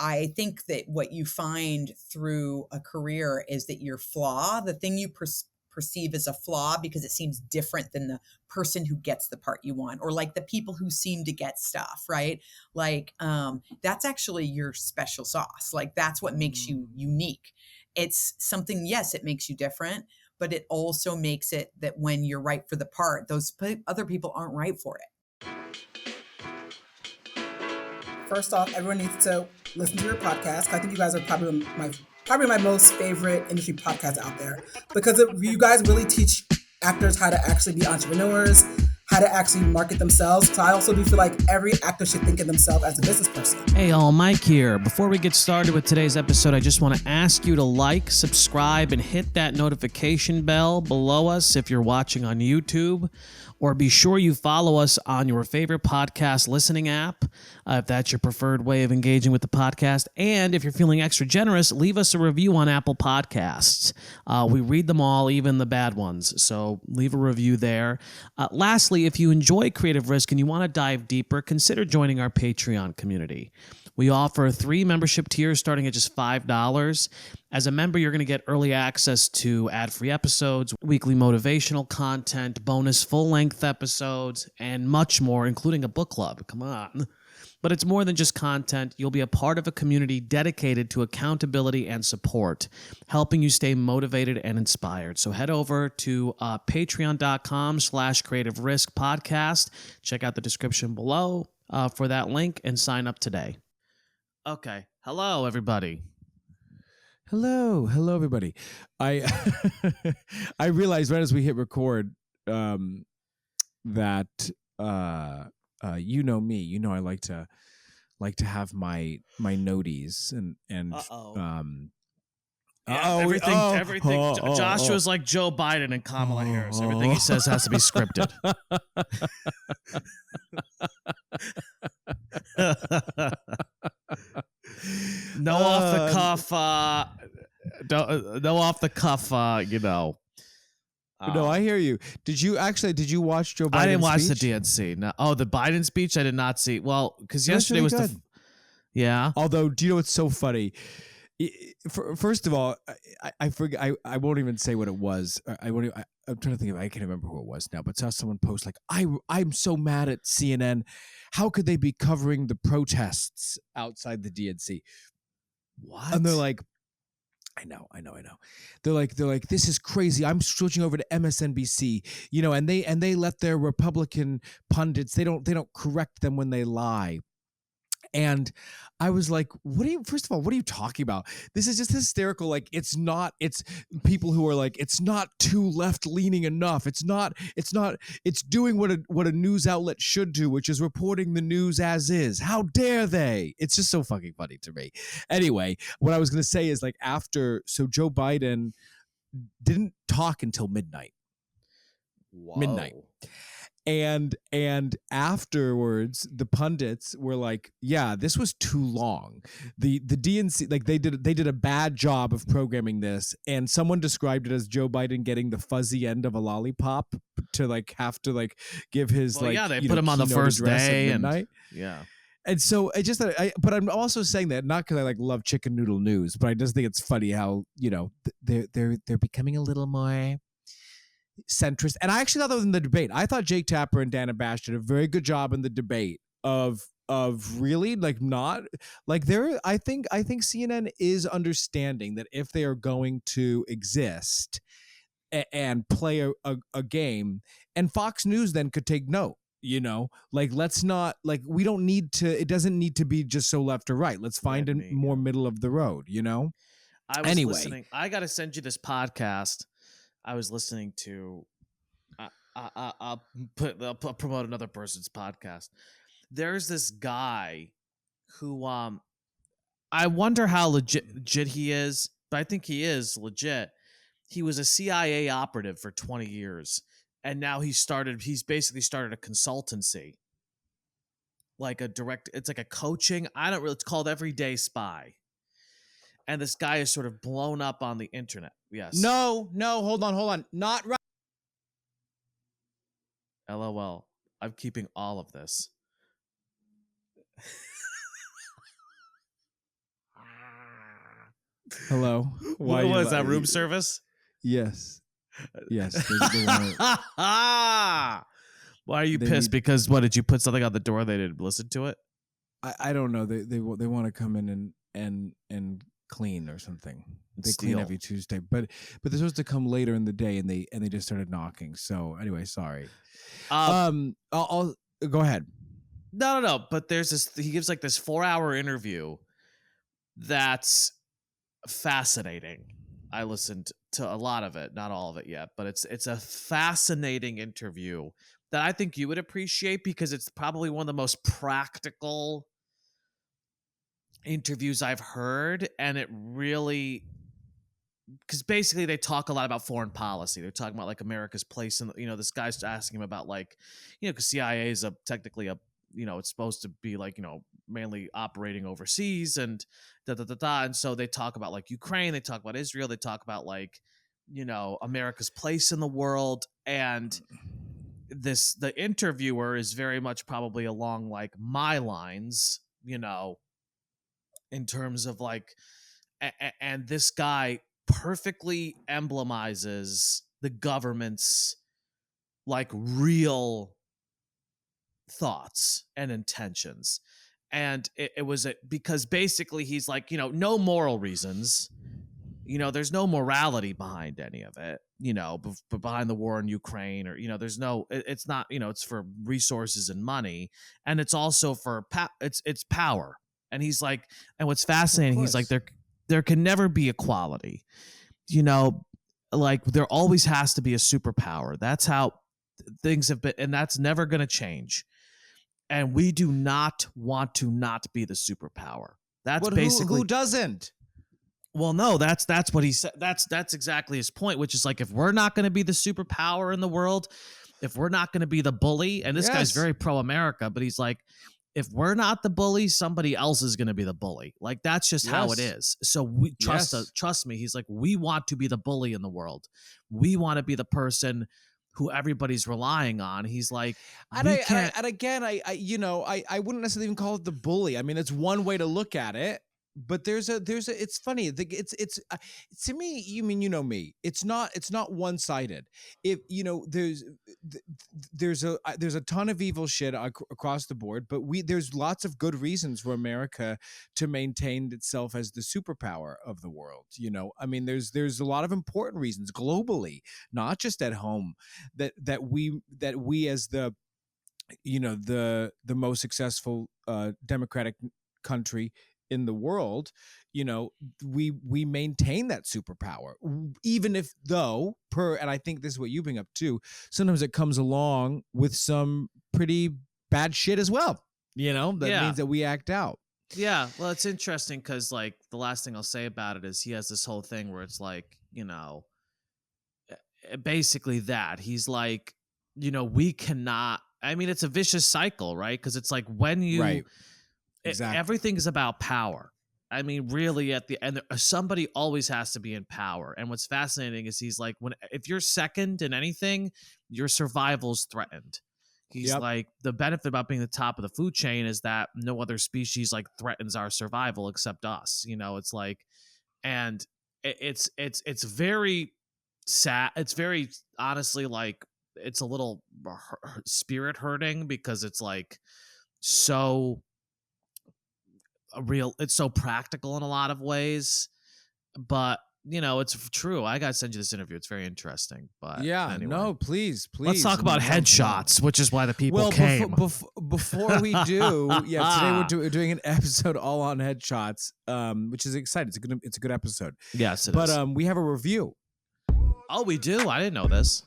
I think that what you find through a career is that your flaw, the thing you perceive as a flaw because it seems different than the person who gets the part you want, or like the people who seem to get stuff, right? Like, that's actually your special sauce. Like, that's what makes you unique. It's something, yes, it makes you different, but it also makes it that when you're right for the part, those other people aren't right for it. First off, everyone needs to listen to your podcast. I think you guys are probably my most favorite industry podcast out there because you guys really teach actors how to actually be entrepreneurs, how to actually market themselves. So I also do feel like every actor should think of themselves as a business person. Hey all, Mike here. Before we get started with today's episode, I just want to ask you to like, subscribe, and hit that notification bell below us if you're watching on YouTube, or be sure you follow us on your favorite podcast listening app, if that's your preferred way of engaging with the podcast. And if you're feeling extra generous, leave us a review on Apple Podcasts. We read them all, even the bad ones, so leave a review there. Lastly, if you enjoy Creative Risk and you want to dive deeper, consider joining our Patreon community. We offer 3 membership tiers starting at just $5. As a member, you're going to get early access to ad-free episodes, weekly motivational content, bonus full-length episodes, and much more, including a book club. Come on. But it's more than just content. You'll be a part of a community dedicated to accountability and support, helping you stay motivated and inspired. So head over to patreon.com/creative risk podcast. Check out the description below for that link and sign up today. Okay. Hello, everybody. Hello, everybody. I I realized right as we hit record that you know me. You know I like to have my noties and Everything. Joshua's like Joe Biden and Kamala Harris. Everything he says has to be scripted. No off the cuff. No off the cuff. You know. No, I hear you. Did you watch Joe Biden's I didn't watch speech? the DNC. No. Oh, the Biden speech I did not see. Well, because yesterday really was good. Yeah. Although, do you know what's so funny? First of all, I forget. I won't even say what it was. I'm trying to think of. I can't remember who it was now. But saw someone post like, I'm so mad at CNN. How could they be covering the protests outside the DNC? What? And they're like, I know. They're like, this is crazy. I'm switching over to MSNBC, and they let their Republican pundits. They don't correct them when they lie. And I was like, first of all, what are you talking about? This is just hysterical. Like, it's people who are like, it's not too left leaning enough. It's doing what a news outlet should do, which is reporting the news as is. How dare they? It's just so fucking funny to me. Anyway, what I was going to say is like so Joe Biden didn't talk until midnight. Whoa. Midnight. And afterwards, the pundits were like, "Yeah, this was too long. The DNC, like they did a bad job of programming this." And someone described it as Joe Biden getting the fuzzy end of a lollipop to like have to like give his they put him on the first day at midnight. And so I just but I'm also saying that not because I like love chicken noodle news, but I just think it's funny how they're becoming a little more centrist. And I actually thought that was in the debate. I thought Jake Tapper and Dana Bash did a very good job in the debate of really like not like I think CNN is understanding that if they are going to exist and play a game, and Fox News then could take note. Like let's not like we don't need to. It doesn't need to be just so left or right. Let's find a more middle of the road. I was listening. I got to send you this podcast I was listening to. I'll promote another person's podcast. There's this guy who I wonder how legit he is, but I think he is legit. He was a CIA operative for 20 years, and now he's basically started a consultancy. Like it's like a coaching. It's called Everyday Spy. And this guy is sort of blown up on the internet. Yes. No, hold on. Not right. LOL. I'm keeping all of this. Hello. What was that, room service? Yes. Yes. They want Why are you They pissed? need- Because what, did you put something on the door? They didn't listen to it? I don't know. They want to come in and clean or something. They clean Steal. every Tuesday, but they're supposed to come later in the day, and they just started knocking. So anyway, sorry. I'll go ahead. No. But there's this. He gives like this 4-hour interview that's fascinating. I listened to a lot of it, not all of it yet, but it's a fascinating interview that I think you would appreciate because it's probably one of the most practical interviews I've heard, and it really, because basically they talk a lot about foreign policy. They're talking about like America's place in, this guy's asking him about like, because CIA is technically a, it's supposed to be like, mainly operating overseas and and so they talk about like Ukraine, they talk about Israel, they talk about like, America's place in the world, and the interviewer is very much probably along like my lines, in terms of like, and this guy perfectly emblemizes the government's like real thoughts and intentions. And it was because basically he's like, no moral reasons, there's no morality behind any of it, behind the war in Ukraine, or, there's no, it's not, it's for resources and money. And it's also for, it's power. And he's like, and what's fascinating, he's like, there can never be equality, like there always has to be a superpower. That's how things have been. And that's never going to change. And we do not want to not be the superpower. That's basically who doesn't. Well, no, that's what he said. That's exactly his point, which is like, if we're not going to be the superpower in the world, if we're not going to be the bully, and this guy's very pro-America, but he's like, if we're not the bully, somebody else is going to be the bully. Like, that's just how it is. So we trust me. He's like, we want to be the bully in the world. We want to be the person who everybody's relying on. He's like, I wouldn't necessarily even call it the bully. I mean, it's one way to look at it. But it's funny. It's to me. You mean, me. It's not one-sided. If there's a ton of evil shit across the board, but there's lots of good reasons for America to maintain itself as the superpower of the world. I mean, there's a lot of important reasons globally, not just at home, that we as the the most successful democratic country in the world, we maintain that superpower, even if and I think this is what you bring up too, sometimes it comes along with some pretty bad shit as well, that means that we act out. Yeah, well, it's interesting because like the last thing I'll say about it is he has this whole thing where it's like, basically that he's like, we cannot, I mean, it's a vicious cycle, right? Because it's like when you right. Exactly. Everything is about power. I mean, really, at the end, somebody always has to be in power. And what's fascinating is he's like, if you're second in anything, your survival is threatened. He's like, the benefit about being the top of the food chain is that no other species like threatens our survival except us. It's like, and it's very sad. It's very honestly like it's a little spirit hurting because it's like so. It's so practical in a lot of ways, but it's true. I gotta send you this interview. It's very interesting. But anyway. No, please. Let's talk about headshots, which is why the people came. Before we do, today we're doing an episode all on headshots, which is exciting. It's a good episode. Yes, it is. We have a review. Oh, we do. I didn't know this.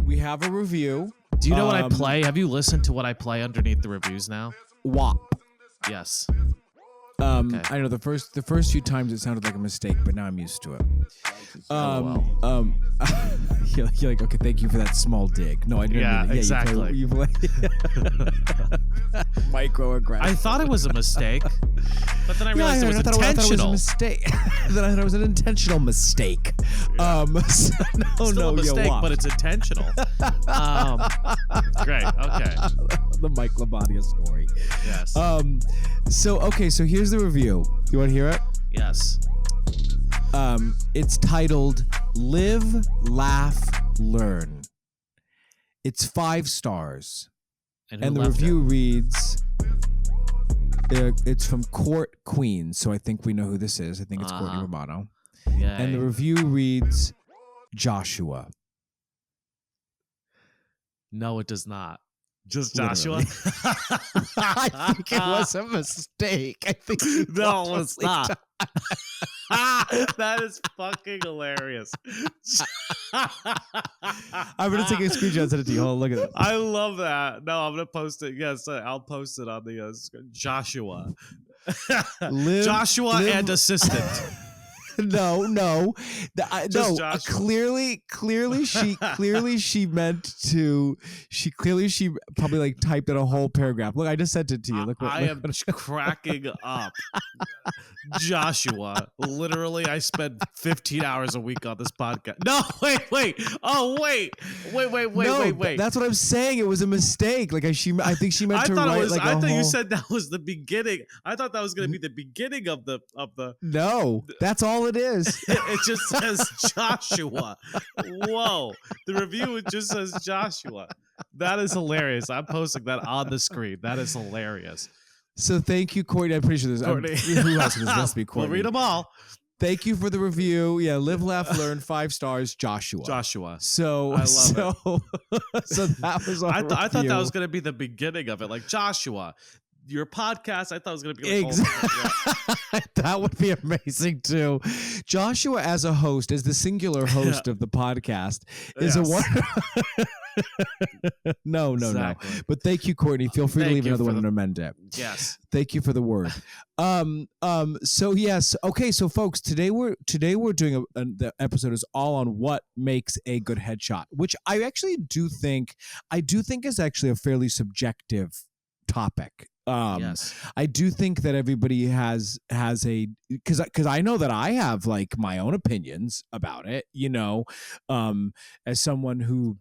We have a review. Do you know what I play? Have you listened to what I play underneath the reviews now? WAP. Yes. Okay. I know the first few times it sounded like a mistake, but now I'm used to it. You're like, okay, thank you for that small dig. No, I didn't. Yeah, mean it. exactly. You play microaggression. I thought it was a mistake, but then I realized it was intentional. I thought it was a mistake. Then I thought it was an intentional mistake. Still a mistake, but it's intentional. Great. Okay. The Mike Labadia story. Yes. So here's the review. You want to hear it? Yes. It's titled Live, Laugh, Learn. It's 5 stars. And the review reads, it's from Court Queens, so I think we know who this is. I think it's Courtney Romano. Yay. And the review reads, Joshua. No, it does not. Just Literally. Joshua. I think it was a mistake. I think No, it's not. That is fucking hilarious. I'm gonna take a screenshot and send it to you. Hold on, look at it. I love that. No, I'm gonna post it. Yes, I'll post it on the Joshua. Joshua and assistant. No. No. Joshua. Clearly, she meant to. She probably like typed in a whole paragraph. Look, I just sent it to you. Look, I am cracking up. Joshua. Literally, I spend 15 hours a week on this podcast. No, wait. Oh, wait. Wait. That's what I'm saying. It was a mistake. Like I think she meant to write like I thought you said that was the beginning. I thought that was going to be the beginning of the. No, that's all it is. It just says Joshua. Whoa. The review, it just says Joshua. That is hilarious. I'm posting that on the screen. That is hilarious. So thank you, Courtney. I'm pretty sure who else this must be Courtney. We'll read them all. Thank you for the review. Yeah, Live, Laugh, Learn, 5 stars, Joshua. I So love it. So that was our I thought that review. was going to be the beginning of it. Like, Joshua, your podcast, I thought it was going to be like, exactly. That would be amazing too. Joshua as a host, as the singular host of the podcast, is a wonderful. No. But thank you, Courtney. Feel free to leave another one and amend it. Yes. Thank you for the word. So yes. Okay. So folks, today we're doing the episode is all on what makes a good headshot, which I actually do think is actually a fairly subjective topic. Yes. I do think that everybody has a because I know that I have like my own opinions about it, as someone who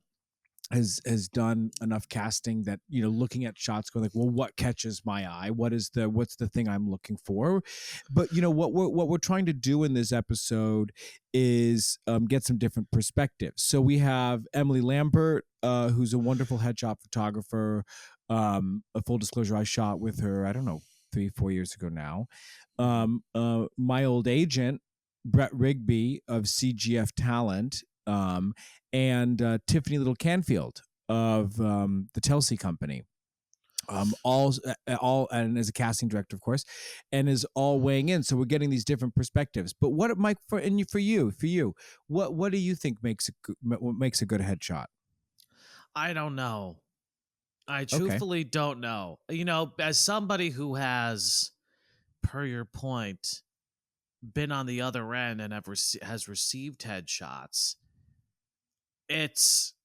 has done enough casting that, looking at shots going like, well, what catches my eye? What's the thing I'm looking for? But what we're trying to do in this episode is get some different perspectives. So we have Emily Lambert, who's a wonderful headshot photographer. A full disclosure, I shot with her, I don't know, 3-4 years ago now. My old agent, Brett Rigby of CGF Talent, and Tiffany Little Canfield of the Telsey company. All and as a casting director, of course, and is all weighing in. So we're getting these different perspectives. But what, Mike, for you, what do you think makes a good headshot? I don't know. I truthfully don't know. As somebody who has, per your point, been on the other end and has received headshots, it's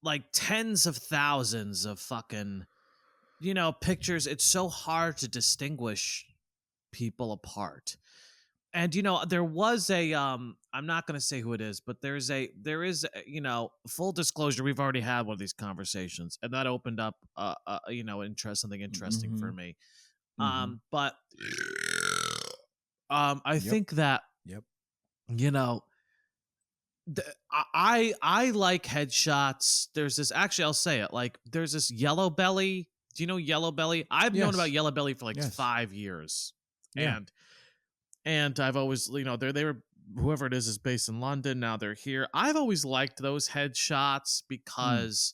like tens of thousands of fucking, pictures. It's so hard to distinguish people apart. And, there was a, I'm not going to say who it is, but there is, full disclosure. We've already had one of these conversations and that opened up, something interesting for me. But, I think that, I like headshots. There's this, actually, I'll say it, like there's this Yellow Belly. Do you know Yellow Belly? I've known about Yellow Belly for like 5 years. Yeah. And I've always, they were, whoever it is based in London. Now they're here. I've always liked those headshots because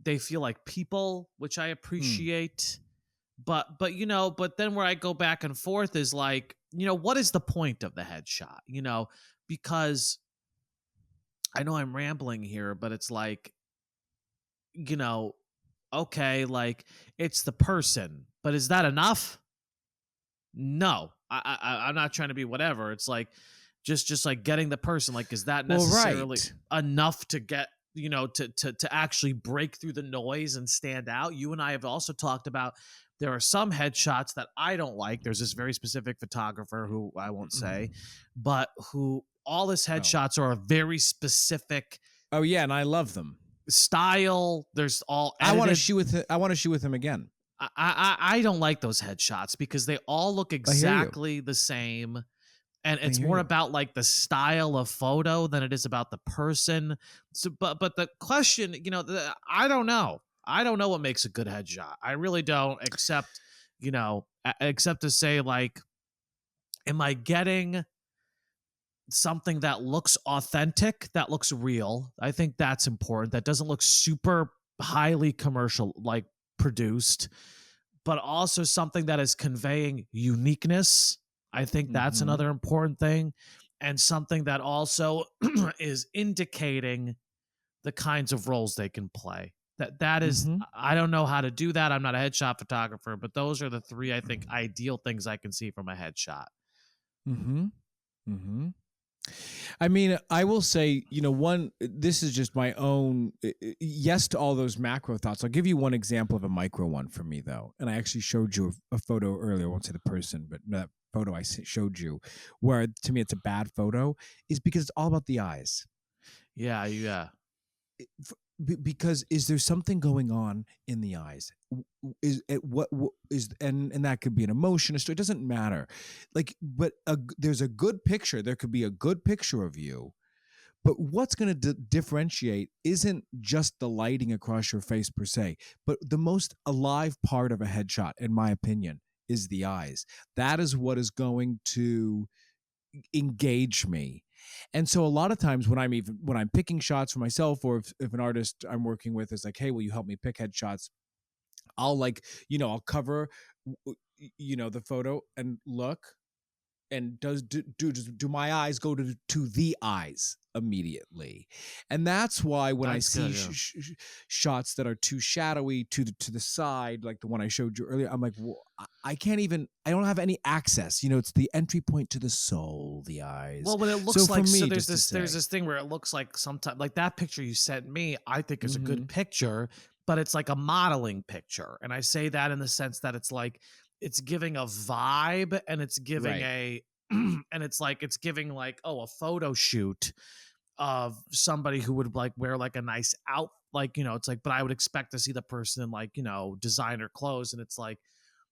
they feel like people, which I appreciate. But then where I go back and forth is like, what is the point of the headshot? Because I know I'm rambling here, but it's like, okay, like it's the person, but is that enough? No, I'm not trying to be whatever. It's like just like getting the person. Like, is that necessarily enough to get to actually break through the noise and stand out? You and I have also talked about there are some headshots that I don't like. There's this very specific photographer who I won't say, but who all his headshots are a very specific. Oh yeah, and I love them. Style. There's all. Edited. I want to shoot with him again. I don't like those headshots because they all look exactly the same, and I it's hear more you. about like the style of photo than it is about the person. So, but the question, I don't know. I don't know what makes a good headshot. I really don't, except to say, like, am I getting something that looks authentic, that looks real? I think that's important. That doesn't look super highly commercial, like produced, but also something that is conveying uniqueness. I think that's Mm-hmm. another important thing. And something that also is indicating the kinds of roles they can play. That is, Mm-hmm. I don't know how to do that. I'm not a headshot photographer, but those are the three, I think, ideal things I can see from a headshot. Mm-hmm. Mm-hmm. I mean, I will say, this is just my own yes to all those macro thoughts. I'll give you one example of a micro one for me, though. And I actually showed you a photo earlier. I won't say the person, but that photo I showed you, where to me it's a bad photo, is because it's all about the eyes. Yeah, yeah. Because is there something going on in the eyes? Is it what is and that could be an emotion. It doesn't matter. Like, but there's a good picture. There could be a good picture of you, but what's going to differentiate isn't just the lighting across your face per se, but the most alive part of a headshot, in my opinion, is the eyes. That is what is going to engage me. And so a lot of times when I'm picking shots for myself, or if an artist I'm working with is like, hey, will you help me pick headshots? I'll I'll cover, the photo and look, and do my eyes go to the eyes immediately? And that's why when I That's see good. Yeah. shots that are too shadowy to the side, like the one I showed you earlier, I'm like, well, I can't even, I don't have any access. It's the entry point to the soul, the eyes. Well, when it looks So for like, so me, there's just to there's say, this thing where it looks like sometimes, like that picture you sent me, I think is a good mm-hmm, picture, but it's like a modeling picture. And I say that in the sense that it's like, it's giving a vibe, and it's giving right, and it's giving like, oh, a photo shoot of somebody who would like wear like a nice out, like, it's like, but I would expect to see the person in like, designer clothes. And it's like,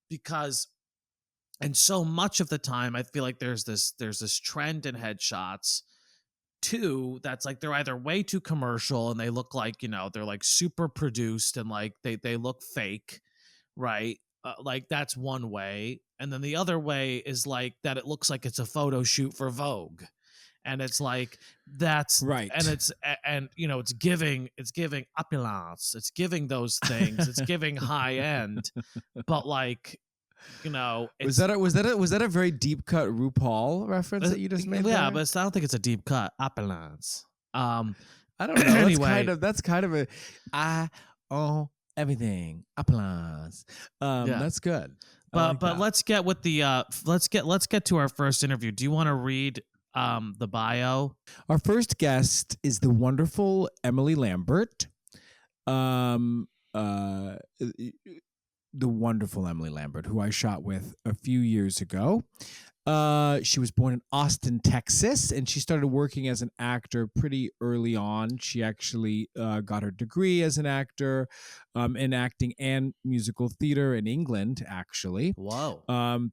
because, and so much of the time I feel like there's this trend in headshots too, that's like they're either way too commercial and they look like, they're like super produced, and like they look fake, right? Like that's one way. And then the other way is like that it looks like it's a photo shoot for Vogue. And it's like that's and right. it's and it's giving opulence, it's giving those things, it's giving high end, but like, Was it's that a very deep cut RuPaul reference that you just made yeah, there? but I don't think it's a deep cut opulence. I don't know. Anyway, That's kind of a I own everything. Applause. yeah. That's good. I But like but that. let's get with the let's get to our first interview. Do you want to read the bio? Our first guest is the wonderful Emily Lambert. Um the wonderful Emily Lambert, who I shot with a few years ago. She was born in Austin, Texas, and she started working as an actor pretty early on. She actually got her degree as an actor in acting and musical theater in England, actually. Whoa.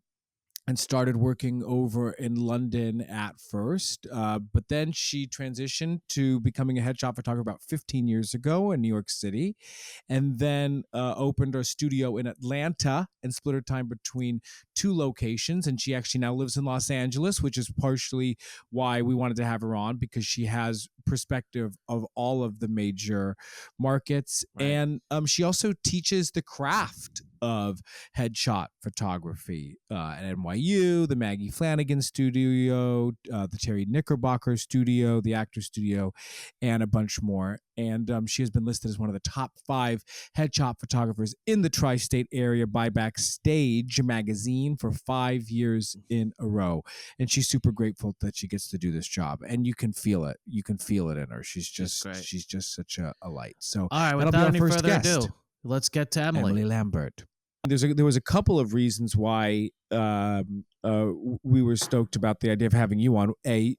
And started working over in London at first. But then she transitioned to becoming a headshot photographer about 15 years ago in New York City, and then opened a studio in Atlanta and split her time between two locations. And she actually now lives in Los Angeles, which is partially why we wanted to have her on, because she has perspective of all of the major markets. Right. And she also teaches the craft of headshot photography at NYU, the Maggie Flanagan Studio, the Terry Knickerbocker Studio, the Actor Studio, and a bunch more. And she has been listed as one of the top 5 headshot photographers in the tri-state area by Backstage magazine for 5 years in a row. And she's super grateful that she gets to do this job. And you can feel it. You can feel it in her. She's just such a light. So All right, that'll be without our any first further guest. ado, let's get to Emily. Lambert. There was a couple of reasons why we were stoked about the idea of having you on. I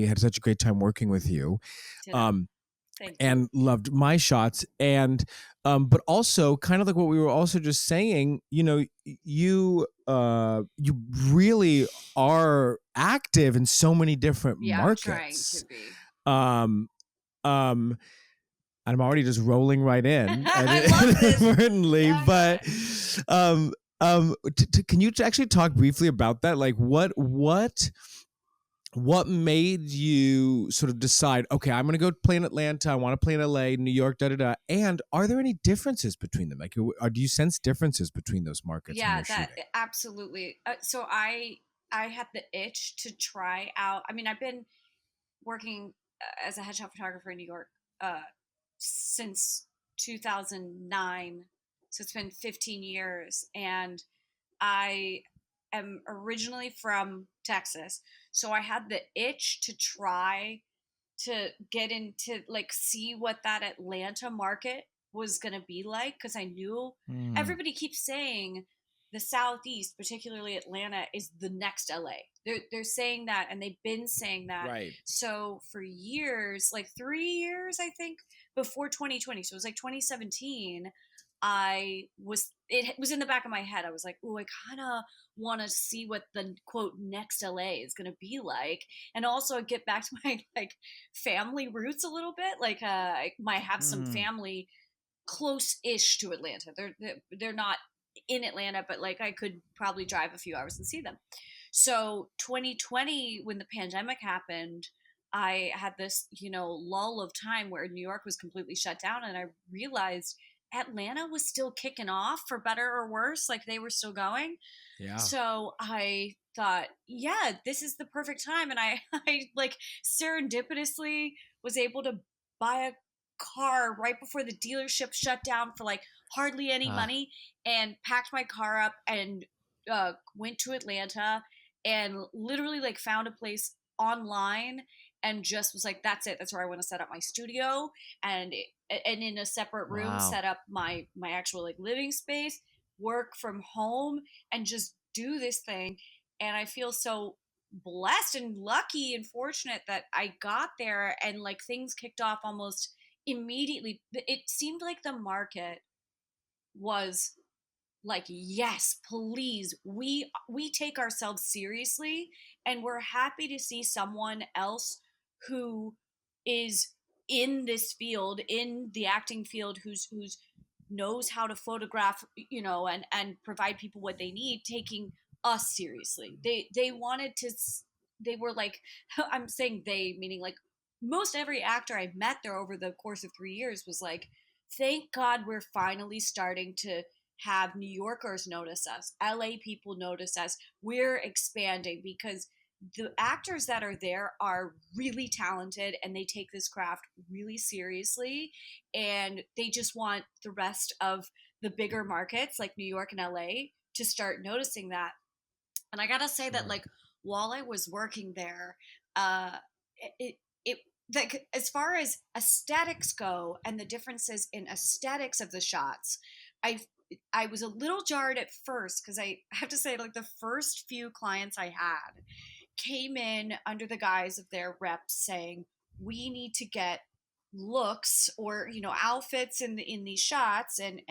had such a great time working with you. Thank you. and loved my shots. And but also kind of like what we were also just saying, you know, you really are active in so many different Yeah, trying to markets. be. Um um I'm already just rolling right in I love this. inadvertently, Yeah, but can you actually talk briefly about that? Like what made you sort of decide, okay, I'm going to go play in Atlanta, I want to play in LA, New York, da da da. And are there any differences between them? Like, do you sense differences between those markets when Yeah, you're that shooting? absolutely. So I had the itch to try out. I mean, I've been working as a headshot photographer in New York uh, since 2009. So it's been 15 years, and I am originally from Texas. So I had the itch to try to get into, like, see what that Atlanta market was going to be like, because I knew Mm, everybody keeps saying the Southeast, particularly Atlanta, is the next LA. They're saying that, and they've been saying that. right. So for years, like 3 years, I think, before 2020, so it was like 2017, it was in the back of my head. I was like, oh, I kind of want to see what the quote next LA is going to be like, and also get back to my like family roots a little bit. Like I might have some Mm, family close-ish to Atlanta. They're not in Atlanta, but like I could probably drive a few hours and see them. So 2020, when the pandemic happened, I had this, lull of time where New York was completely shut down, and I realized Atlanta was still kicking off, for better or worse. Like they were still going. yeah. So I thought, yeah, this is the perfect time. And I, I like serendipitously was able to buy a car right before the dealership shut down for like hardly any Ah, money, and packed my car up and went to Atlanta, and literally like found a place online, and just was like, that's it. That's where I want to set up my studio. And and in a separate room, wow. set up my actual like living space, work from home, and just do this thing. And I feel so blessed and lucky and fortunate that I got there, and like things kicked off almost immediately. It seemed like the market was like, yes, please, we take ourselves seriously, and we're happy to see someone else who is in this field, in the acting field, who's knows how to photograph, and provide people what they need, taking us seriously. They wanted to, they were like, I'm saying they, meaning like most every actor I met there over the course of 3 years was like, thank God we're finally starting to have New Yorkers notice us, LA people notice us. We're expanding, because the actors that are there are really talented, and they take this craft really seriously, and they just want the rest of the bigger markets like New York and LA to start noticing that. And I gotta say that, Sure. like, while I was working there, uh, it like, as far as aesthetics go and the differences in aesthetics of the shots, I I was a little jarred at first, because I have to say, like, the first few clients I had came in under the guise of their reps saying, we need to get looks, or outfits in these shots, and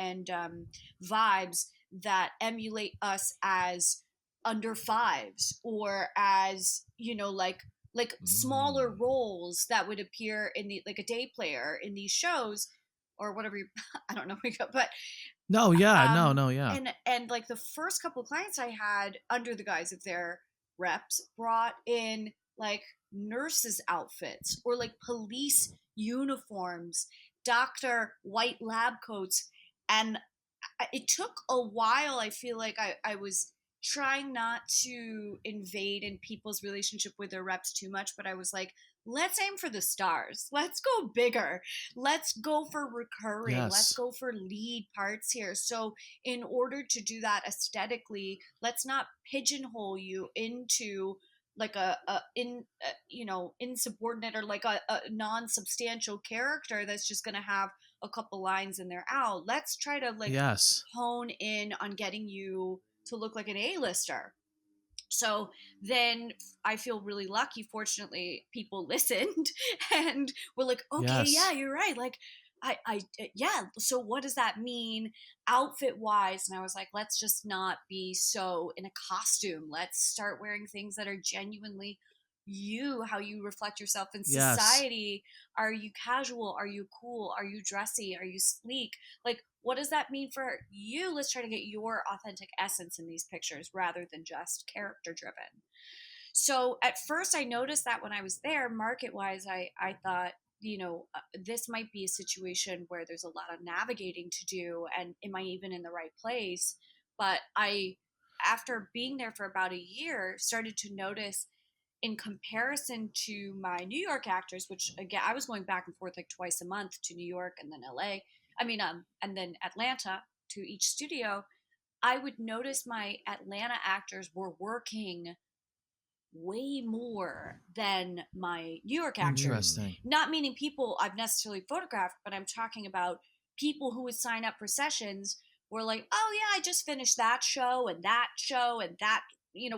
vibes that emulate us as under fives, or as like smaller Mm. roles that would appear in the, like, a day player in these shows, or whatever you, I don't know, but No, yeah, no, um no, yeah. and like the first couple of clients I had under the guise of their reps brought in like nurses outfits, or like police uniforms, doctor white lab coats. And it took a while. I feel like I was trying not to invade in people's relationship with their reps too much, but I was like, let's aim for the stars. Let's go bigger. Let's go for recurring. Let's Yes. go for lead parts here. So, in order to do that aesthetically, let's not pigeonhole you into like insubordinate, or like a non-substantial character that's just going to have a couple lines and they're out. Let's try to like Yes. hone in on getting you to look like an A-lister. So then I feel really lucky. Fortunately, people listened and were like, okay, yeah, Yes. you're right. Like, yeah. So what does that mean outfit wise? And I was like, let's just not be so in a costume. Let's start wearing things that are genuinely you, how you reflect yourself in Yes. society. Are you casual? Are you cool? Are you dressy? Are you sleek? Like, what does that mean for you? Let's try to get your authentic essence in these pictures rather than just character driven. So at first I noticed that when I was there, market wise, I thought, this might be a situation where there's a lot of navigating to do, and am I even in the right place? But after being there for about a year, started to notice in comparison to my New York actors, which again, I was going back and forth like twice a month to New York and then LA. And then Atlanta to each studio. I would notice my Atlanta actors were working way more than my New York actors. Interesting. Not meaning people I've necessarily photographed, but I'm talking about people who would sign up for sessions were like, oh yeah, I just finished that show and that,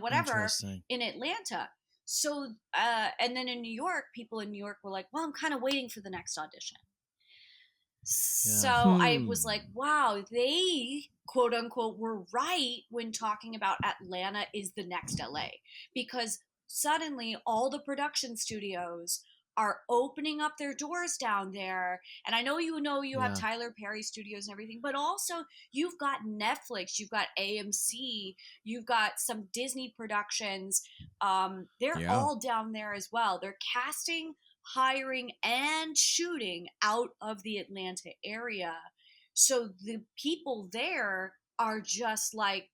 whatever Interesting. in Atlanta. So, and then in New York, people in New York were like, well, I'm kind of waiting for the next audition. Yeah. So I was like, wow, they quote unquote were right when talking about Atlanta is the next LA, because suddenly all the production studios are opening up their doors down there. And I know you have Yeah. Tyler Perry Studios and everything, but also you've got Netflix, you've got AMC, you've got some Disney productions. They're Yeah. all down there as well. They're casting, hiring, and shooting out of the Atlanta area. So the people there are just like,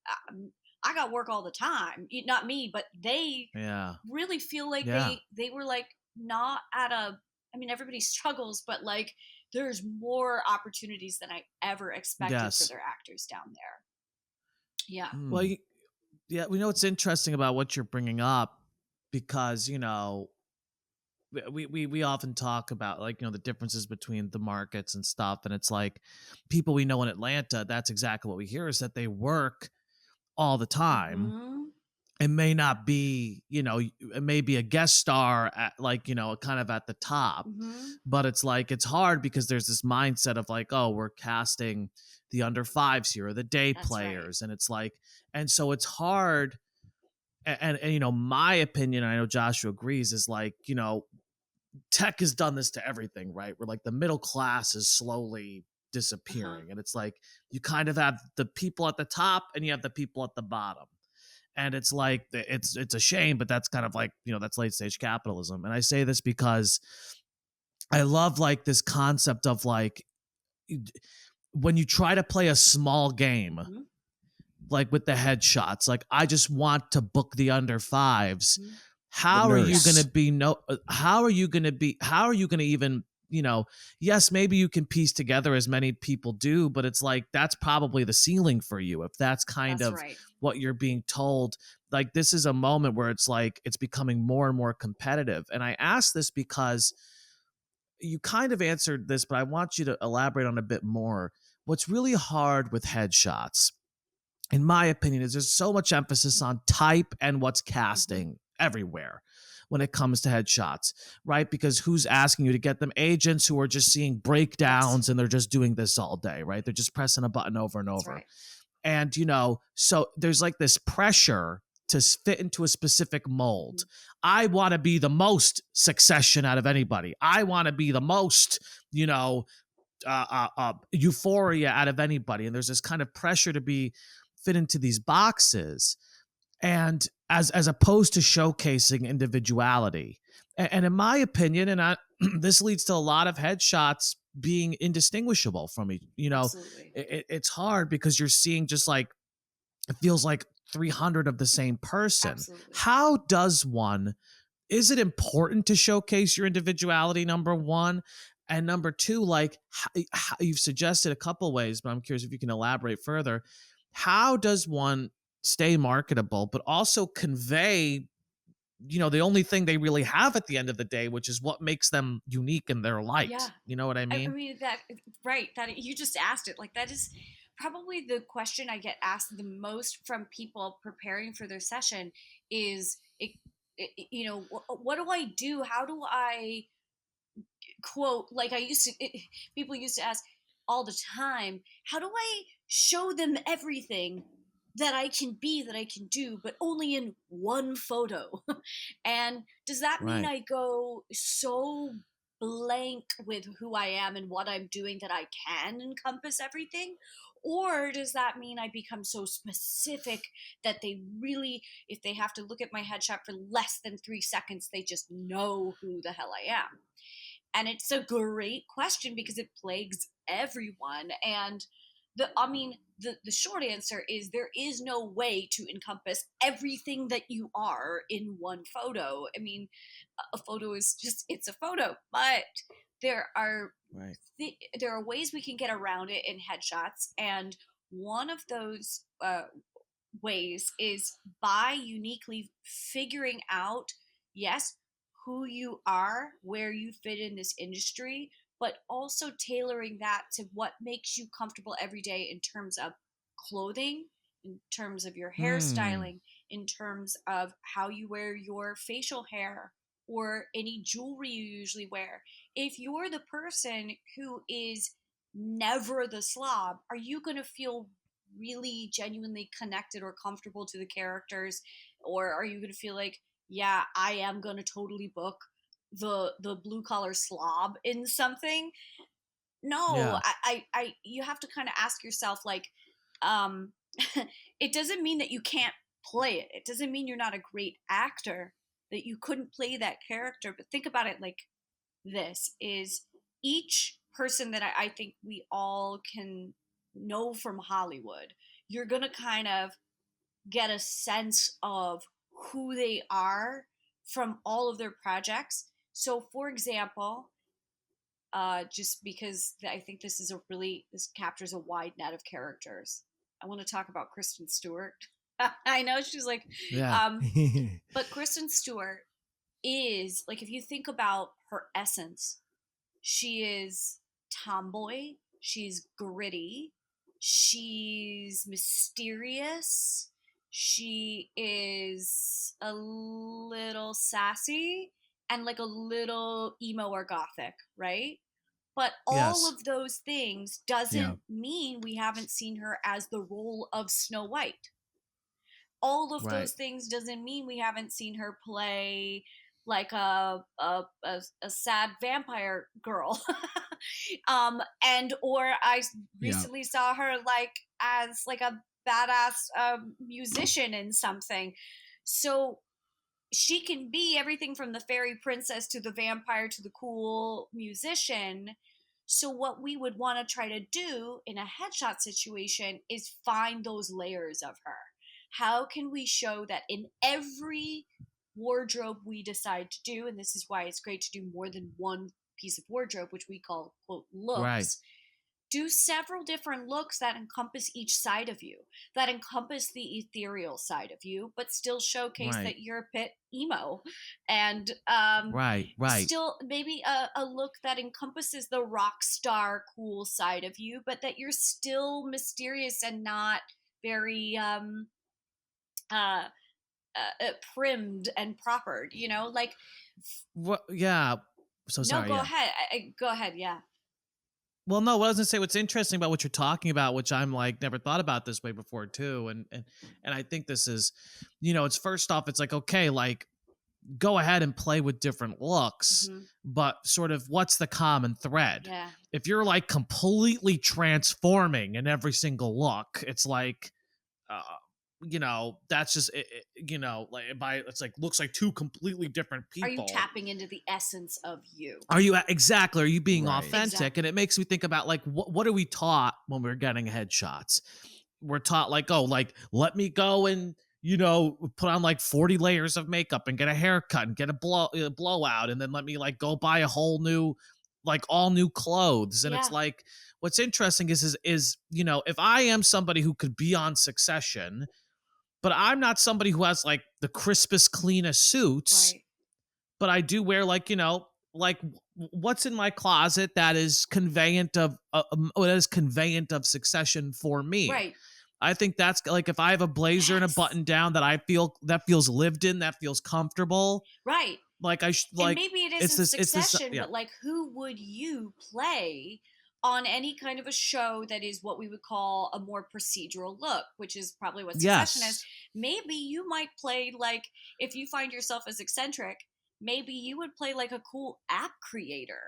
I got work all the time. Not me, but they Yeah. really feel like Yeah. they were like not at a. I mean, everybody struggles, but like there's more opportunities than I ever expected for Yes. their actors down there. Yeah. Well, Hmm. yeah, we know what's interesting about what you're bringing up because, we often talk about like, the differences between the markets and stuff. And it's like people we know in Atlanta, that's exactly what we hear is that they work all the time. Mm-hmm. It may not be, it may be a guest star at like, kind of at the top, Mm-hmm. but it's like, it's hard because there's this mindset of like, oh, we're casting the under fives here or the day That's right. players. And it's like, and so it's hard. And my opinion, I know Joshua agrees, is like, tech has done this to everything, right? Where like the middle class is slowly Uh-huh. disappearing. And it's like you kind of have the people at the top and you have the people at the bottom. And it's like it's a shame, but that's kind of like, that's late stage capitalism. And I say this because I love like this concept of like when you try to play a small game, Mm-hmm. like with the headshots, like I just want to book the under fives. Mm-hmm. How The are you going nurse. to be how are you going to even, yes, maybe you can piece together as many people do, but it's like that's probably the ceiling for you if that's kind That's of right. what you're being told. Like this is a moment where it's like it's becoming more and more competitive. And I ask this because you kind of answered this, but I want you to elaborate on a bit more. What's really hard with headshots, in my opinion, is there's so much emphasis on type and what's casting everywhere when it comes to headshots, right? Because who's asking you to get them? Agents who are just seeing breakdowns and they're just doing this all day, right? They're just pressing a button over and That's over. right. And, so there's like this pressure to fit into a specific mold. I want to be the most Succession out of anybody. I want to be the most, euphoria out of anybody. And there's this kind of pressure to be fit into these boxes. And as opposed to showcasing individuality. And in my opinion, this leads to a lot of headshots being indistinguishable from each, Absolutely. it's hard because you're seeing just like, it feels like 300 of the same person. Absolutely. How does one, is it important to showcase your individuality, number one? And number two, like how you've suggested a couple ways, but I'm curious if you can elaborate further. How does one stay marketable, but also convey, the only thing they really have at the end of the day, which is what makes them unique in their light? Yeah. You know what I I mean? mean that right. That you just asked it. Like that is probably the question I get asked the most from people preparing for their session is, what do I do? How do I quote, like I used to, people used to ask all the time, how do I show them everything that I can be, that I can do, but only in one photo? And does that mean Right. I go so blank with who I am and what I'm doing that I can encompass everything? Or does that mean I become so specific that they really, if they have to look at my headshot for less than 3 seconds, they just know who the hell I am? And it's a great question because it plagues everyone. And the short answer is there is no way to encompass everything that you are in one photo. I mean, a photo is just, it's a photo, but there are Right. there are ways we can get around it in headshots, and one of those ways is by uniquely figuring out, yes, who you are, where you fit in this industry, but also tailoring that to what makes you comfortable every day in terms of clothing, in terms of your Hmm. hairstyling, in terms of how you wear your facial hair or any jewelry you usually wear. If you're the person who is never the slob, are you going to feel really genuinely connected or comfortable to the characters? Or are you going to feel like, yeah, I am going to totally book the blue collar slob in something? No, Yeah. you have to kind of ask yourself, like, um it doesn't mean that you can't play it. It doesn't mean you're not a great actor, that you couldn't play that character. But think about it like this: is each person that I think we all can know from Hollywood, you're gonna kind of get a sense of who they are from all of their projects. So, for example, just because I think this captures a wide net of characters. I want to talk about Kristen Stewart. I know she's like, Yeah. um, but Kristen Stewart is like, if you think about her essence, she is tomboy, she's gritty, she's mysterious, she is a little sassy, and like a little emo or gothic, right? But all Yes. of those things Yeah. doesn't mean we haven't seen her as the role of Snow White. All of Right. those things doesn't mean we haven't seen her play like a sad vampire girl. And or I Yeah. recently saw her like as like a badass musician in something. So she can be everything from the fairy princess to the vampire to the cool musician. So what we would want to try to do in a headshot situation is find those layers of her. How can we show that in every wardrobe we decide to do, and this is why it's great to do more than one piece of wardrobe, which we call quote Right. looks, do several different looks that encompass each side of you, that encompass the ethereal side of you, but still showcase Right. that you're a bit emo, and Right. Right. still maybe a look that encompasses the rock star cool side of you, but that you're still mysterious and not very uh, primmed and propered, like. What? Yeah. So No, sorry. go Yeah. ahead. Go ahead. Yeah. Well, no, what I was gonna say, what's interesting about what you're talking about, which I'm like never thought about this way before too, and I think this is, it's first off, it's like, okay, like go ahead and play with different looks, Hmm. but sort of what's the common thread? Yeah. If you're like completely transforming in every single look, it's like, uh, that's just like it's like looks like two completely different Are you people. tapping into the essence of you? Are you exactly? Are you being Right. authentic? Exactly. And it makes me think about like what are we taught when we're getting headshots? We're taught like, oh, like let me go and put on like 40 layers of makeup and get a haircut and get a blowout, and then let me like go buy a whole new, like all new clothes. And it's Yeah. like, what's interesting is if I am somebody who could be on Succession, but I'm not somebody who has like the crispest, cleanest suits, Right. but I do wear like what's in my closet that is conveyant of succession for me. Right. I think that's like if I have a blazer and a Yes. button down that feels lived in, that feels comfortable. Right. Like And maybe it isn't it's this Succession, yeah. but like who would you play on any kind of a show that is what we would call a more procedural look, which is probably what Succession is. Yes. Maybe you might play like, if you find yourself as eccentric, maybe you would play like a cool app creator.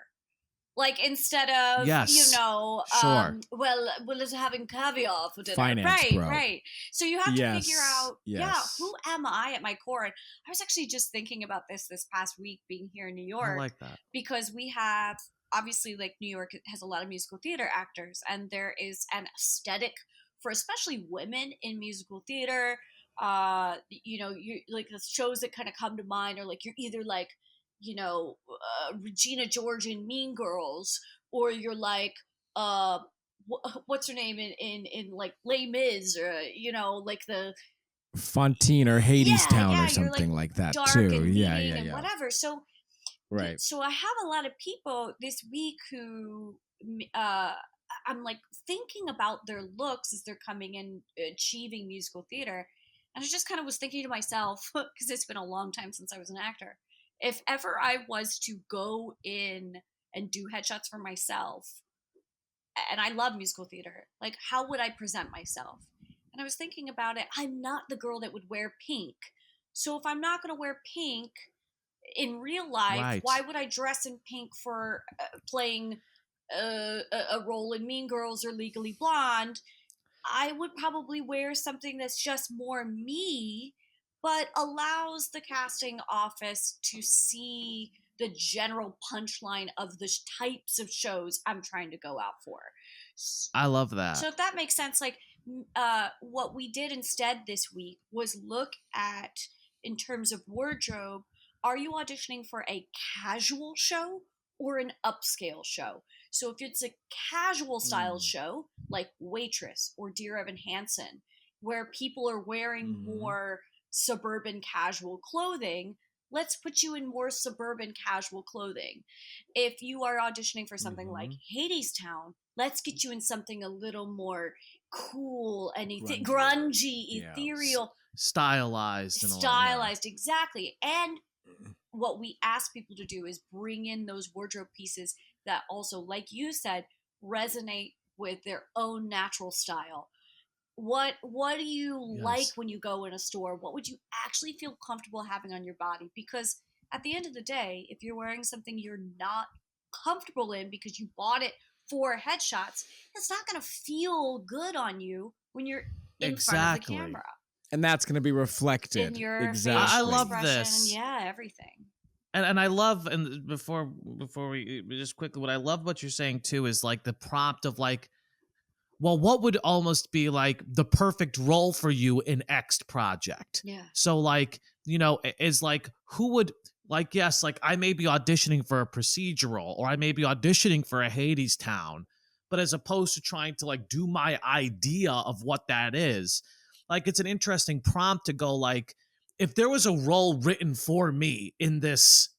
Like instead of, Yes. Sure. well, it's having caviar for dinner. Finance right, bro. right. So you have to figure Yes. out, who am I at my core? And I was actually just thinking about this past week being here in New I York, like that. because we have, obviously, like New York has a lot of musical theater actors, and there is an aesthetic for especially women in musical theater. You like the shows that kind of come to mind are like, you're either like, Regina George in Mean Girls, or you're like, what's her name in like Les Mis, or like the Fontaine or Hadestown or you're something like that dark too. and Yeah, mean yeah, and yeah. whatever. So Right. So I have a lot of people this week who I'm like thinking about their looks as they're coming in, achieving musical theater. And I just kind of was thinking to myself, because it's been a long time since I was an actor, if ever I was to go in and do headshots for myself, and I love musical theater, like how would I present myself? And I was thinking about it. I'm not the girl that would wear pink. So if I'm not going to wear pink in real life, Right. why would I dress in pink for playing a role in Mean Girls or Legally Blonde? I would probably wear something that's just more me, but allows the casting office to see the general punchline of the types of shows I'm trying to go out for. I love that. So if that makes sense, like what we did instead this week was look at, in terms of wardrobe, are you auditioning for a casual show or an upscale show? So if it's a casual style show, like Waitress or Dear Evan Hansen, where people are wearing more suburban casual clothing, let's put you in more suburban casual clothing. If you are auditioning for something like Hadestown, let's get you in something a little more cool and grungy, ethereal, stylized, exactly. And what we ask people to do is bring in those wardrobe pieces that also, like you said, resonate with their own natural style. What do you like when you go in a store? What would you actually feel comfortable having on your body? Because at the end of the day, if you're wearing something you're not comfortable in because you bought it for headshots, it's not going to feel good on you when you're in front of the camera. And that's going to be reflected in your exactly. facial I love expression, this. yeah, everything. And I love, and before we just quickly, what I love what you're saying too is like the prompt of like, well, what would almost be like the perfect role for you in X project? Yeah. So like, is like, who would, like, yes, like I may be auditioning for a procedural, or I may be auditioning for a Hadestown, but as opposed to trying to like do my idea of what that is, like it's an interesting prompt to go like, if there was a role written for me in this,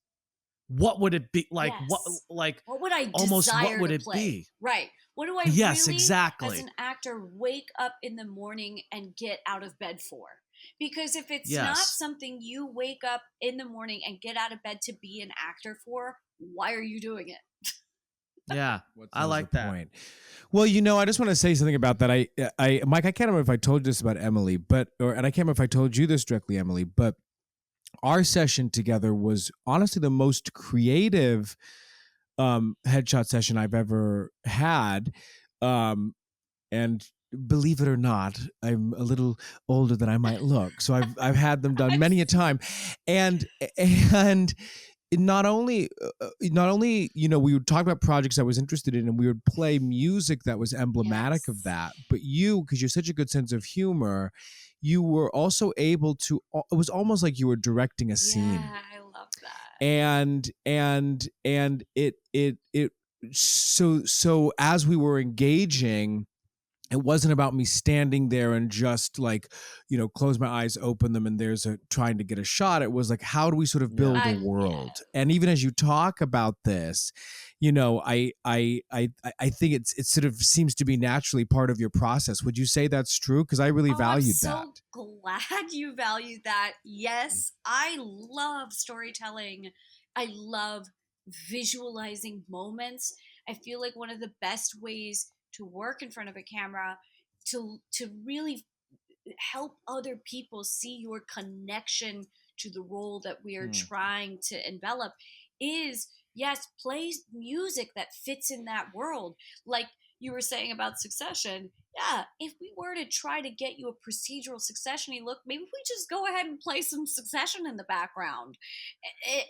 what would it be like? Yes. What would I almost desire what would to it play? be? Right. What do I Yes, really, exactly. as an actor, wake up in the morning and get out of bed for? Because if it's not something you wake up in the morning and get out of bed to be an actor for, why are you doing it? Yeah, I like that. Point. Well, I just want to say something about that. I Mike, I can't remember if I told you this about Emily, and I can't remember if I told you this directly, Emily, but our session together was honestly the most creative headshot session I've ever had. And believe it or not, I'm a little older than I might look, so I've had them done many a time, and not only we would talk about projects I was interested in, and we would play music that was emblematic of that, but because you're such a good sense of humor, you were also able to, it was almost like you were directing a scene. Yeah, I love that. And it so as we were engaging, It wasn't about me standing there and just like, close my eyes, open them, and there's trying to get a shot. It was like, how do we sort of Yeah. build a Yeah. world? And even as you talk about this, I think it sort of seems to be naturally part of your process. Would you say that's true? Because I really Oh, I'm valued that. so glad you value that. Yes, I love storytelling. I love visualizing moments. I feel like one of the best ways to work in front of a camera to really help other people see your connection to the role that we are Mm. trying to envelop is, yes, play music that fits in that world. Like you were saying about Succession, yeah, if we were to try to get you a procedural Succession-y look, maybe we just go ahead and play some Succession in the background.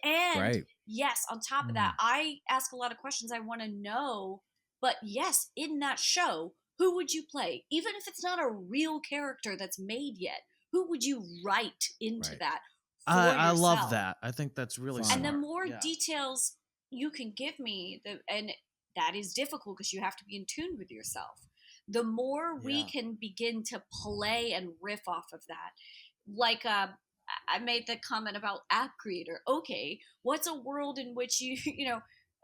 And Right. yes, on top of that, Mm. I ask a lot of questions I want to know. But yes, in that show, who would you play? Even if it's not a real character that's made yet, who would you write into Right. that for I love yourself? that. I think that's really Fun. And the smart. more Yeah. details you can give me, and that is difficult because you have to be in tune with yourself. The more we Yeah. can begin to play and riff off of that. Like I made the comment about app creator. Okay, what's a world in which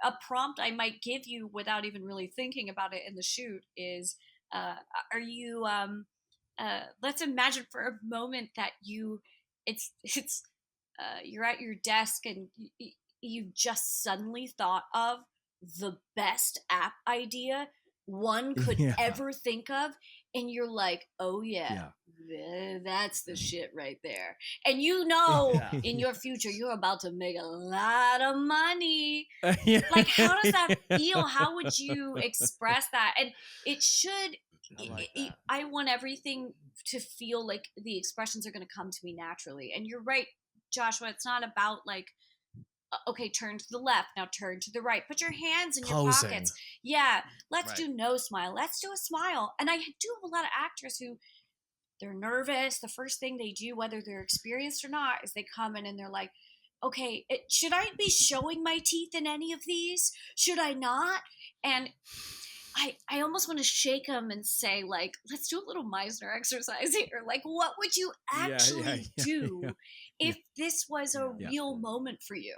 a prompt I might give you without even really thinking about it in the shoot is, uh, are you let's imagine for a moment that it's you're at your desk and you just suddenly thought of the best app idea one could Yeah. ever think of, and you're like, oh yeah, Yeah. that's the shit right there. And you know, Yeah. in your future, you're about to make a lot of money. Yeah. Like, how does that feel? How would you express that? And it should, I like that. I want everything to feel like the expressions are going to come to me naturally. And you're right, Joshua, it's not about like, okay, turn to the left, now turn to the right, put your hands in your Posing. pockets. Yeah, let's Right. do no smile, let's do a smile. And I do have a lot of actors who, they're nervous. The first thing they do, whether they're experienced or not, is they come in and they're like, okay, should I be showing my teeth in any of these? Should I not? And I almost want to shake them and say, like, let's do a little Meisner exercise here. Like, what would you actually do yeah. if this was a Yeah. real moment for you?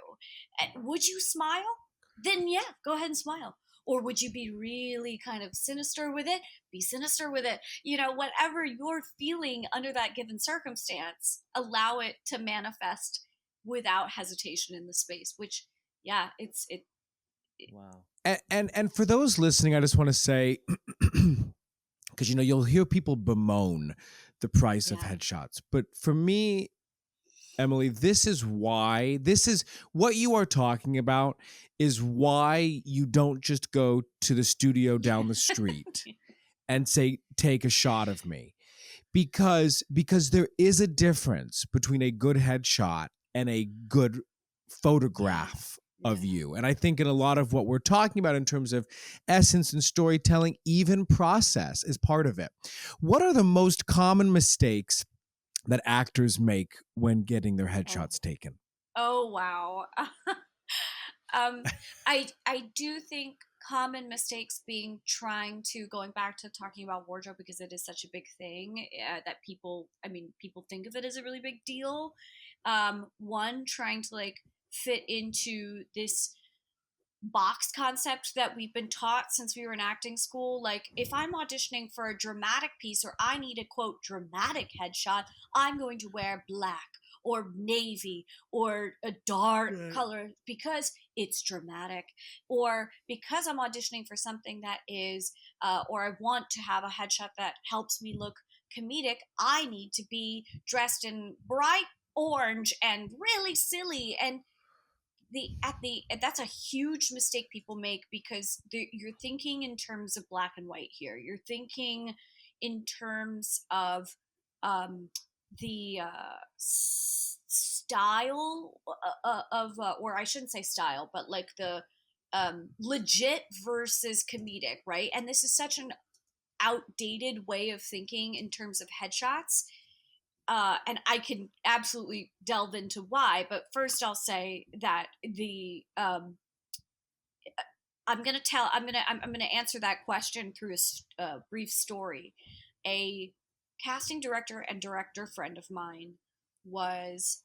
Would you smile? Then yeah, go ahead and smile. Or would you be really kind of sinister with it? Be sinister with it. Whatever you're feeling under that given circumstance, allow it to manifest without hesitation in the space, which, yeah, it Wow. And for those listening, I just want to say, because you'll hear people bemoan the price of Yeah. headshots, but for me, Emily, this is what you are talking about is why you don't just go to the studio down the street and say, take a shot of me. Because there is a difference between a good headshot and a good photograph of you. And I think in a lot of what we're talking about in terms of essence and storytelling, even process is part of it. What are the most common mistakes that actors make when getting their headshots taken? Oh wow. I do think common mistakes being trying to, going back to talking about wardrobe because it is such a big thing, that people think of it as a really big deal. One, trying to like fit into this box concept that we've been taught since we were in acting school. Like, if I'm auditioning for a dramatic piece or I need a quote dramatic headshot, I'm going to wear black or navy or a dark color because it's dramatic, or because I'm auditioning for something that is or I want to have a headshot that helps me look comedic, I need to be dressed in bright orange and really silly. And that's a huge mistake people make because you're thinking in terms of black and white here. You're thinking in terms of the style or I shouldn't say style, but like the legit versus comedic, right? And this is such an outdated way of thinking in terms of headshots. And I can absolutely delve into why, but first I'll say that I'm gonna answer that question through a brief story. A casting director and director friend of mine was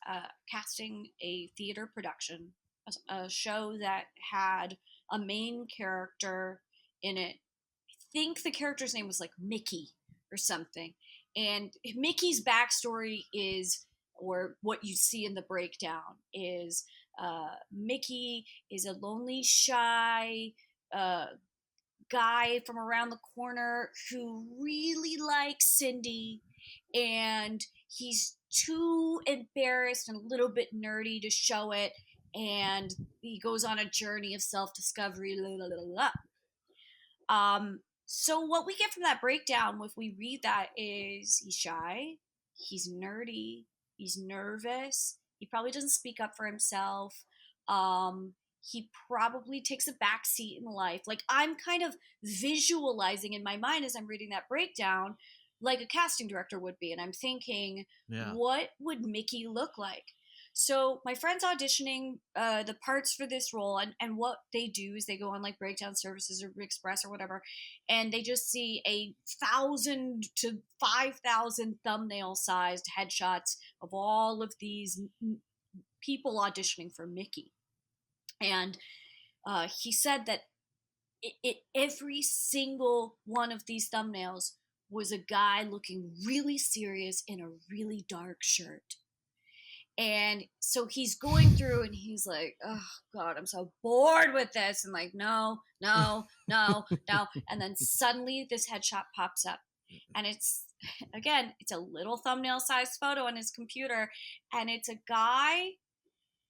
casting a theater production, a show that had a main character in it. I think the character's name was like Mickey or something. And Mickey's backstory is, or what you see in the breakdown is, Mickey is a lonely, shy uh, guy from around the corner who really likes Cindy, and he's too embarrassed and a little bit nerdy to show it. And he goes on a journey of self discovery. So what we get from that breakdown, if we read that, is he's shy, he's nerdy, he's nervous, he probably doesn't speak up for himself. He probably takes a back seat in life. Like, I'm kind of visualizing in my mind as I'm reading that breakdown, like a casting director would be, and I'm thinking, Yeah. what would Mickey look like? So my friend's auditioning the parts for this role, and what they do is they go on like breakdown services or Express or whatever, and they just see 1,000 to 5,000 thumbnail sized headshots of all of these people auditioning for Mickey. And he said that every single one of these thumbnails was a guy looking really serious in a really dark shirt. And so he's going through and he's like, oh God, I'm so bored with this. And like, no. And then suddenly this headshot pops up. And it's, again, it's a little thumbnail sized photo on his computer. And it's a guy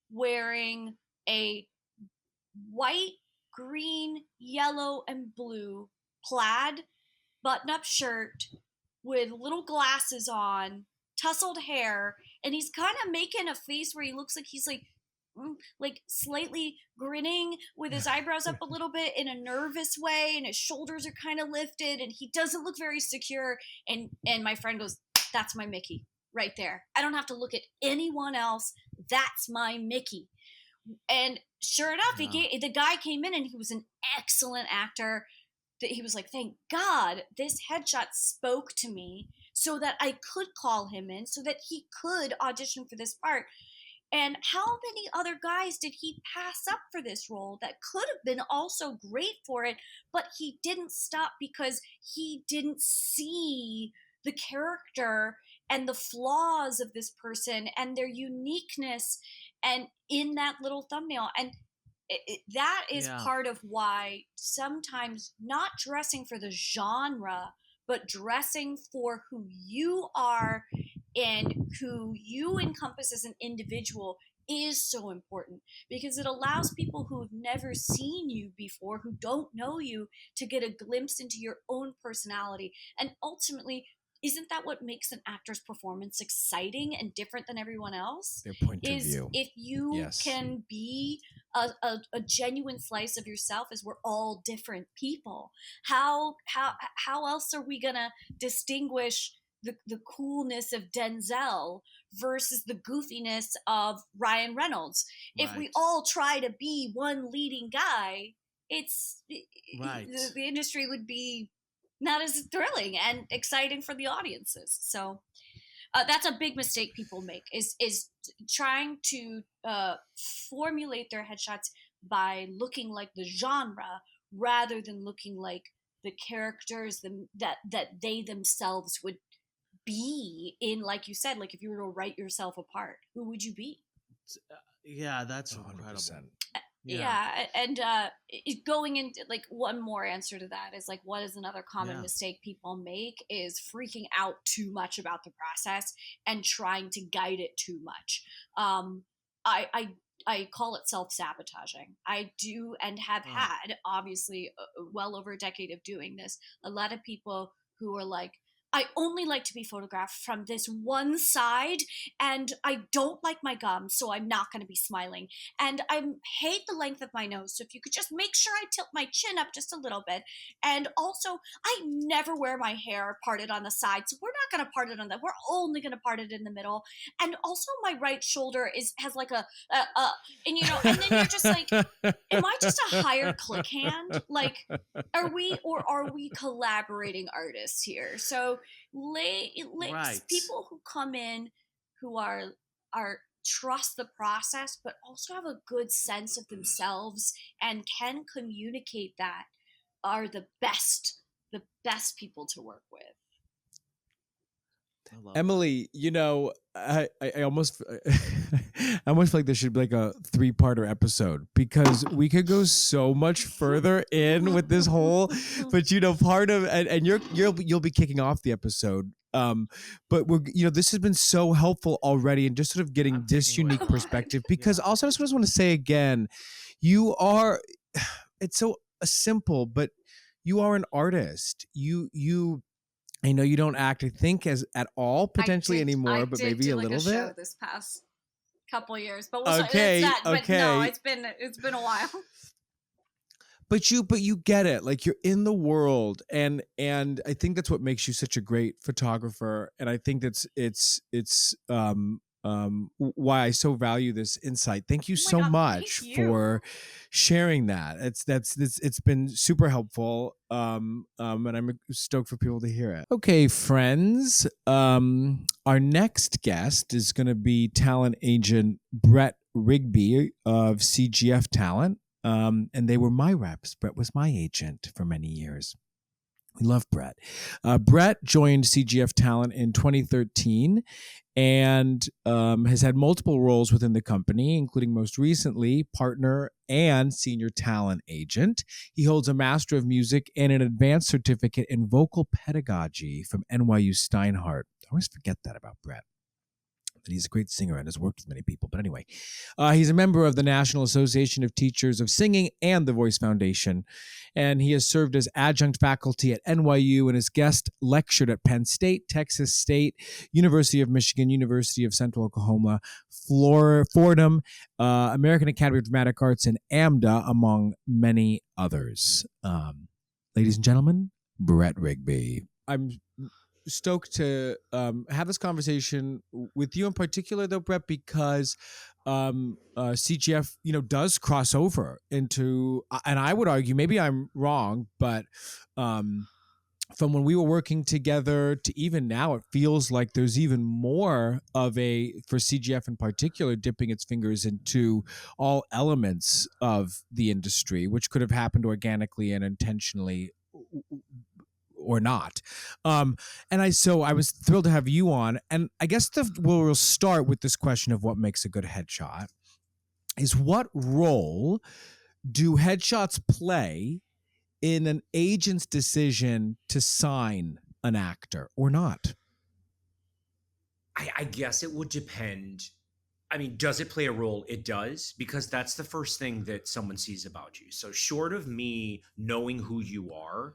wearing a white, green, yellow, and blue plaid button up shirt with little glasses on, tousled hair, and he's kind of making a face where he looks like he's like slightly grinning with his eyebrows up a little bit in a nervous way, and his shoulders are kind of lifted, and he doesn't look very secure. And my friend goes, "That's my Mickey right there. I don't have to look at anyone else. That's my Mickey." And sure enough, the guy came in and he was an excellent actor. That he was like, thank God this headshot spoke to me so that I could call him in, so that he could audition for this part. And how many other guys did he pass up for this role that could have been also great for it, but he didn't stop because he didn't see the character and the flaws of this person and their uniqueness and in that little thumbnail. And that is part of why sometimes not dressing for the genre, but dressing for who you are and who you encompass as an individual is so important, because it allows people who have never seen you before, who don't know you, to get a glimpse into your own personality. And ultimately, isn't that what makes an actor's performance exciting and different than everyone else? Their point of is view. If you can be a genuine slice of yourself, as we're all different people. How else are we gonna distinguish the coolness of Denzel versus the goofiness of Ryan Reynolds? Right. If we all try to be one leading guy, it's right. the industry would be not as thrilling and exciting for the audiences. So that's a big mistake people make, is trying to formulate their headshots by looking like the genre rather than looking like the characters that they themselves would be in. Like you said, like if you were to write yourself apart, who would you be? Yeah, that's 100%. incredible. Yeah. And going into like one more answer to that is like, what is another common mistake people make is freaking out too much about the process and trying to guide it too much. I call it self-sabotaging. I do and have had, obviously, well over a decade of doing this, a lot of people who are like, I only like to be photographed from this one side, and I don't like my gums, so I'm not going to be smiling. And I hate the length of my nose, so if you could just make sure I tilt my chin up just a little bit. And also, I never wear my hair parted on the side, so we're not going to part it on the. We're only going to part it in the middle. And also, my right shoulder has like and and then you're just like, am I just a hired click hand? Like, are we collaborating artists here? So Right. people who come in who are trust the process, but also have a good sense of themselves and can communicate that are the best people to work with. I love Emily, I almost I almost feel like there should be like a 3-parter episode, because we could go so much further in with this whole, but part of, and you'll be kicking off the episode. But this has been so helpful already, and just sort of getting this taking away unique a lot. perspective, because Yeah. also I just want to say again, you are, it's so simple, but you are an artist. I know you don't act, I think, as at all potentially anymore, but maybe a little Show bit. this past couple years, but Okay, but no, okay. it's been a while. But you get it. Like, you're in the world, and I think that's what makes you such a great photographer. And I think it's why I so value this insight. Thank you Oh my so God, much thank for you. sharing that. It's been super helpful. And I'm stoked for people to hear it. Okay, friends. Our next guest is going to be talent agent Brett Rigby of CGF Talent. And they were my reps. Brett was my agent for many years. We love Brett. Brett joined CGF Talent in 2013 and has had multiple roles within the company, including most recently partner and senior talent agent. He holds a Master of Music and an advanced certificate in vocal pedagogy from NYU Steinhardt. I always forget that about Brett. That he's a great singer and has worked with many people. But anyway, he's a member of the National Association of Teachers of Singing and the Voice Foundation. And he has served as adjunct faculty at NYU and has guest lectured at Penn State, Texas State, University of Michigan, University of Central Oklahoma, Fordham, American Academy of Dramatic Arts, and AMDA, among many others. Ladies and gentlemen, Brett Rigby. I'm stoked to have this conversation with you in particular, though, Brett, because CGF, does cross over into, and I would argue, maybe I'm wrong, but from when we were working together to even now, it feels like there's even more of for CGF in particular, dipping its fingers into all elements of the industry, which could have happened organically and intentionally or not. And I was thrilled to have you on. And I guess we'll start with this question of what makes a good headshot. Is what role do headshots play in an agent's decision to sign an actor or not? I guess it would depend. I mean, does it play a role? It does, because that's the first thing that someone sees about you. So short of me knowing who you are,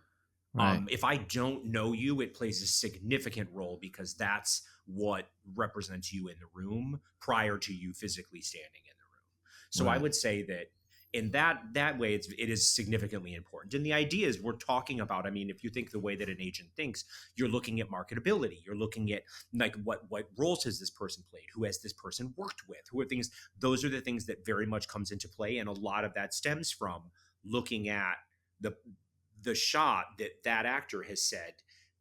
Right. if I don't know you, it plays a significant role, because that's what represents you in the room prior to you physically standing in the room. So I Right. would say that in that way, it is significantly important. And the idea is, we're talking about, I mean, if you think the way that an agent thinks, you're looking at marketability. You're looking at, like, what roles has this person played? Who has this person worked with? Who are things? Those are the things that very much comes into play. And a lot of that stems from looking at the shot that actor has said,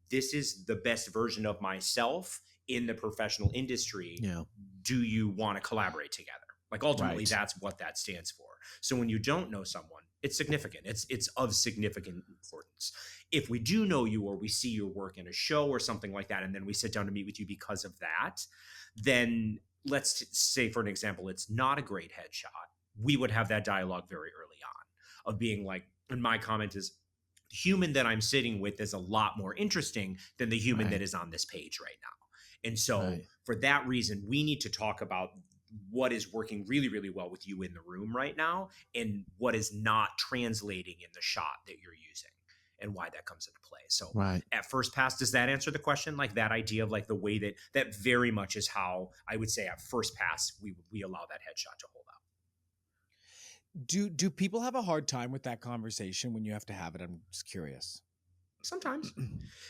this is the best version of myself in the professional industry. Yeah. Do you want to collaborate together? Like, ultimately, Right. that's what that stands for. So when you don't know someone, it's significant. It's of significant importance. If we do know you, or we see your work in a show or something like that, and then we sit down to meet with you because of that, then let's say, for an example, it's not a great headshot. We would have that dialogue very early on of being like, and my comment is, the human that I'm sitting with is a lot more interesting than the human Right. that is on this page right now. And so Right. for that reason, we need to talk about what is working really, really well with you in the room right now, and what is not translating in the shot that you're using. and why that comes into play. So Right. at first pass, does that answer the question? Like that idea of like the way that very much is how I would say at first pass we allow that headshot to hold out. Do people have a hard time with that conversation when you have to have it? I'm just curious. Sometimes.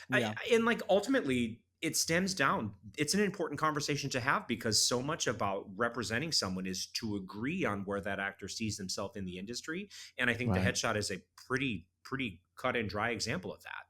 Yeah. And like ultimately it stems down. It's an important conversation to have because so much about representing someone is to agree on where that actor sees themselves in the industry. And I think the Right. headshot is a pretty cut and dry example of that.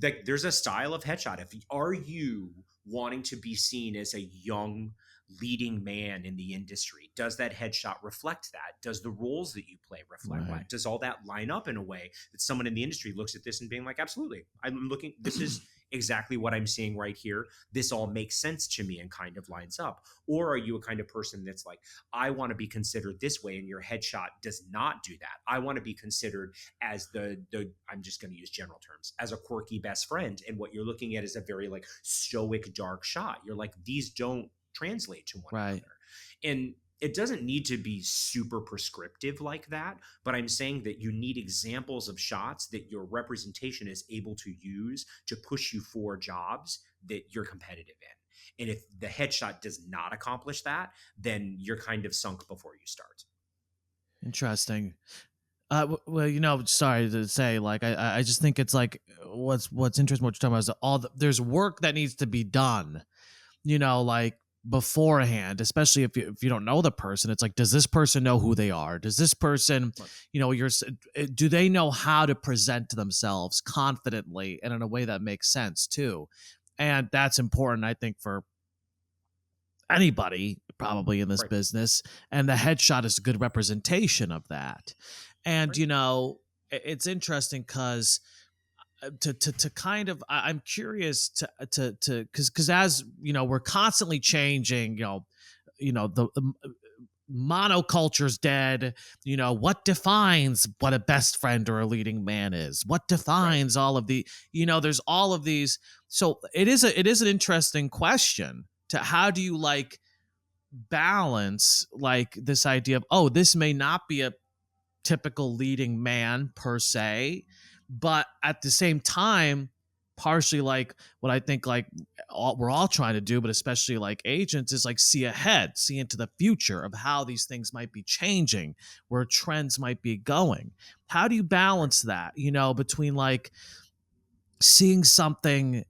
Like there's a style of headshot. Are you wanting to be seen as a young leading man in the industry? Does that headshot reflect that? Does the roles that you play reflect Right. that? Does all that line up in a way that someone in the industry looks at this and being like, absolutely, I'm looking, this is exactly what I'm seeing right here. This all makes sense to me and kind of lines up. Or are you a kind of person that's like, I want to be considered this way, and your headshot does not do that. I want to be considered as the I'm just going to use general terms, as a quirky best friend. And what you're looking at is a very like stoic, dark shot. You're like, these don't translate to one Right. another. And it doesn't need to be super prescriptive like that, but I'm saying that you need examples of shots that your representation is able to use to push you for jobs that you're competitive in. And if the headshot does not accomplish that, then you're kind of sunk before you start. Interesting. Well, sorry to say, like, I just think it's like what's interesting. What you're talking about is there's work that needs to be done, like beforehand, especially if you don't know the person. It's like, does this person know who they are? Does this person, do they know how to present themselves confidently and in a way that makes sense too? And that's important, I think, for anybody probably in this Right. business. And the headshot is a good representation of that. And, Right. It's interesting because to kind of, I'm curious because as we're constantly changing, the monoculture's dead. What defines what a best friend or a leading man is? What defines all of the, there's all of these. So it is an interesting question to how do you like balance like this idea of, oh, this may not be a typical leading man per se, but at the same time, partially like what I think like we're all trying to do, but especially like agents, is like see ahead, see into the future of how these things might be changing, where trends might be going. How do you balance that, between like seeing something,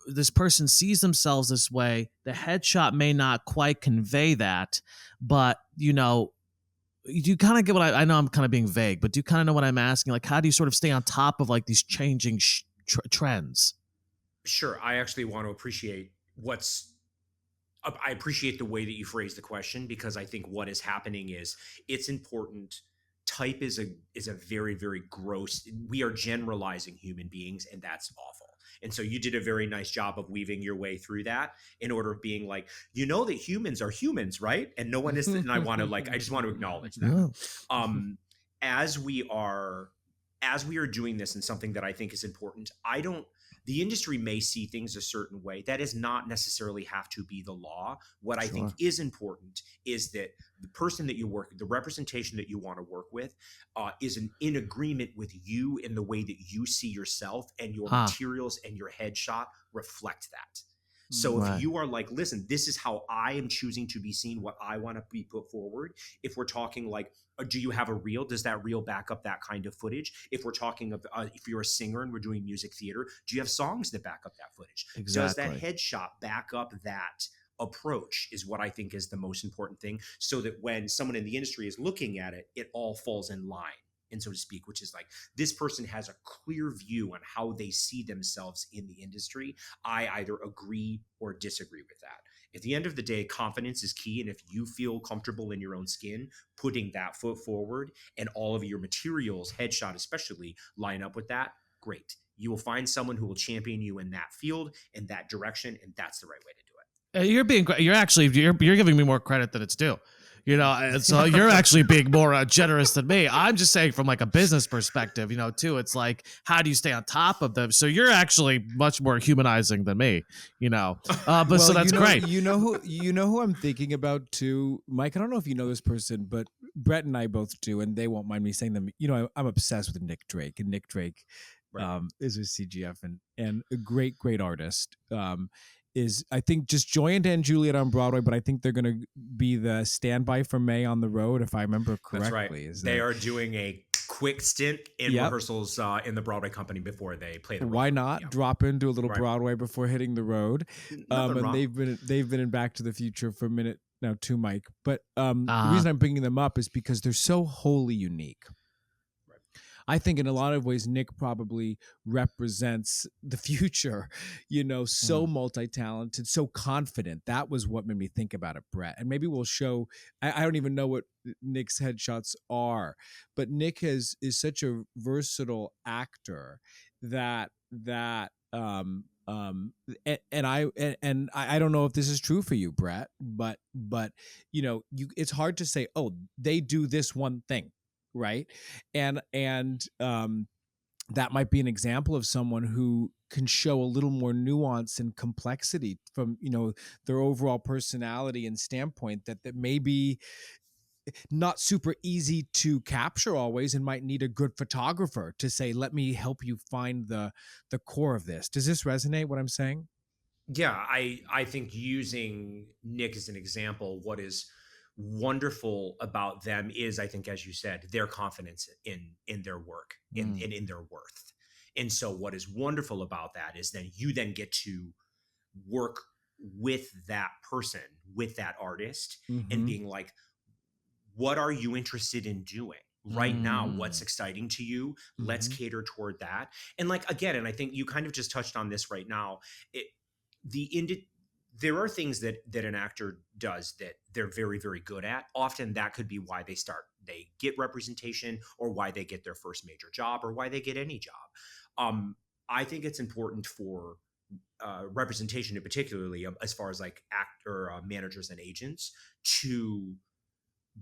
this person sees themselves this way, the headshot may not quite convey that, but you kind of get what I know I'm kind of being vague, but do you kind of know what I'm asking? Like, how do you sort of stay on top of like these changing trends? Sure. I actually want to appreciate I appreciate the way that you phrase the question, because I think what is happening is it's important. Type is a very, very gross. We are generalizing human beings, and that's awful. And so you did a very nice job of weaving your way through that in order of being like, that humans are humans, right? And no one is. And I just want to acknowledge that. As we are doing this, and something that I think is important, the industry may see things a certain way. That does not necessarily have to be the law. What I think is important is that the person that the representation that you want to work with is in agreement with you in the way that you see yourself, and your materials and your headshot reflect that. So if you are like, listen, this is how I am choosing to be seen, what I want to be put forward. If we're talking like, do you have a reel? Does that reel back up that kind of footage? If we're talking of, if you're a singer and we're doing music theater, do you have songs that back up that footage? Exactly. Does that headshot back up that approach is what I think is the most important thing, so that when someone in the industry is looking at it, it all falls in line, and so to speak, which is like, this person has a clear view on how they see themselves in the industry. I either agree or disagree with that. At the end of the day, confidence is key. And if you feel comfortable in your own skin, putting that foot forward, and all of your materials, headshot especially, line up with that, great. You will find someone who will champion you in that field, in that direction, and that's the right way to do it. You're giving me more credit than it's due. So you're actually being more generous than me. I'm just saying from like a business perspective, too. It's like, how do you stay on top of them? So you're actually much more humanizing than me, but well, so that's great. You know who I'm thinking about too, Mike? I don't know if you know this person, but Brett and I both do, and they won't mind me saying them. You know, I'm obsessed with Nick Drake, and Nick Drake Right. is with CGF and a great artist. Is I think just Joy and Juliet on Broadway, but I think they're going to be the standby for May on the road, if I remember That's correctly. right. They are doing a quick stint in Yep. rehearsals in the Broadway company before they play the road. Why not Yeah. drop into a little Right. Broadway before hitting the road? Nothing And wrong. they've been in Back to the Future for a minute now too, Mike. But the reason I'm bringing them up is because they're so wholly unique. I think in a lot of ways, Nick probably represents the future, you know, so multi-talented, so confident. That was what made me think about it, Brett. And maybe we'll show, I don't even know what Nick's headshots are, but Nick is such a versatile actor that and I don't know if this is true for you, Brett, but you know, it's hard to say, oh, they do this one thing. Right. And that might be an example of someone who can show a little more nuance and complexity from, you know, their overall personality and standpoint that may be not super easy to capture always, and might need a good photographer to say, let me help you find the core of this. Does this resonate, what I'm saying? Yeah, I think using Nick as an example, what is wonderful about them is, I think, as you said, their confidence in their work and in their worth. And so what is wonderful about that is then you then get to work with that person, with that artist, and being like, what are you interested in doing right now? What's exciting to you? Let's cater toward that. And like, again, and I think you kind of just touched on this right now, there are things that an actor does that they're very, very good at. Often that could be why they get representation, or why they get their first major job, or why they get any job. I think it's important for representation, in particularly as far as like actor managers and agents, to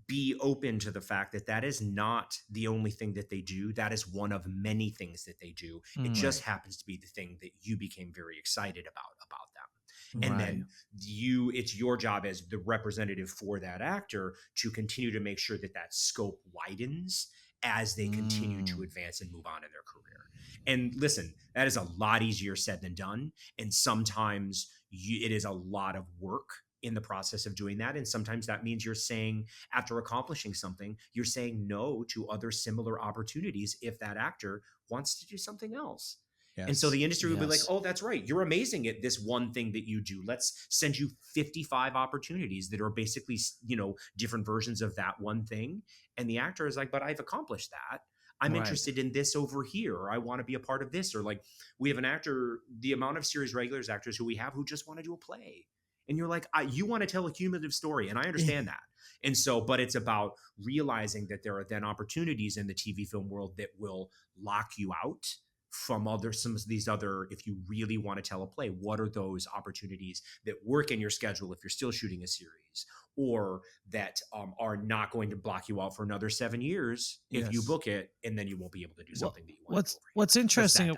be open to the fact that that is not the only thing that they do. That is one of many things that they do. It just happens to be the thing that you became very excited about them. And then it's your job as the representative for that actor to continue to make sure that that scope widens as they continue to advance and move on in their career. And listen, that is a lot easier said than done. And sometimes it is a lot of work in the process of doing that. And sometimes that means you're saying, after accomplishing something, you're saying no to other similar opportunities if that actor wants to do something else. Yes. And so the industry would be like, oh, that's right. You're amazing at this one thing that you do. Let's send you 55 opportunities that are basically, you know, different versions of that one thing. And the actor is like, but I've accomplished that. I'm interested in this over here, or I want to be a part of this. Or like, we have an actor, the amount of series regulars actors who we have who just want to do a play. And you're like, you want to tell a cumulative story. And I understand that. And so, but it's about realizing that there are then opportunities in the TV film world that will lock you out from some of these other, if you really want to tell a play, what are those opportunities that work in your schedule if you're still shooting a series, or that are not going to block you out for another 7 years if you book it, and then you won't be able to do something that you want. What's interesting,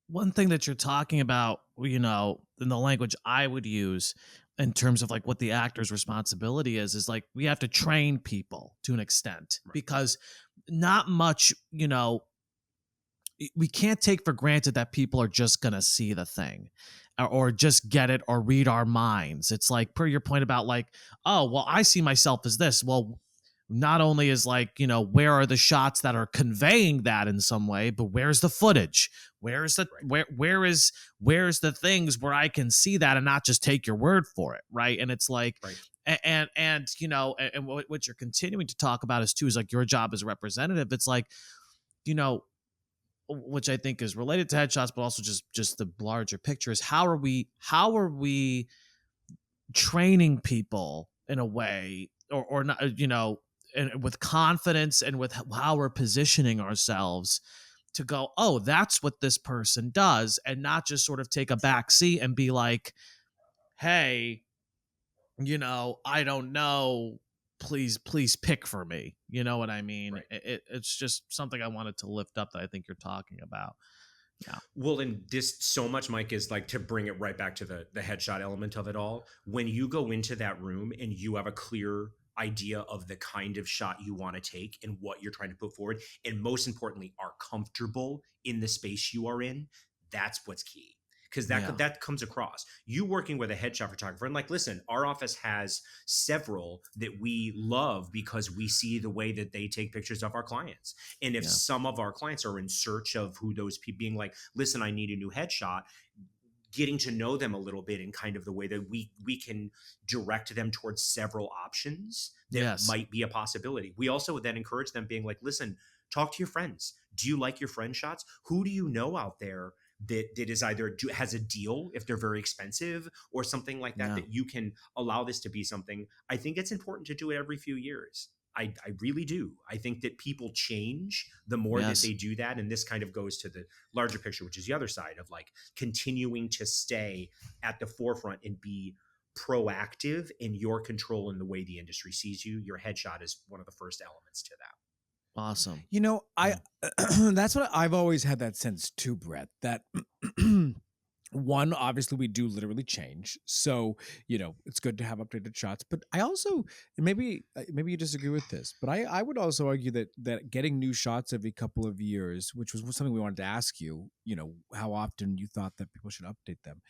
one thing that you're talking about, you know, in the language I would use in terms of like what the actor's responsibility is like, we have to train people to an extent, because not much, you know, we can't take for granted that people are just going to see the thing or just get it or read our minds. It's like, per your point about like, oh, well, I see myself as this. Well, not only is like, you know, where are the shots that are conveying that in some way, but where's the footage? Where's the, where's the things where I can see that and not just take your word for it. Right. And it's like, and, you know, and what you're continuing to talk about is too, is like your job as a representative. It's like, you know, which I think is related to headshots, but also just the larger picture is how are we training people in a way or not, you know, and with confidence and with how we're positioning ourselves to go, oh, that's what this person does, and not just sort of take a back seat and be like, hey, you know, I don't know, please pick for me. You know what I mean? It's just something I wanted to lift up that I think you're talking about. Yeah. Well, and this so much, Mike, is like to bring it right back to the headshot element of it all. When you go into that room and you have a clear idea of the kind of shot you want to take and what you're trying to put forward, and most importantly, are comfortable in the space you are in, that's what's key. Because Yeah. that comes across. You working with a headshot photographer, and like, listen, our office has several that we love because we see the way that they take pictures of our clients. And if Yeah. some of our clients are in search of who those people, being like, listen, I need a new headshot, getting to know them a little bit in kind of the way that we can direct them towards several options that Yes. might be a possibility. We also then encourage them being like, listen, talk to your friends. Do you like your friend shots? Who do you know out there that is either has a deal if they're very expensive or something like that, Yeah. that you can allow this to be something? I think it's important to do it every few years. I really do. I think that people change the more Yes. that they do that. And this kind of goes to the larger picture, which is the other side of like continuing to stay at the forefront and be proactive in your control in the way the industry sees you. Your headshot is one of the first elements to that. Awesome. You know, that's what I've always had that sense too, Brett, that one, obviously we do literally change. So, you know, it's good to have updated shots, but I also, and maybe you disagree with this, but I would also argue that getting new shots every couple of years, which was something we wanted to ask you, you know, how often you thought that people should update them.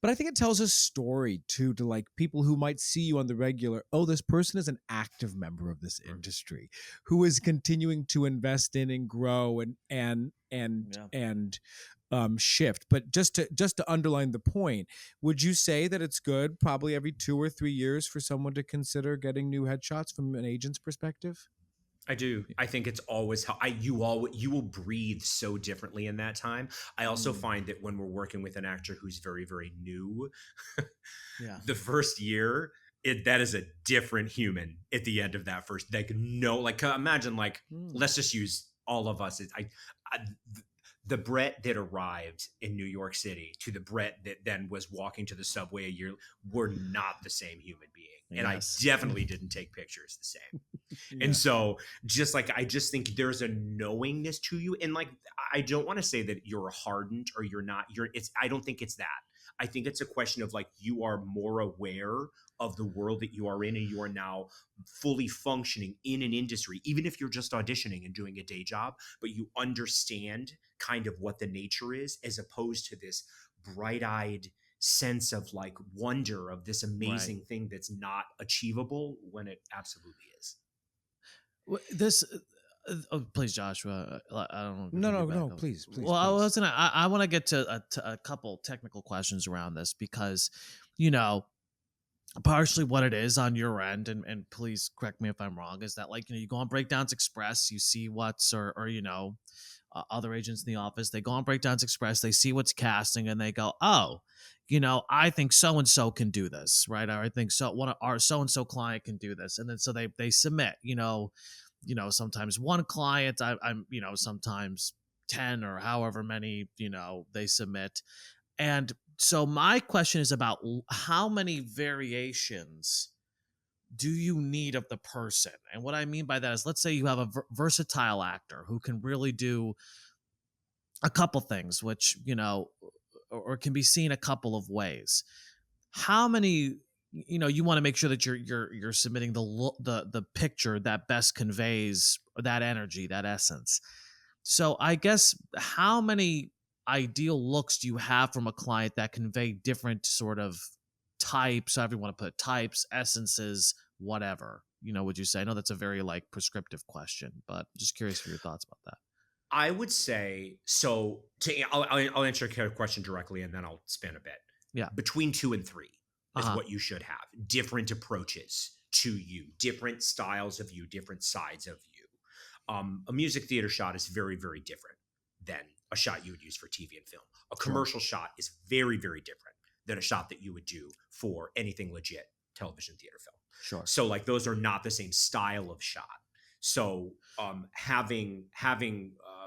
But I think it tells a story too, to like people who might see you on the regular. Oh, this person is an active member of this industry who is continuing to invest in and grow and shift. But just to underline the point, would you say that it's good probably every 2 or 3 years for someone to consider getting new headshots from an agent's perspective? I do. I think it's always how you will breathe so differently in that time. I also find that when we're working with an actor who's very, very new, Yeah. the first year, that is a different human at the end of that first. Like, no, like imagine like let's just use all of us. The Brett that arrived in New York City to the Brett that then was walking to the subway a year, were not the same human being. And Yes. I definitely didn't take pictures the same. Yeah. And so just like, I just think there's a knowingness to you. And like, I don't want to say that you're hardened or you're not, I don't think it's that. I think it's a question of like, you are more aware of the world that you are in, and you are now fully functioning in an industry, even if you're just auditioning and doing a day job, but you understand kind of what the nature is, as opposed to this bright-eyed sense of like wonder of this amazing thing that's not achievable when it absolutely is. This please, Joshua, I don't know. No, please. Well, I was gonna. I want to get to a couple technical questions around this, because, you know, partially what it is on your end, and please correct me if I'm wrong, is that, like, you know, you go on Breakdowns Express, you see what's, or you know, other agents in the office, they go on Breakdowns Express, they see what's casting, and they go, oh, you know, I think so and so can do this, right? Or I think so one of our so and so client can do this, and then so they submit, you know, sometimes one client, I'm you know, sometimes 10 or however many, you know, they submit. And so my question is about how many variations do you need of the person? And what I mean by that is, let's say you have a versatile actor who can really do a couple things, which, you know, or can be seen a couple of ways. How many, you know, you want to make sure that you're submitting the picture that best conveys that energy, that essence. So I guess, how many ideal looks do you have from a client that convey different sort of types, however you want to put it, types, essences, whatever, you know, would you say? I know that's a very like prescriptive question, but just curious for your thoughts about that. I would say, so I'll answer your question directly, and then I'll spin a bit. Yeah. Between 2 and 3 is Uh-huh. what you should have. Different approaches to you, different styles of you, different sides of you. A music theater shot is very, very different than a shot you would use for TV and film. A commercial shot is very, very different than a shot that you would do for anything legit television, theater, film. Sure. So like, those are not the same style of shot. So having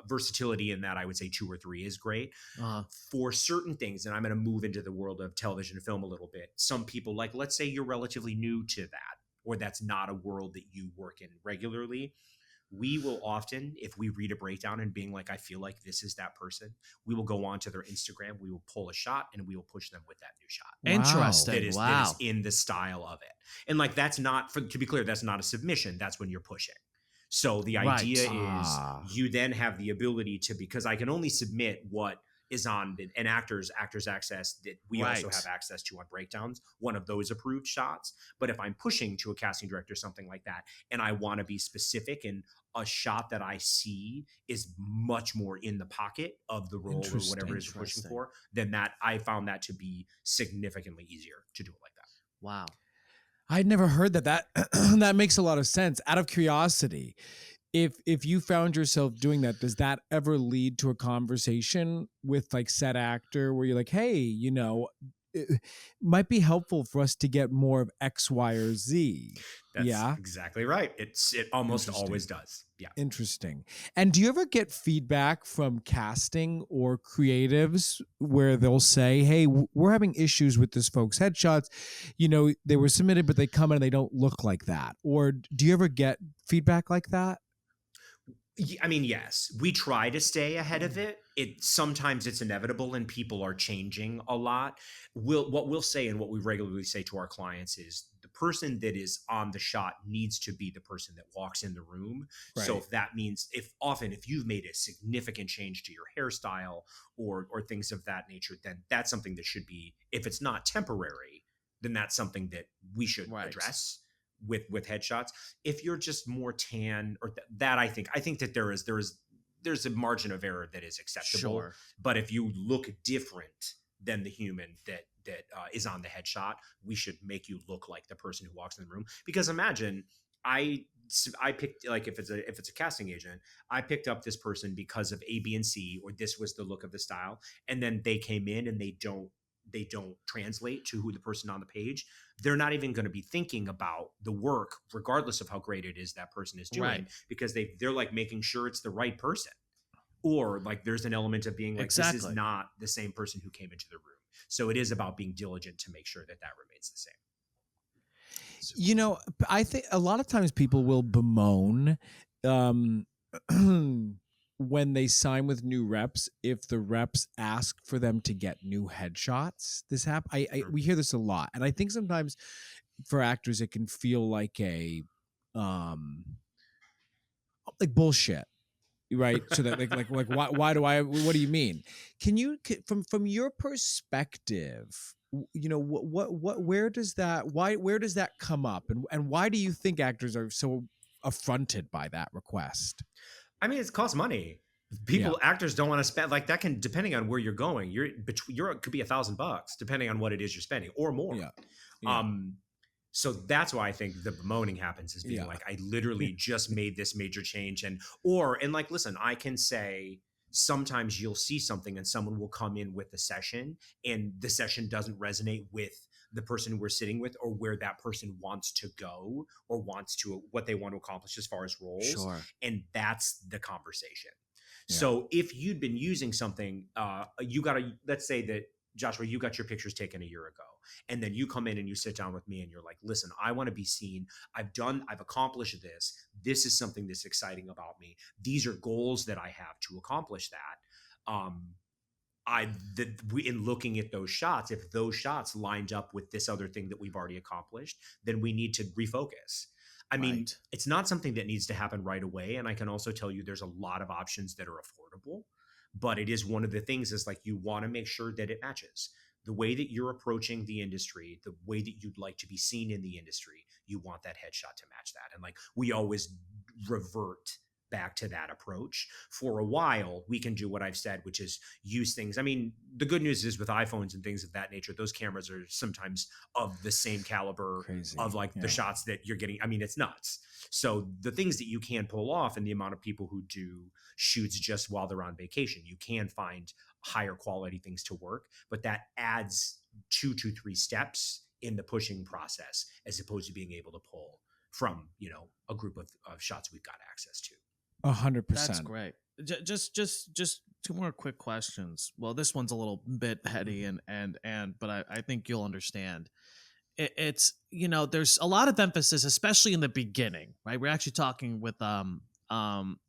versatility in that, I would say 2 or 3 is great. For certain things, and I'm going to move into the world of television and film a little bit. Some people, like, let's say you're relatively new to that, or that's not a world that you work in regularly. we will often, if we read a breakdown and being like, I feel like this is that person, we will go onto their Instagram, we will pull a shot, and we will push them with that new shot. Wow. Interesting. That is Wow. in the style of it. And like, that's not, to be clear, that's not a submission. That's when you're pushing. So the Right. idea Ah. is you then have the ability to, because I can only submit what is on an actor's access that we also Right. have access to on breakdowns, one of those approved shots. But if I'm pushing to a casting director, something like that, and I want to be specific, and a shot that I see is much more in the pocket of the role or whatever it is you're pushing Interesting. for, then that I found that to be significantly easier to do it like that. Wow. I'd never heard that. That makes a lot of sense. Out of curiosity, if you found yourself doing that, does that ever lead to a conversation with like said actor where you're like, hey, it might be helpful for us to get more of X, Y, or Z? That's Yeah. exactly right. It almost Interesting. always does. Yeah. Interesting. And do you ever get feedback from casting or creatives where they'll say, hey, we're having issues with this folks' headshots? They were submitted, but they come in and they don't look like that. Or do you ever get feedback like that? I mean, yes, we try to stay ahead of it. Sometimes it's inevitable and people are changing a lot. What we'll say and what we regularly say to our clients is the person that is on the shot needs to be the person that walks in the room. Right. So if that means if you've made a significant change to your hairstyle or things of that nature, then that's something that should be, if it's not temporary, then that's something that we should Right. address with headshots. If you're just more tan or that, I think that there's a margin of error that is acceptable. Sure. But if you look different than the human that is on the headshot, we should make you look like the person who walks in the room. Because imagine I picked, like, if it's a casting agent, I picked up this person because of A, B, and C, or this was the look of the style, and then they came in and they don't translate to who the person on the page. They're not even going to be thinking about the work, regardless of how great it is that person is doing, Right. because they're like making sure it's the right person. Or like there's an element of being like, this is Exactly. not the same person who came into the room. So it is about being diligent to make sure that remains the same. I think a lot of times people will bemoan when they sign with new reps if the reps ask for them to get new headshots. This we hear this a lot, and I think sometimes for actors it can feel like a like bullshit, right? So that like why do I? What do you mean? Can you from your perspective? Where does that come up, and why do you think actors are so affronted by that request? I mean, it costs money. Actors don't want to spend, like, that can, depending on where you're going, could be $1,000 depending on what it is you're spending or more. Yeah. So that's why I think the bemoaning happens, is being like, I literally just made this major change. And like, listen, I can say sometimes you'll see something and someone will come in with a session and the session doesn't resonate with the person we're sitting with or where that person wants to go or what they want to accomplish as far as roles. Sure. And that's the conversation. Yeah. So if you'd been using something, let's say that, Joshua, you got your pictures taken a year ago, and then you come in and you sit down with me and you're like, listen, I want to be seen. I've accomplished this. This is something that's exciting about me. These are goals that I have to accomplish that. In looking at those shots, if those shots lined up with this other thing that we've already accomplished, then we need to refocus. I mean, Right. It's not something that needs to happen right away. And I can also tell you there's a lot of options that are affordable, but it is one of the things is like, you want to make sure that it matches the way that you're approaching the industry, the way that you'd like to be seen in the industry. You want that headshot to match that. And like, we always revert back to that approach. For a while, we can do what I've said, which is use things. I mean, the good news is with iPhones and things of that nature, those cameras are sometimes of the same caliber Crazy. of like the shots that you're getting. I mean, it's nuts. So the things that you can pull off and the amount of people who do shoots just while they're on vacation, you can find higher quality things to work, but that adds 2 to 3 steps in the pushing process, as opposed to being able to pull from, a group of shots we've got access to. 100%. That's great. Just 2 more quick questions. Well, this one's a little bit heady but I think you'll understand. It's there's a lot of emphasis, especially in the beginning, right? We're actually talking with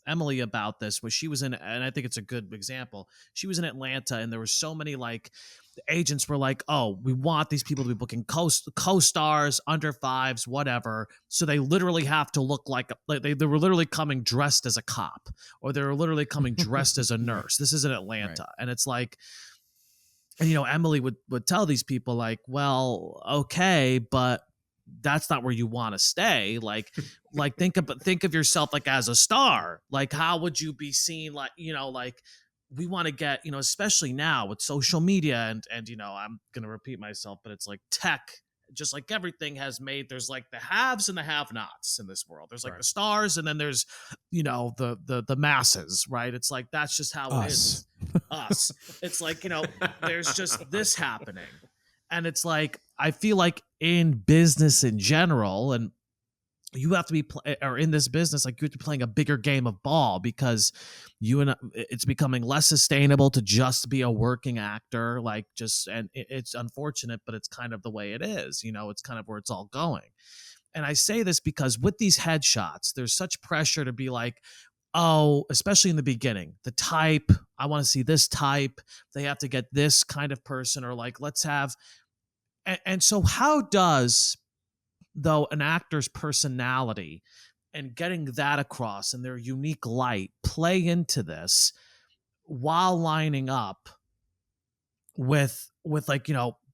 Emily about this, where she was in, and I think it's a good example. She was in Atlanta, and there were so many like the agents were like, "Oh, we want these people to be booking co-stars, under fives, whatever." So they literally have to look like they were literally coming dressed as a cop, or they were literally coming dressed as a nurse. This is in Atlanta, and it's like. And Emily would tell these people like, well, okay, but that's not where you want to stay. Like think of yourself like as a star. Like how would you be seen? Like like we want to get especially now with social media and I'm gonna repeat myself, but it's like tech. Just like everything has made, there's like the haves and the have-nots in this world. There's like the stars, and then there's the masses, right? It's like that's just how it is. Us. It's like there's just this happening, and it's like I feel like in business in general, and you have to be or in this business, like you have to be playing a bigger game of ball, because it's becoming less sustainable to just be a working actor, like and it's unfortunate, but it's kind of the way it is. It's kind of where it's all going. And I say this because with these headshots, there's such pressure to be like, oh, especially in the beginning, the type, I want to see this type, they have to get this kind of person, or like let's have and so how does though an actor's personality and getting that across and their unique light play into this while lining up with like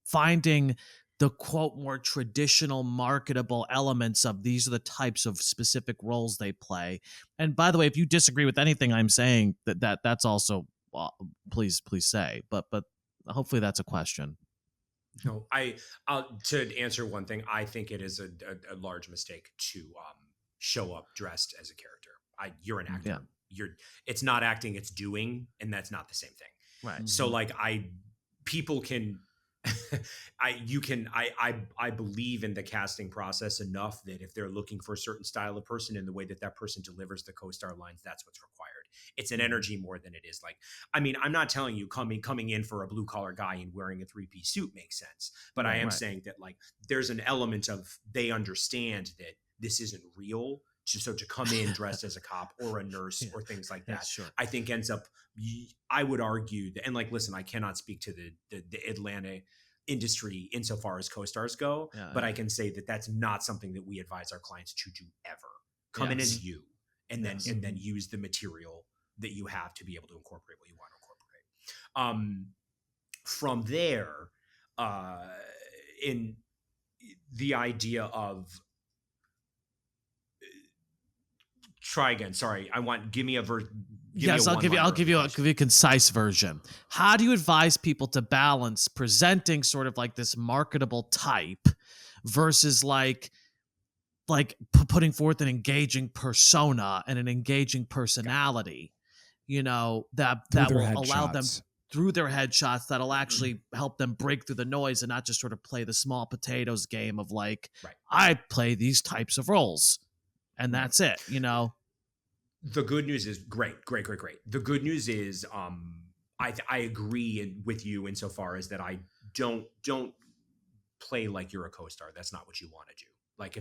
finding the quote more traditional marketable elements of these are the types of specific roles they play. And by the way, if you disagree with anything I'm saying, that's also please say, but hopefully that's a question. No, to answer one thing, I think it is a large mistake to show up dressed as a character. You're an actor. Yeah. It's not acting, it's doing, and that's not the same thing. Right. So like people can I believe in the casting process enough that if they're looking for a certain style of person and the way that person delivers the co-star lines, that's what's required. It's an energy more than it is like, I mean, I'm not telling you coming in for a blue collar guy and wearing a 3-piece suit makes sense, but I am saying that like there's an element of they understand that this isn't real. So to come in dressed as a cop or a nurse or things like that, sure. I think ends up, I would argue, and like, listen, I cannot speak to the Atlanta industry insofar as co-stars go, but I can say that that's not something that we advise our clients to do ever. Come in as you, and then use the material that you have to be able to incorporate what you want to incorporate. From there, in the idea of try again. Sorry, give me a version. Yes, I'll give you a concise version. How do you advise people to balance presenting sort of like this marketable type versus like putting forth an engaging persona and an engaging personality, that will allow them through their headshots, that'll actually help them break through the noise and not just sort of play the small potatoes game of like, I play these types of roles and that's it, The good news is great. The good news is, I agree with you insofar as that I don't play like you're a co-star. That's not what you want to do. Like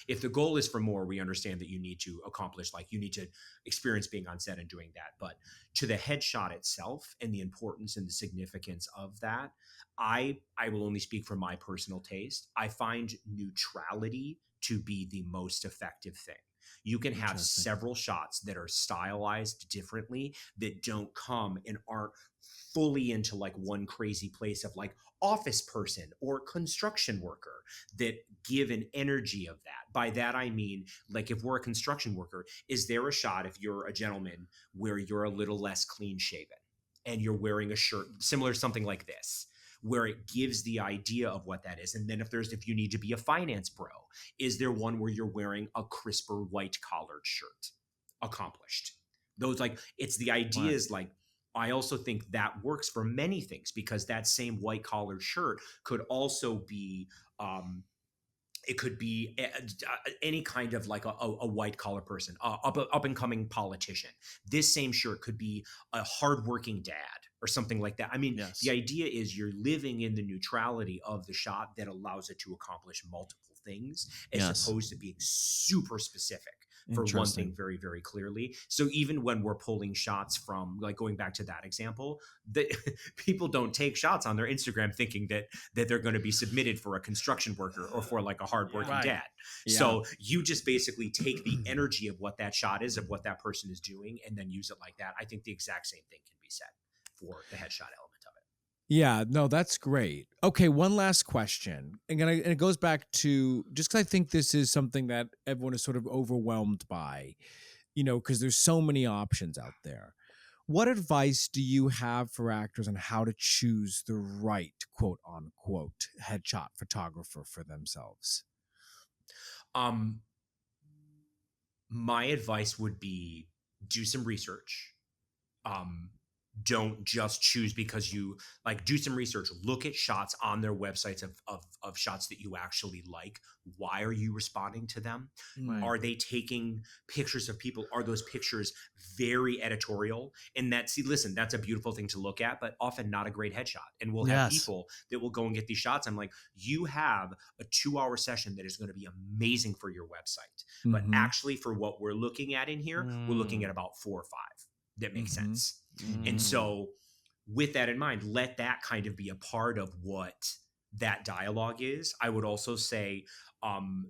if the goal is for more, we understand that you need to accomplish, like you need to experience being on set and doing that. But to the headshot itself and the importance and the significance of that, I will only speak from my personal taste. I find neutrality to be the most effective thing. You can have several shots that are stylized differently that don't come and aren't fully into like one crazy place of like office person or construction worker that give an energy of that. By that, I mean, like if we're a construction worker, is there a shot if you're a gentleman where you're a little less clean shaven and you're wearing a shirt similar to something like this, where it gives the idea of what that is? And then if you need to be a finance bro, is there one where you're wearing a crisper white collared shirt? Accomplished. Those like, it's the idea is like, I also think that works for many things because that same white collared shirt could also be, it could be any kind of like a white collar person, up and coming politician. This same shirt could be a hardworking dad or something like that. I mean, the idea is you're living in the neutrality of the shot that allows it to accomplish multiple things as opposed to being super specific. for one Interesting. thing very, very clearly. So even when we're pulling shots from, like, going back to that example, that people don't take shots on their Instagram thinking that they're going to be submitted for a construction worker or for like a hardworking Right. dad. Yeah. So you just basically take the energy of what that shot is, of what that person is doing, and then use it like that. I think the exact same thing can be said for the headshot element of it. Yeah, no, that's great. Okay, one last question. And it goes back to, just because I think this is something that everyone is sort of overwhelmed by, because there's so many options out there. What advice do you have for actors on how to choose the right quote unquote headshot photographer for themselves? My advice would be do some research. Don't just choose because you like. Do some research. Look at shots on their websites of shots that you actually like. Why are you responding to them? Right. Are they taking pictures of people? Are those pictures very editorial? And listen, that's a beautiful thing to look at, but often not a great headshot. And we'll have Yes. people that will go and get these shots. I'm like, you have a 2-hour session that is going to be amazing for your website. But Mhm. actually, for what we're looking at in here, we're looking at about 4 or 5 that make sense. And so with that in mind, let that kind of be a part of what that dialogue is. I would also say,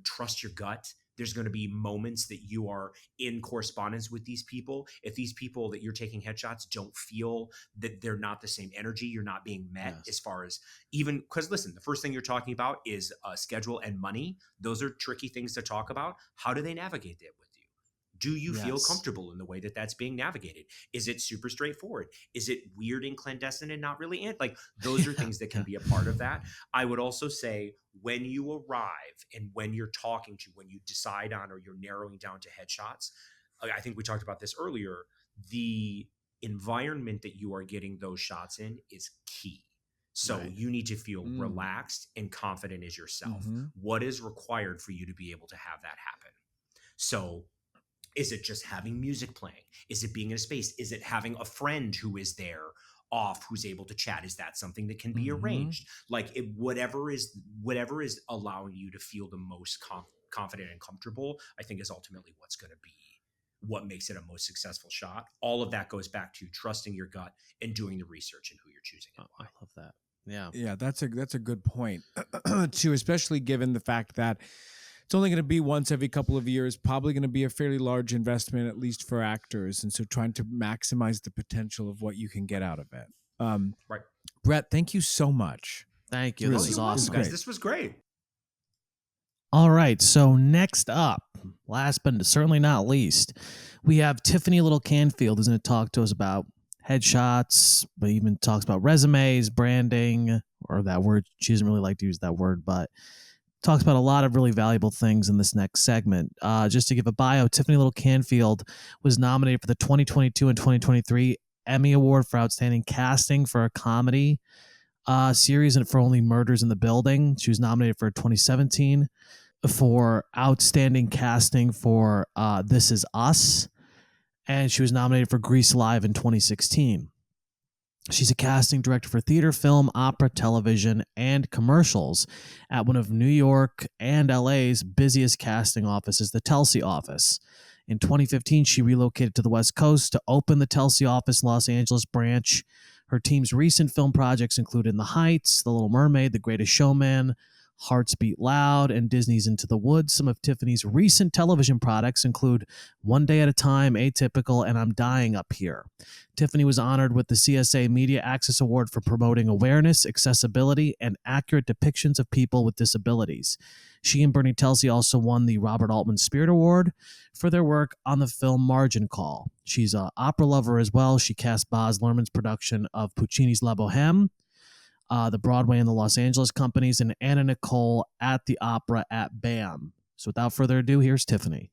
trust your gut. There's going to be moments that you are in correspondence with these people. If these people that you're taking headshots don't feel that they're not the same energy, you're not being met. Yes. As far as even, because listen, the first thing you're talking about is schedule and money. Those are tricky things to talk about. How do they navigate that with you? Do you feel Yes. comfortable in the way that that's being navigated? Is it super straightforward? Is it weird and clandestine and not really like those are things that can be a part of that. I would also say when you arrive and when you're talking to, when you decide on or you're narrowing down to headshots, I think we talked about this earlier, the environment that you are getting those shots in is key. So Right. you need to feel relaxed and confident as yourself. Mhm. What is required for you to be able to have that happen? So is it just having music playing? Is it being in a space? Is it having a friend who is there off who's able to chat? Is that something that can be arranged? Like whatever is allowing you to feel the most confident and comfortable, I think is ultimately what's going to be what makes it a most successful shot. All of that goes back to trusting your gut and doing the research and who you're choosing and I why. love that. Yeah. Yeah, that's a good point too, especially given the fact that it's only going to be once every couple of years, probably going to be a fairly large investment, at least for actors. And so trying to maximize the potential of what you can get out of it. Right. Brett, thank you so much. Thank you. Really? This is You're welcome, awesome. guys. Great. This was great. All right. So next up, last but certainly not least, we have Tiffany Little Canfield, who's going to talk to us about headshots, but even talks about resumes, branding, or that word. She doesn't really like to use that word, but talks about a lot of really valuable things in this next segment. Just to give a bio, Tiffany Little Canfield was nominated for the 2022 and 2023 Emmy Award for Outstanding Casting for a Comedy series and for Only Murders in the Building. She was nominated for 2017 for Outstanding Casting for This Is Us, and she was nominated for Grease Live in 2016. She's a casting director for theater, film, opera, television, and commercials at one of New York and LA's busiest casting offices, the Telsey Office. In 2015, she relocated to the West Coast to open the Telsey Office Los Angeles branch. Her team's recent film projects include In the Heights, The Little Mermaid, The Greatest Showman, Hearts Beat Loud, and Disney's Into the Woods. Some of Tiffany's recent television products include One Day at a Time, Atypical, and I'm Dying Up Here. Tiffany was honored with the CSA Media Access Award for promoting awareness, accessibility, and accurate depictions of people with disabilities. She and Bernie Telsey also won the Robert Altman Spirit Award for their work on the film Margin Call. She's an opera lover as well. She cast Baz Luhrmann's production of Puccini's La Boheme, the Broadway and the Los Angeles companies, and Anna Nicole at the opera at BAM. So without further ado, here's Tiffany.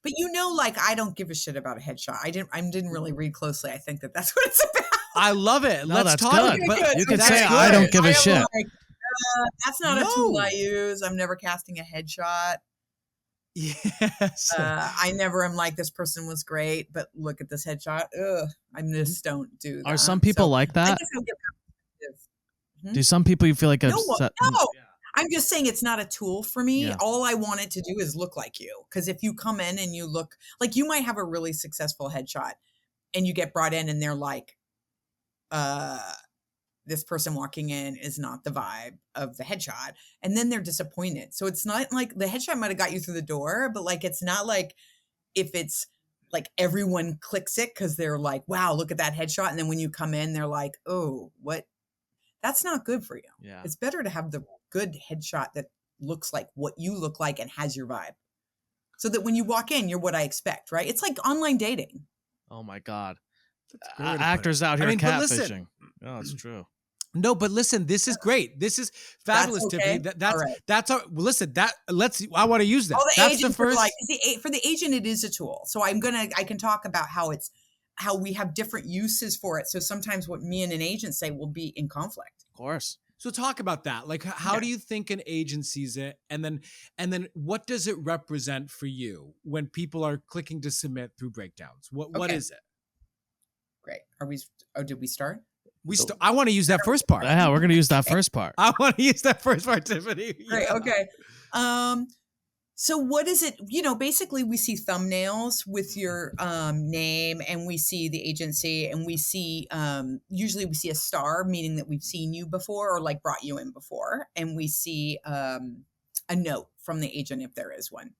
But like I don't give a shit about a headshot. I didn't really read closely. I think that's what it's about. I love it. No, Let's that's talk. good. But You can that's say good. I don't give a I am shit. like, that's not a tool I use. I'm never casting a headshot. Yes. I never am like, this person was great, but look at this headshot. Ugh, I just don't do that. Are some people like I that? just don't get competitive. Do some people you feel like No, upset? no. I'm just saying it's not a tool for me. Yeah. All I want it to do is look like you. Because if you come in and you look like, you might have a really successful headshot and you get brought in and they're like, this person walking in is not the vibe of the headshot. And then they're disappointed. So it's not like the headshot might have got you through the door, but like, it's not like if it's like everyone clicks it because they're like, wow, look at that headshot. And then when you come in, they're like, oh, what? That's not good for you. Yeah. It's better to have the good headshot that looks like what you look like and has your vibe. So that when you walk in, you're what I expect, right? It's like online dating. Oh my God. great way to put Actors it. out here I mean, but catfishing. listen- Oh, it's true. No, but listen, this is great. This is fabulous, okay? Tiffany. That's All right. that's our listen. I want to use that. All the That's agents the first. are like, for the agent, it is a tool. So I can talk about how we have different uses for it. So sometimes what me and an agent say will be in conflict. Of course. So talk about that. Like, how do you think an agent sees it, and then what does it represent for you when people are clicking to submit through breakdowns? What Okay. is it? Great. Did we start? I want to use that first part. Yeah, we're going to use that first part. I want to use that first part, Tiffany. Great. Yeah. Okay. So what is it? Basically we see thumbnails with your name, and we see the agency, and we see usually we see a star, meaning that we've seen you before or like brought you in before, and we see a note from the agent if there is one.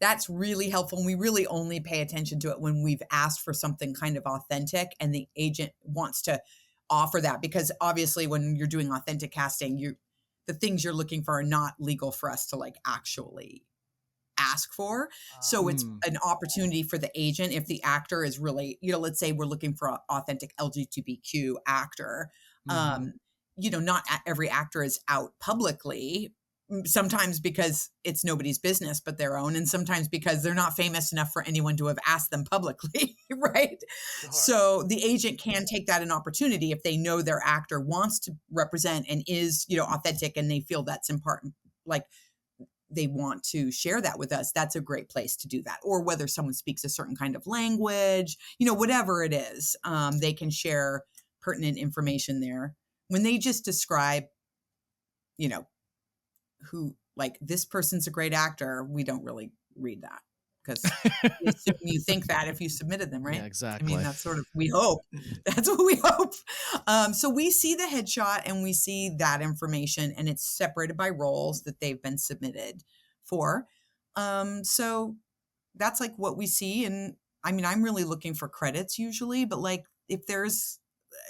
That's really helpful. And we really only pay attention to it when we've asked for something kind of authentic and the agent wants to offer that, because obviously when you're doing authentic casting, the things you're looking for are not legal for us to like actually ask for. So it's an opportunity for the agent, if the actor is really, let's say we're looking for an authentic LGBTQ actor. Not every actor is out publicly, sometimes because it's nobody's business but their own, and sometimes because they're not famous enough for anyone to have asked them publicly, right? Sure. So the agent can take that an opportunity if they know their actor wants to represent and is, authentic, and they feel that's important, like they want to share that with us. That's a great place to do that. Or whether someone speaks a certain kind of language, whatever it is, they can share pertinent information there. When they just describe, who, like, this person's a great actor, we don't really read that, because you think that if you submitted them, right? Yeah, exactly. I mean, that's sort of, we hope. That's what we hope. So we see the headshot and we see that information, and it's separated by roles that they've been submitted for. So that's like what we see. And I mean, I'm really looking for credits usually, but like if there's,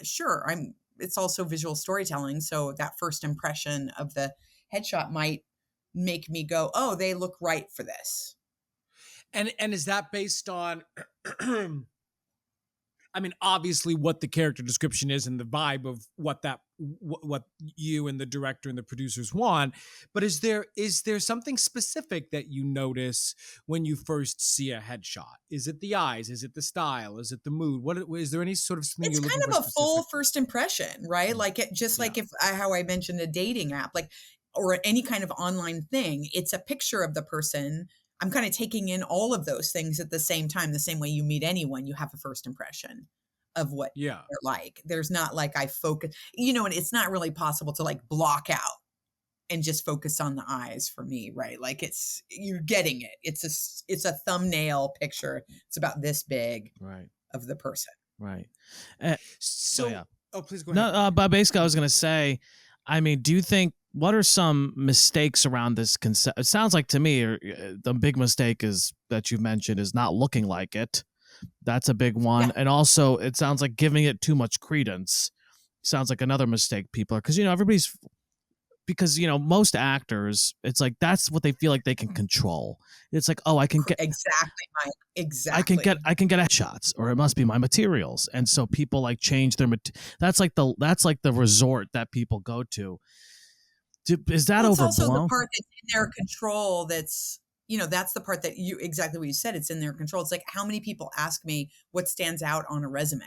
it's also visual storytelling. So that first impression of the headshot might make me go, oh, they look right for this. And is that based on I mean, obviously what the character description is and the vibe of what you and the director and the producers want, but is there something specific that you notice when you first see a headshot? Is it the eyes? Is it the style? Is it the mood? What is there any sort of thing it's you're kind looking of for a full first impression, right? Like like if how I mentioned a dating app, like, or any kind of online thing, it's a picture of the person. I'm kind of taking in all of those things at the same time. The same way you meet anyone, you have a first impression of what they're like. There's not like I focus, and it's not really possible to like block out and just focus on the eyes for me, right? Like you're getting it. It's a thumbnail picture. It's about this big, right, of the person. Right. Oh, please go ahead. No, but basically I was going to say, I mean, do you think, what are some mistakes around this concept? It sounds like to me, the big mistake is that you mentioned is not looking like it. That's a big one. Yeah. And also it sounds like giving it too much credence sounds like another mistake people are, because most actors, it's like, that's what they feel like they can control. It's like, oh, I can get exactly, Mike. Exactly. I can get shots, or it must be my materials. And so people like change their, that's like the resort that people go to. Is that overblown? It's also the part that's in their control. That's, that's the part that exactly what you said. It's in their control. It's like, how many people ask me what stands out on a resume?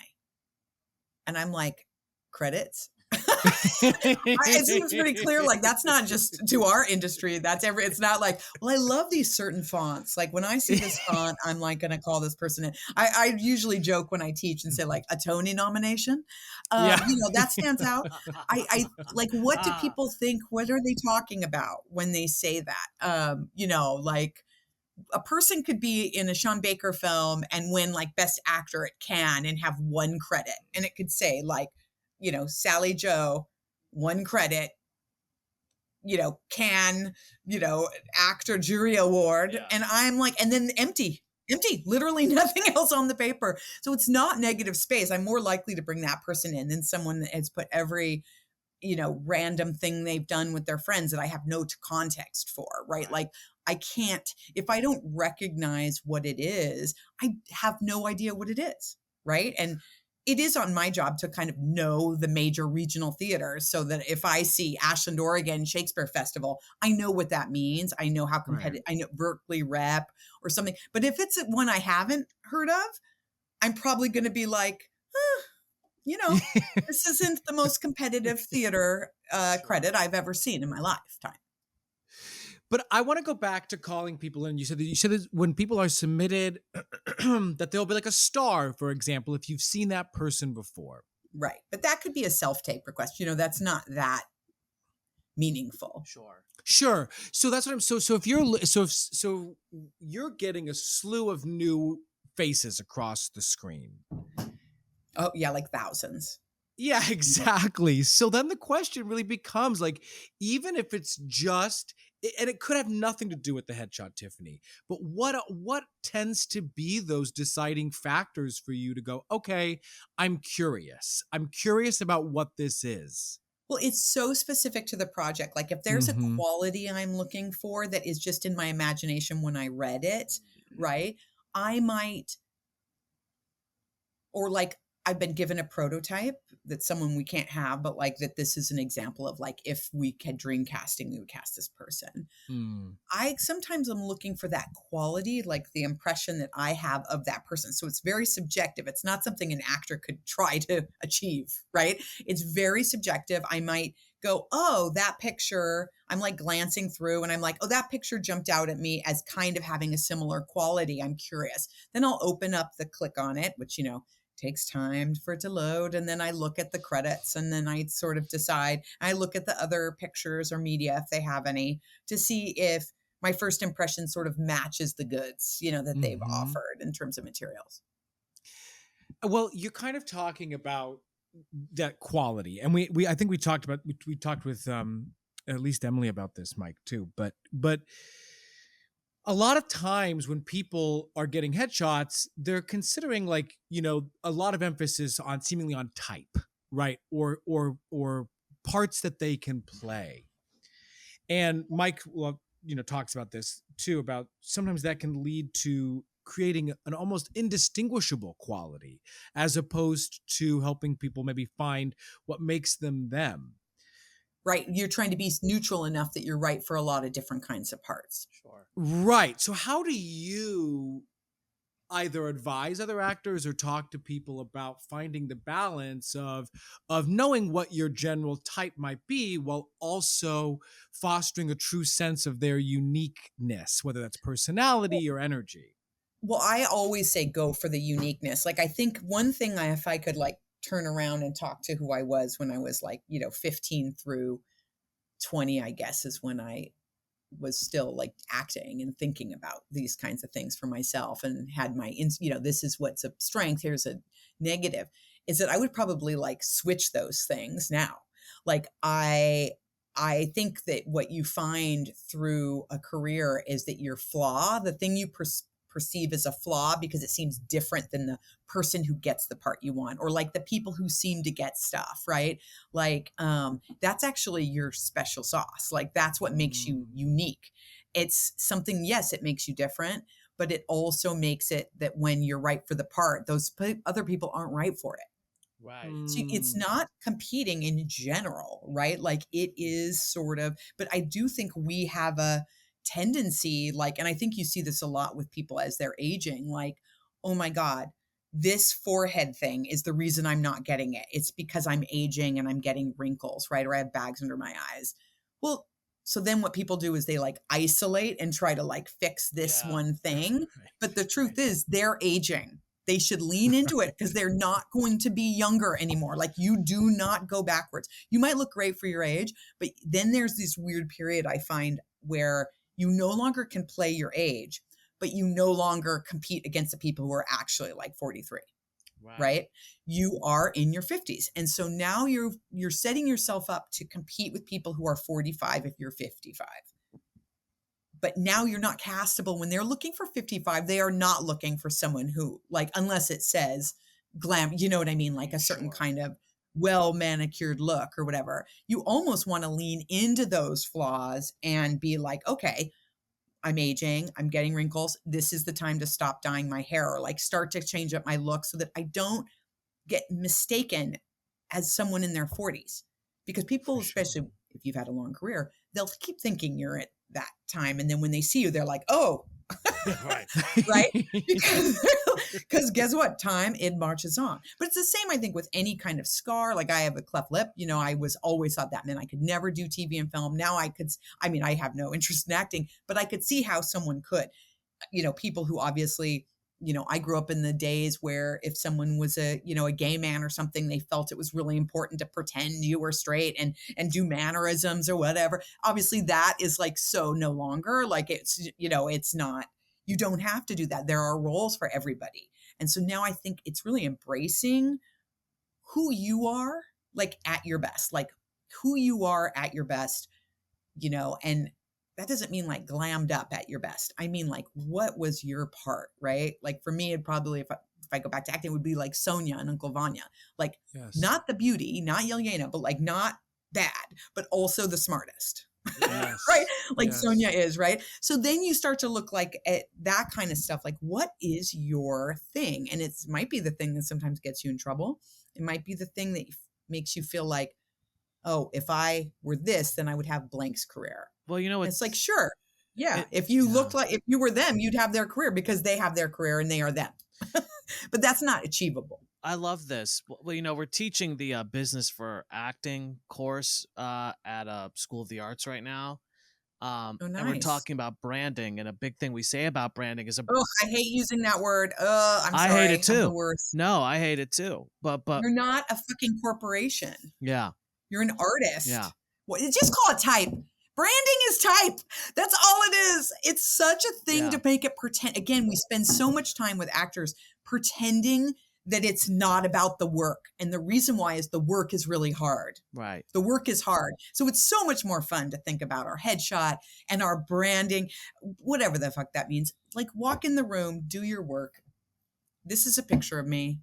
And I'm like, credits. It seems pretty clear. Like that's not just to our industry. It's not like, well, I love these certain fonts. Like when I see this font, I'm like going to call this person in. I usually joke when I teach and say like a Tony nomination. Yeah. That stands out. I like, what do people think? What are they talking about when they say that? Like a person could be in a Sean Baker film and win like best actor at Cannes and have one credit. And it could say like, Sally Joe, one credit, Cannes, actor jury award. Yeah. And I'm like, and then empty, literally nothing else on the paper. So it's not negative space. I'm more likely to bring that person in than someone that has put every, random thing they've done with their friends that I have no context for, right? Like I can't, if I don't recognize what it is, I have no idea what it is, right? And it is on my job to kind of know the major regional theaters so that if I see Ashland, Oregon Shakespeare Festival, I know what that means. I know how competitive, I know Berkeley Rep or something. But if it's one I haven't heard of, I'm probably going to be like, this isn't the most competitive theater credit I've ever seen in my lifetime. But I want to go back to calling people in. You said that when people are submitted, that they'll be like a star, for example, if you've seen that person before. Right. But that could be a self-tape request. That's not that meaningful. Sure. So that's what I'm. So if you're getting a slew of new faces across the screen. Oh yeah, like thousands. Yeah, exactly. So then the question really becomes like, even if it's just, and it could have nothing to do with the headshot, Tiffany, but what tends to be those deciding factors for you to go, okay, I'm curious about what this is? Well, it's so specific to the project. Like if there's a quality I'm looking for that is just in my imagination when I read it, right? I might, or like I've been given a prototype that's someone we can't have, but like that this is an example of like if we had dream casting, we would cast this person. I sometimes I'm looking for that quality, like the impression that I have of that person. So it's very subjective. It's not something an actor could try to achieve, right? It's very subjective. I might go, oh, that picture, I'm like glancing through and I'm like, oh, that picture jumped out at me as kind of having a similar quality. I'm curious. Then I'll open up the click on it, which, takes time for it to load. And then I look at the credits and then I sort of decide, I look at the other pictures or media if they have any to see if my first impression sort of matches the goods, that they've offered in terms of materials. Well, you're kind of talking about that quality. And I think we talked with at least Emily about this, Mike, too. But a lot of times when people are getting headshots, they're considering like, a lot of emphasis on seemingly on type, right? Or parts that they can play. And Mike, talks about this too, about sometimes that can lead to creating an almost indistinguishable quality as opposed to helping people maybe find what makes them them. Right. You're trying to be neutral enough that you're right for a lot of different kinds of parts. Sure. Right. So how do you either advise other actors or talk to people about finding the balance of knowing what your general type might be while also fostering a true sense of their uniqueness, whether that's personality or energy? Well, I always say go for the uniqueness. Like I think one thing if I could like turn around and talk to who I was when I was like, 15 through 20, I guess, is when I was still like acting and thinking about these kinds of things for myself and had my, this is what's a strength, here's a negative, is that I would probably like switch those things now. Like I think that what you find through a career is that your flaw, the thing you perceive as a flaw because it seems different than the person who gets the part you want, or like the people who seem to get stuff, right? Like that's actually your special sauce. Like that's what makes you unique. It's something, yes, it makes you different, but it also makes it that when you're right for the part, those other people aren't right for it. Right. So it's not competing in general, right? Like it is sort of, but I do think we have a tendency, like, and I think you see this a lot with people as they're aging, like, oh my God, this forehead thing is the reason I'm not getting it. It's because I'm aging and I'm getting wrinkles, right? Or I have bags under my eyes. Well, so then what people do is they like isolate and try to like fix this one thing. But the truth is they're aging. They should lean into it because they're not going to be younger anymore. Like you do not go backwards. You might look great for your age, but then there's this weird period I find where you no longer can play your age, but you no longer compete against the people who are actually like 43. Right? You are in your 50s. And so now you're setting yourself up to compete with people who are 45 if you're 55. But now you're not castable. When they're looking for 55, they are not looking for someone who, like, unless it says glam, you know what I mean? Like a certain kind of well manicured look or whatever. You almost want to lean into those flaws and be like, okay, I'm aging, I'm getting wrinkles. This is the time to stop dyeing my hair, or like start to change up my look so that I don't get mistaken as someone in their 40s. Because people, especially if you've had a long career, they'll keep thinking you're at that time. And then when they see you, they're like, oh, right? Because guess what? Time, it marches on. But it's the same, I think, with any kind of scar. Like I have a cleft lip. You know, I was always thought that meant I could never do TV and film. Now I could, I mean, I have no interest in acting, but I could see how someone could. You know, people who obviously, you know, I grew up in the days where if someone was a, you know, a gay man or something, they felt it was really important to pretend you were straight and do mannerisms or whatever. Obviously that is like so no longer, like it's, you know, it's not, you don't have to do that. There are roles for everybody. And so now I think it's really embracing who you are, like at your best, like who you are at your best, you know, and that doesn't mean like glammed up at your best. I mean, like, what was your part, right? Like for me, it probably, if I go back to acting, it would be like Sonia and Uncle Vanya, like not the beauty, not Yelena, but like not bad, but also the smartest, right? Like Sonia is, right? So then you start to look like at that kind of stuff. Like, what is your thing? And it might be the thing that sometimes gets you in trouble. It might be the thing that makes you feel like, oh, if I were this, then I would have blank's career. Well, you know, it's like, sure. Yeah. If you looked like, if you were them, you'd have their career because they have their career and they are them. But that's not achievable. I love this. Well, you know, we're teaching the business for acting course at School of the Arts right now. Oh, nice. And we're talking about branding, and a big thing we say about branding is I hate using that word. I'm sorry. I hate it too. I'm the worst. No, I hate it too. But you're not a fucking corporation. Yeah. You're an artist. Yeah. Well, just call it type. Branding is type. That's all it is. It's such a thing to make it pretend. Again, we spend so much time with actors pretending that it's not about the work. And the reason why is the work is really hard. Right. The work is hard. So it's so much more fun to think about our headshot and our branding, whatever the fuck that means. Like walk in the room, do your work. This is a picture of me.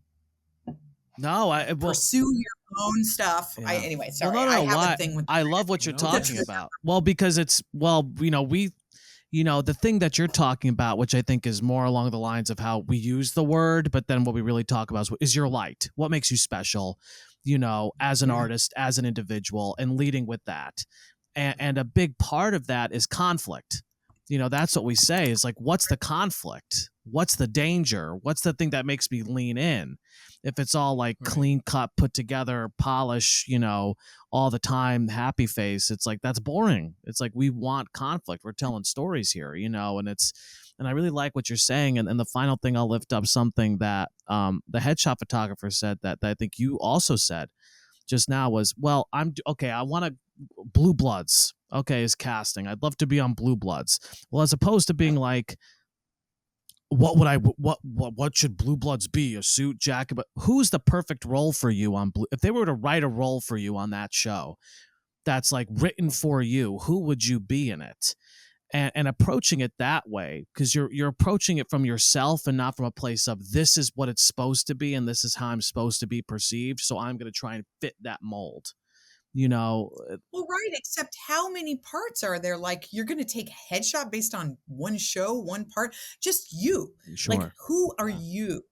No, pursue your own stuff. Yeah. Anyway, sorry. Well, no, I have a thing with I love what you're talking about. Well, because it's, well, you know, the thing that you're talking about, which I think is more along the lines of how we use the word, but then what we really talk about is your light. What makes you special, you know, as an artist, as an individual, and leading with that. And a big part of that is conflict. You know, that's what we say is like, what's the conflict? What's the danger? What's the thing that makes me lean in? If it's all like clean cut, put together, polish, you know, all the time, happy face, it's like, that's boring. It's like, we want conflict. We're telling stories here, you know, and I really like what you're saying. And the final thing, I'll lift up something that the headshot photographer said that I think you also said just now was, well, I want to Blue Bloods. Okay, is casting. I'd love to be on Blue Bloods. Well, as opposed to being like, what should Blue Bloods be? A suit, jacket? But who's the perfect role for you on Blue? If they were to write a role for you on that show, that's like written for you, who would you be in it? And approaching it that way, because you're approaching it from yourself and not from a place of this is what it's supposed to be and this is how I'm supposed to be perceived. So I'm going to try and fit that mold. You know, well, right. Except how many parts are there? Like you're going to take a headshot based on one show, one part, just you. Sure. Like who are you?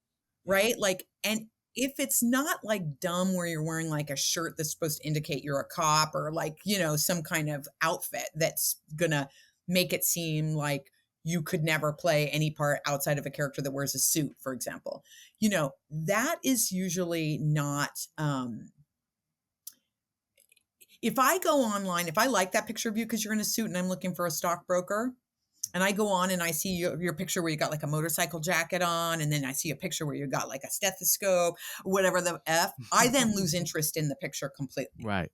Right. Like, and if it's not like dumb where you're wearing like a shirt that's supposed to indicate you're a cop or like, you know, some kind of outfit that's going to make it seem like you could never play any part outside of a character that wears a suit, for example. That is usually not, if I go online, if I like that picture of you because you're in a suit and I'm looking for a stockbroker, and I go on and I see your picture where you got like a motorcycle jacket on, and then I see a picture where you got like a stethoscope, whatever the F, I then lose interest in the picture completely. Right.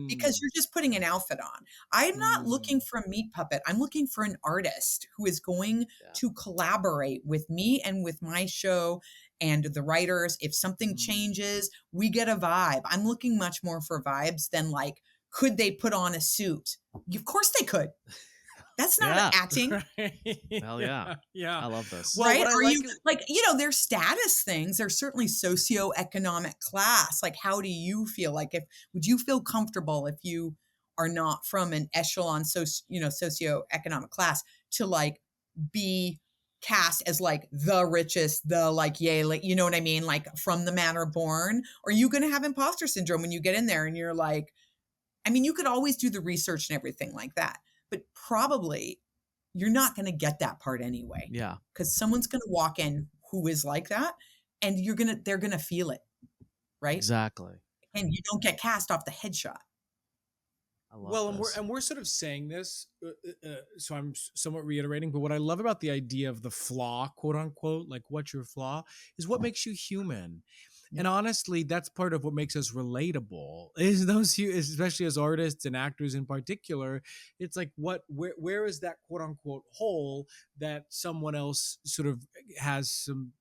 Because you're just putting an outfit on. I'm not looking for a meat puppet. I'm looking for an artist who is going to collaborate with me and with my show and the writers. If something changes, we get a vibe. I'm looking much more for vibes than like, could they put on a suit? Of course they could. That's not acting. Hell yeah. Yeah. I love this. Well, Right? what I Are like you like, there's status things. There's certainly socioeconomic class. Like, how do you feel? Like, would you feel comfortable if you are not from an echelon, socioeconomic class to like be cast as like the richest, the like, yay, like, you know what I mean? Like from the manor born? Or are you going to have imposter syndrome when you get in there and you're like, I mean, you could always do the research and everything like that, but probably you're not going to get that part anyway. Yeah. Because someone's going to walk in who is like that, and they're going to feel it. Right. Exactly. And you don't get cast off the headshot. I love this. And we're sort of saying this, so I'm somewhat reiterating, but what I love about the idea of the flaw, quote unquote, like what's your flaw, is what makes you human. And honestly, that's part of what makes us relatable. Is especially as artists and actors in particular, it's like where is that quote unquote hole that someone else sort of has some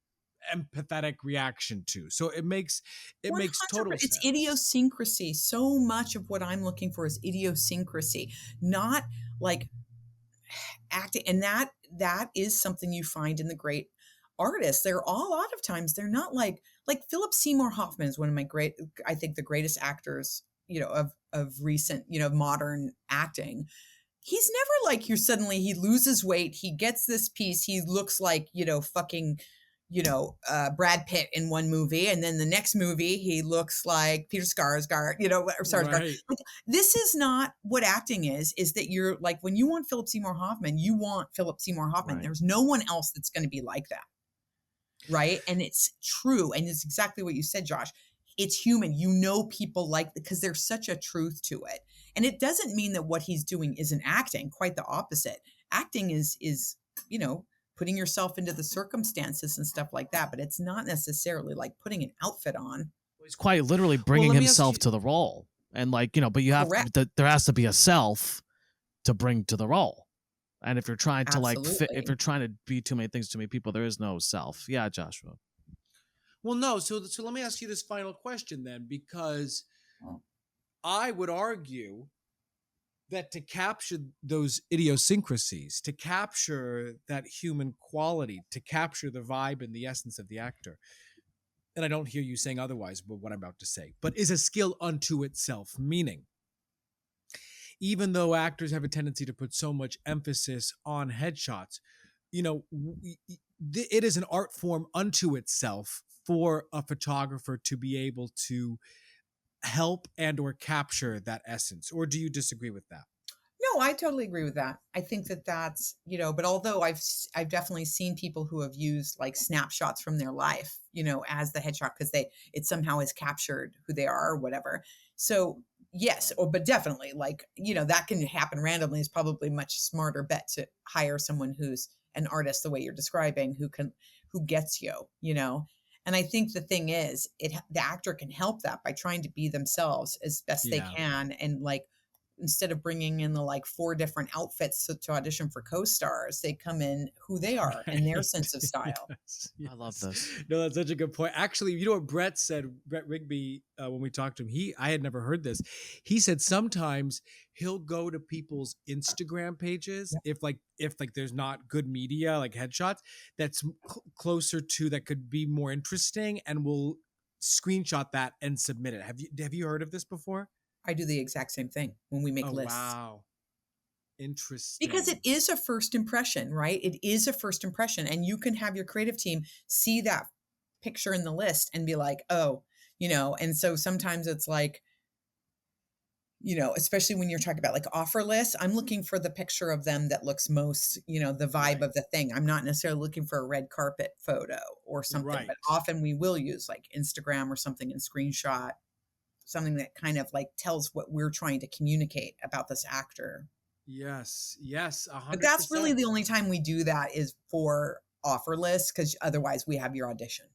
empathetic reaction to. So it makes total sense. It's idiosyncrasy. So much of what I'm looking for is idiosyncrasy, not like acting. And that is something you find in the great artists. They're all, a lot of times they're not like Philip Seymour Hoffman is one of my I think the greatest actors, of recent, modern acting. He's never like he loses weight, he gets this piece, he looks like, fucking, Brad Pitt in one movie, and then the next movie he looks like Peter Skarsgård, Right. Like, this is not what acting is that you're like, when you want Philip Seymour Hoffman, you want Philip Seymour Hoffman. Right. There's no one else that's going to be like that. Right. And it's true. And it's exactly what you said, Josh. It's human. People like, because there's such a truth to it. And it doesn't mean that what he's doing isn't acting. Quite the opposite. Acting is, putting yourself into the circumstances and stuff like that. But it's not necessarily like putting an outfit on. He's quite literally bringing let me himself ask to the role. And like, but you have there has to be a self to bring to the role. And if you're trying to if you're trying to be too many things to many people, there is no self. Yeah, Joshua. Well, no. So let me ask you this final question then, because I would argue that to capture those idiosyncrasies, to capture that human quality, to capture the vibe and the essence of the actor, and I don't hear you saying otherwise, but what I'm about to say, but is a skill unto itself, meaning even though actors have a tendency to put so much emphasis on headshots, it is an art form unto itself for a photographer to be able to help and or capture that essence. Or do you disagree with that? No, I totally agree with that. I think that's, but although I've definitely seen people who have used like snapshots from their life, as the headshot, because it somehow has captured who they are or whatever. So yes, but definitely like, that can happen randomly. Is probably a much smarter bet to hire someone who's an artist the way you're describing, who gets you, And I think the thing is, the actor can help that by trying to be themselves as best they can. And like, instead of bringing in the like 4 different outfits to audition for co-stars, they come in who they are and their sense of style. Yes. I love this. No, that's such a good point. Actually, you know what Brett said, Brett Rigby, when we talked to him, I had never heard this. He said sometimes he'll go to people's Instagram pages if there's not good media, like headshots, that's closer to, that could be more interesting, and will screenshot that and submit it. Have you heard of this before? I do the exact same thing when we make lists. Wow. Interesting. Because it is a first impression, right? It is a first impression. And you can have your creative team see that picture in the list and be like, oh, and so sometimes it's like, especially when you're talking about like offer lists, I'm looking for the picture of them that looks most, the vibe Right. of the thing. I'm not necessarily looking for a red carpet photo or something, Right. but often we will use like Instagram or something and screenshot something that kind of like tells what we're trying to communicate about this actor. Yes. Yes. But that's really 100%. the only time we do that is for offer lists, because otherwise we have your audition.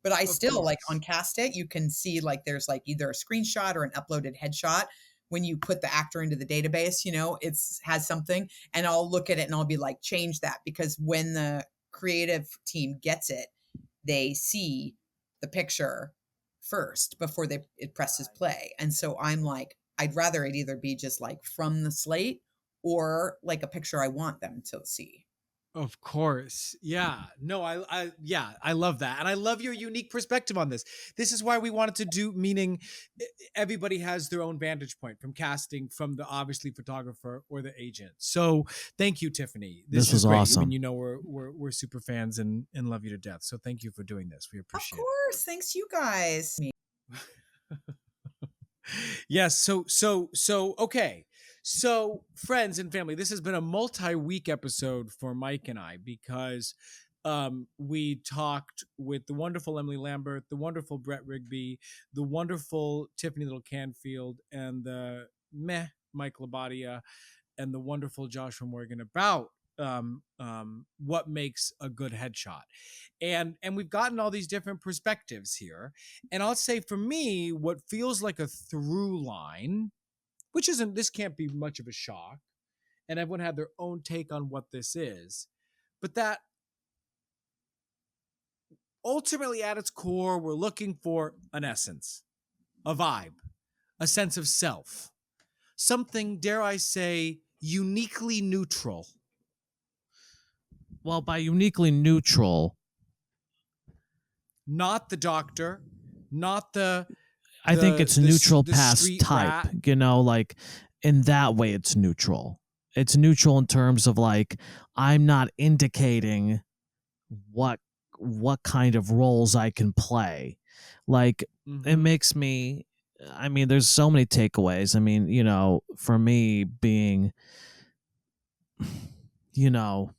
But I Of still like on course. Cast It, you can see like there's like either a screenshot or an uploaded headshot. When you put the actor into the database, it's has something, and I'll look at it and I'll be like, change that, because when the creative team gets it, they see the picture first before it presses play. And so I'm like, I'd rather it either be just like from the slate or like a picture I want them to see. Of course. Yeah. No, yeah, I love that. And I love your unique perspective on this. This is why we wanted to do, meaning everybody has their own vantage point from casting, from the obviously photographer or the agent. So thank you, Tiffany. This This is was great. I awesome. mean, we're super fans and love you to death. So thank you for doing this. We Of appreciate course. Thanks, you guys. it. Yes. So okay. So, friends and family, this has been a multi-week episode for Mike and I, because we talked with the wonderful Emily Lambert, the wonderful Brett Rigby, the wonderful Tiffany Little Canfield, and the Mike Labadia, and the wonderful Joshua Morgan about what makes a good headshot. And we've gotten all these different perspectives here. And I'll say, for me, what feels like a through line, which isn't, this can't be much of a shock, and everyone had their own take on what this is, but that ultimately at its core, we're looking for an essence, a vibe, a sense of self, something, dare I say, uniquely neutral. Well, by uniquely neutral, Not the doctor, not I think it's neutral past street type, rat. like in that way it's neutral. It's neutral in terms of like, I'm not indicating what kind of roles I can play. Like, it makes me, I mean, there's so many takeaways. I mean, for me being, well,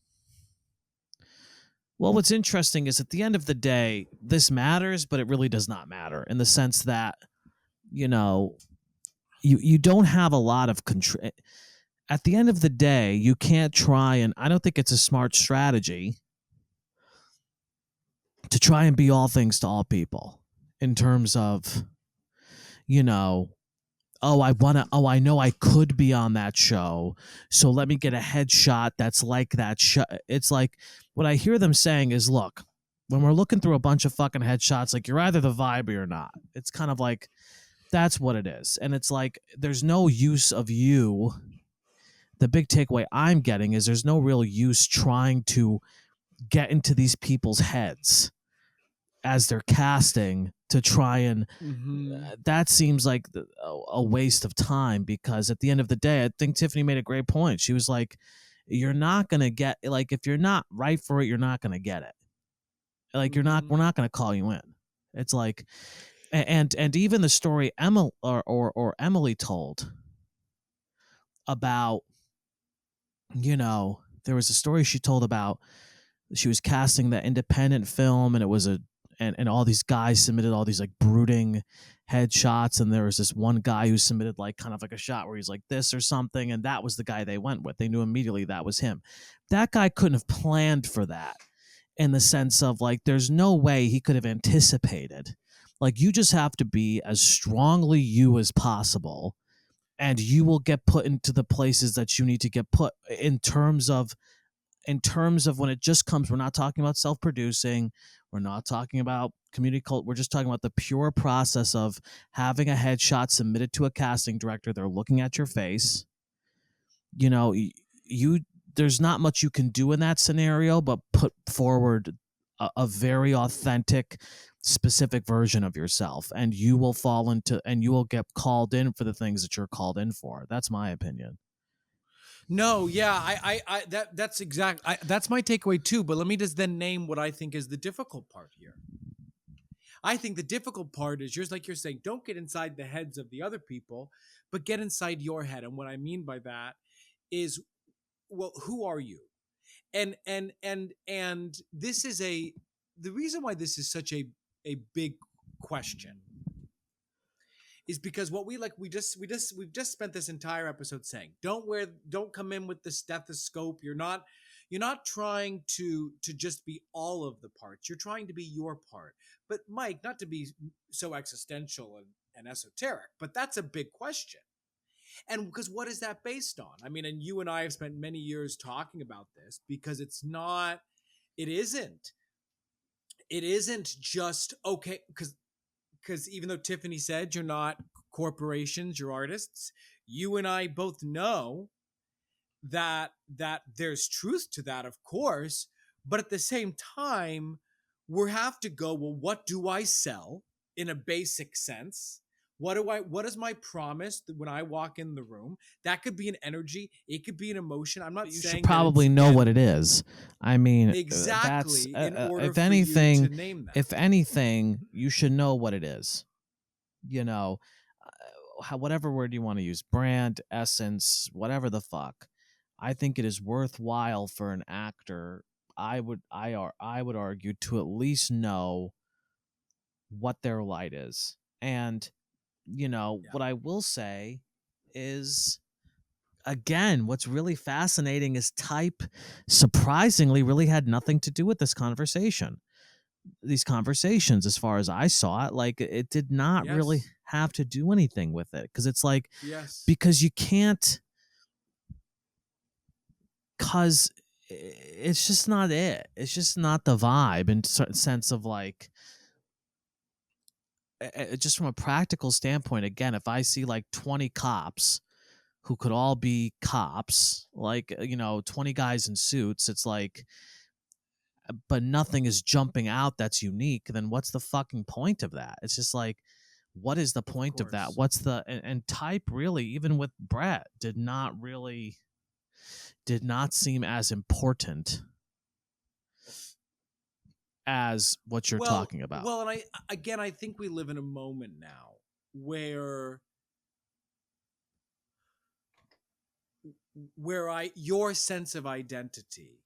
what's interesting is at the end of the day, this matters, but it really does not matter, in the sense that, you don't have a lot of control. At the end of the day, you can't try, and I don't think it's a smart strategy to try and be all things to all people, in terms of, I know I could be on that show, so let me get a headshot that's like that show. It's like, what I hear them saying is, look, when we're looking through a bunch of fucking headshots, like, you're either the vibe or you're not. It's kind of like, that's what it is. And it's like, there's no use of you. The big takeaway I'm getting is there's no real use trying to get into these people's heads as they're casting to try and that seems like a waste of time, because at the end of the day, I think Tiffany made a great point. She was like, you're not going to get, like, if you're not right for it, you're not going to get it. Like, we're not going to call you in. It's like, and even the story Emily or Emily told about, there was a story she told about, she was casting that independent film, and it was and all these guys submitted all these like brooding headshots, and there was this one guy who submitted like kind of like a shot where he's like this or something, and that was the guy they went with. They knew immediately that was him. That guy couldn't have planned for that, in the sense of like, there's no way he could have anticipated. Like, you just have to be as strongly you as possible, and you will get put into the places that you need to get put. In terms of when it just comes, we're not talking about self-producing, we're not talking about community cult, we're just talking about the pure process of having a headshot submitted to a casting director. They're looking at your face. You there's not much you can do in that scenario but put forward a very authentic, specific version of yourself, and you will fall into, and you will get called in for the things that you're called in for. That's my opinion. No, yeah, that's that's my takeaway too. But let me just then name what I think is the difficult part here. I think the difficult part is just like you're saying, don't get inside the heads of the other people, but get inside your head. And what I mean by that is, well, who are you? And this is the reason why this is such a big question is because what we've just spent this entire episode saying, don't come in with the stethoscope. You're not trying to just be all of the parts. You're trying to be your part. But Mike, not to be so existential and esoteric, but that's a big question. And because what is that based on? I mean, and you and I have spent many years talking about this, because it isn't just okay, because even though Tiffany said you're not corporations, you're artists, you and I both know that there's truth to that, of course, but at the same time, we have to go, well, what do I sell in a basic sense? What is my promise that when I walk in the room? That could be an energy, it could be an emotion. I'm not You saying should probably know what it is. I mean, that's exactly in order if for anything, you to name that. if anything, you should know what it is. You know, whatever word you want to use, brand, essence, whatever the fuck. I think it is worthwhile for an actor. I would argue to at least know what their light is. And what I will say is, again, what's really fascinating is type surprisingly really had nothing to do with this conversation. These conversations, as far as I saw it, like it did not really Yes. have to do anything with it, because it's like, Yes. because you can't, because it's just not it. It's just not the vibe in certain sense of like, just from a practical standpoint. Again, if I see like 20 cops who could all be cops, like 20 guys in suits, it's like, but nothing is jumping out that's unique, then what's the fucking point of that? It's just like, what is the point of that? course. What's the and type really, even with Brett, did not seem as important as what you're talking about. Well, and I think we live in a moment now where your sense of identity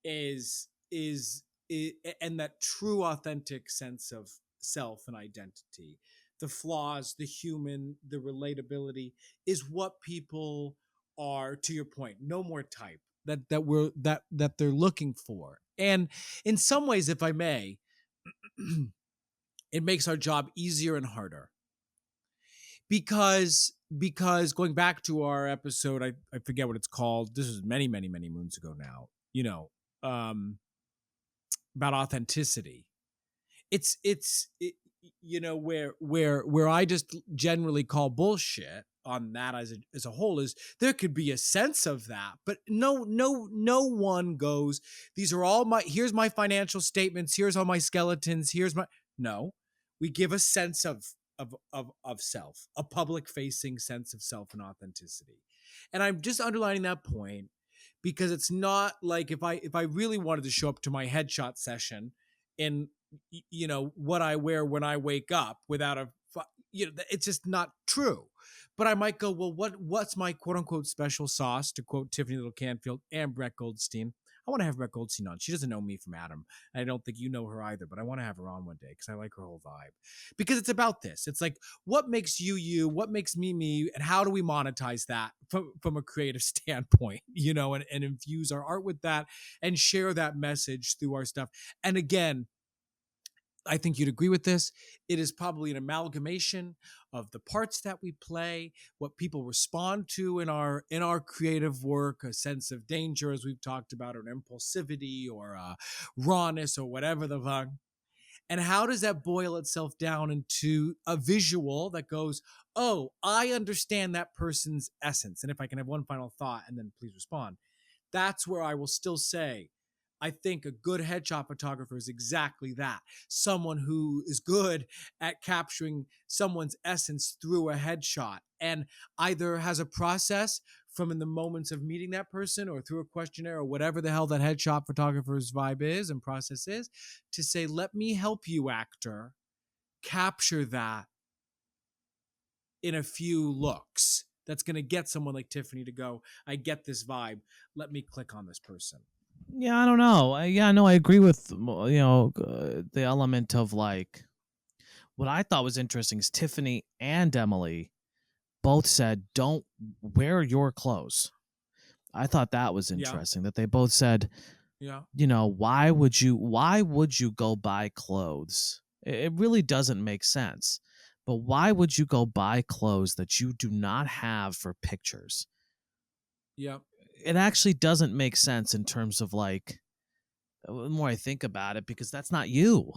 is and that true authentic sense of self and identity, the flaws, the human, the relatability, is what people are, to your point, no more type, that they're looking for. And in some ways, if I may, it makes our job easier and harder, because going back to our episode, I forget what it's called, this was many moons ago now, about authenticity. It's where I just generally call bullshit on that as a whole, is there could be a sense of that, but no one goes, these are all here's my financial statements, here's all my skeletons, no, we give a sense of self, a public facing sense of self and authenticity. And I'm just underlining that point because it's not like if I really wanted to show up to my headshot session in what I wear when I wake up without it's just not true. But I might go, well, what's my quote unquote special sauce, to quote Tiffany Little Canfield and Brett Goldstein. I want to have Brett Goldstein on. She doesn't know me from Adam. I don't think you know her either, but I want to have her on one day because I like her whole vibe. Because it's about this. It's like, what makes you, what makes me, and how do we monetize that from a creative standpoint, and infuse our art with that and share that message through our stuff. And again, I think you'd agree with this. It is probably an amalgamation of the parts that we play, what people respond to in our creative work, a sense of danger, as we've talked about, or an impulsivity, or rawness, or whatever the fuck. And how does that boil itself down into a visual that goes, oh, I understand that person's essence. And if I can have one final thought, and then please respond. That's where I will still say, I think a good headshot photographer is exactly that. Someone who is good at capturing someone's essence through a headshot and either has a process from in the moments of meeting that person or through a questionnaire or whatever the hell that headshot photographer's vibe is and process is to say, let me help you, actor, capture that in a few looks. That's going to get someone like Tiffany to go, I get this vibe. Let me click on this person. Yeah, I don't know. I agree with the element of like what I thought was interesting is Tiffany and Emily both said don't wear your clothes. I thought that was interesting that they both said, Yeah. why would you go buy clothes? It really doesn't make sense. But why would you go buy clothes that you do not have for pictures? Yeah. It actually doesn't make sense in terms of like the more I think about it, because that's not you.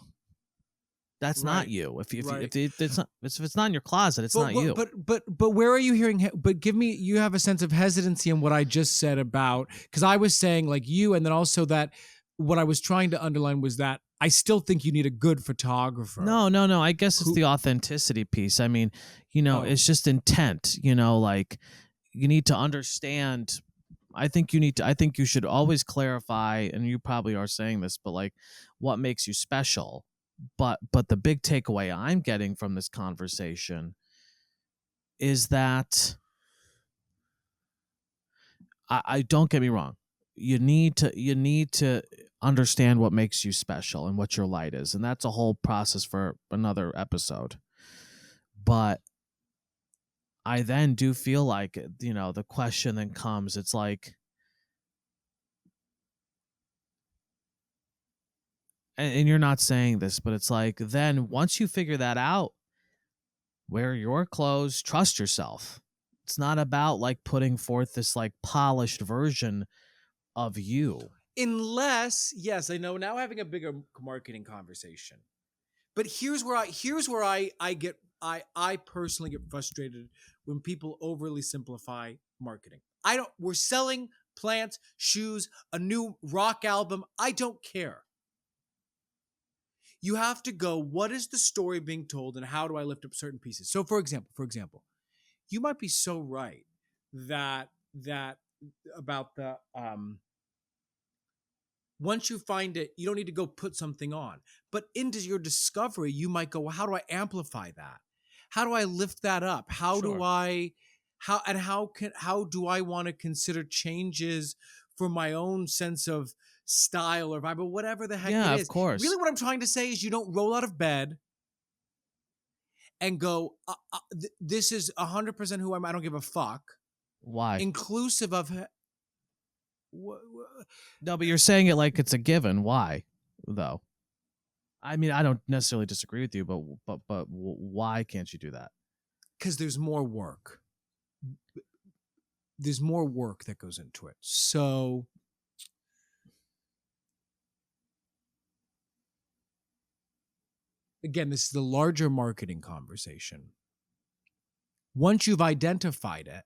That's not Right. you. If Right. it's not in your closet, it's not you. But where are you hearing? But give me. You have a sense of hesitancy in what I just said about, because I was saying like you, and then also that what I was trying to underline was that I still think you need a good photographer. No. I guess it's the authenticity piece. I mean, it's just intent. Like you need to understand. I think you should always clarify, and you probably are saying this, but like what makes you special. But the big takeaway I'm getting from this conversation is that I don't get me wrong. You need to understand what makes you special and what your light is, and that's a whole process for another episode. But I then do feel like the question then comes. It's like, and you're not saying this, but it's like then once you figure that out, wear your clothes, trust yourself. It's not about like putting forth this like polished version of you. Unless, yes, I know now having a bigger marketing conversation. But here's where I personally get frustrated when people overly simplify marketing. We're selling plants, shoes, a new rock album. I don't care. You have to go, what is the story being told and how do I lift up certain pieces? So for example, you might be so right that about the once you find it, you don't need to go put something on. But into your discovery, you might go, well, how do I amplify that? How do I lift that up? How do I want to consider changes for my own sense of style or vibe or whatever the heck Yeah, it of is? course. Really what I'm trying to say is you don't roll out of bed and go, this is 100% who I'm. I don't give a fuck. Why? Inclusive of No, but you're saying it like it's a given. Why, though? I mean, I don't necessarily disagree with you, but why can't you do that? because there's more work. There's more work that goes into it. So again, this is the larger marketing conversation. Once you've identified it,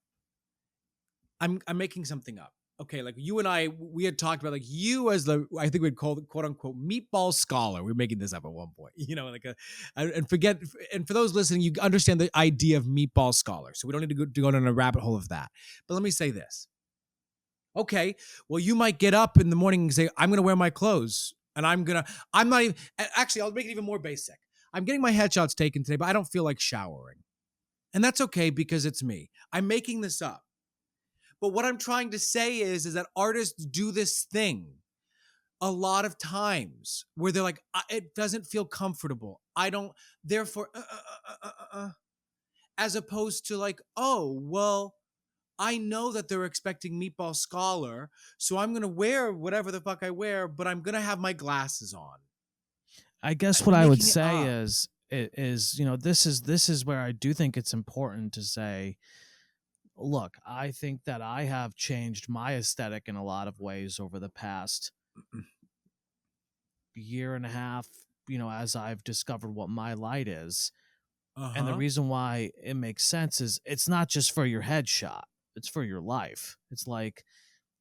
I'm making something up. Okay, like you and I, we had talked about like you as I think we'd call the quote unquote meatball scholar. We were making this up at one point, and for those listening, you understand the idea of meatball scholar. So we don't need to go down a rabbit hole of that. But let me say this. Okay, well, you might get up in the morning and say, I'm going to wear my clothes and I'm not even, actually, I'll make it even more basic. I'm getting my headshots taken today, but I don't feel like showering. And that's okay because it's me. I'm making this up. But what I'm trying to say is that artists do this thing a lot of times where they're like, it doesn't feel comfortable. I don't, therefore, as opposed to like, oh, well, I know that they're expecting Meatball Scholar, so I'm going to wear whatever the fuck I wear, but I'm going to have my glasses on. I guess what I would say is this is where I do think it's important to say, look, I think that I have changed my aesthetic in a lot of ways over the past year and a half, as I've discovered what my light is. And the reason why it makes sense is it's not just for your headshot, it's for your life. It's like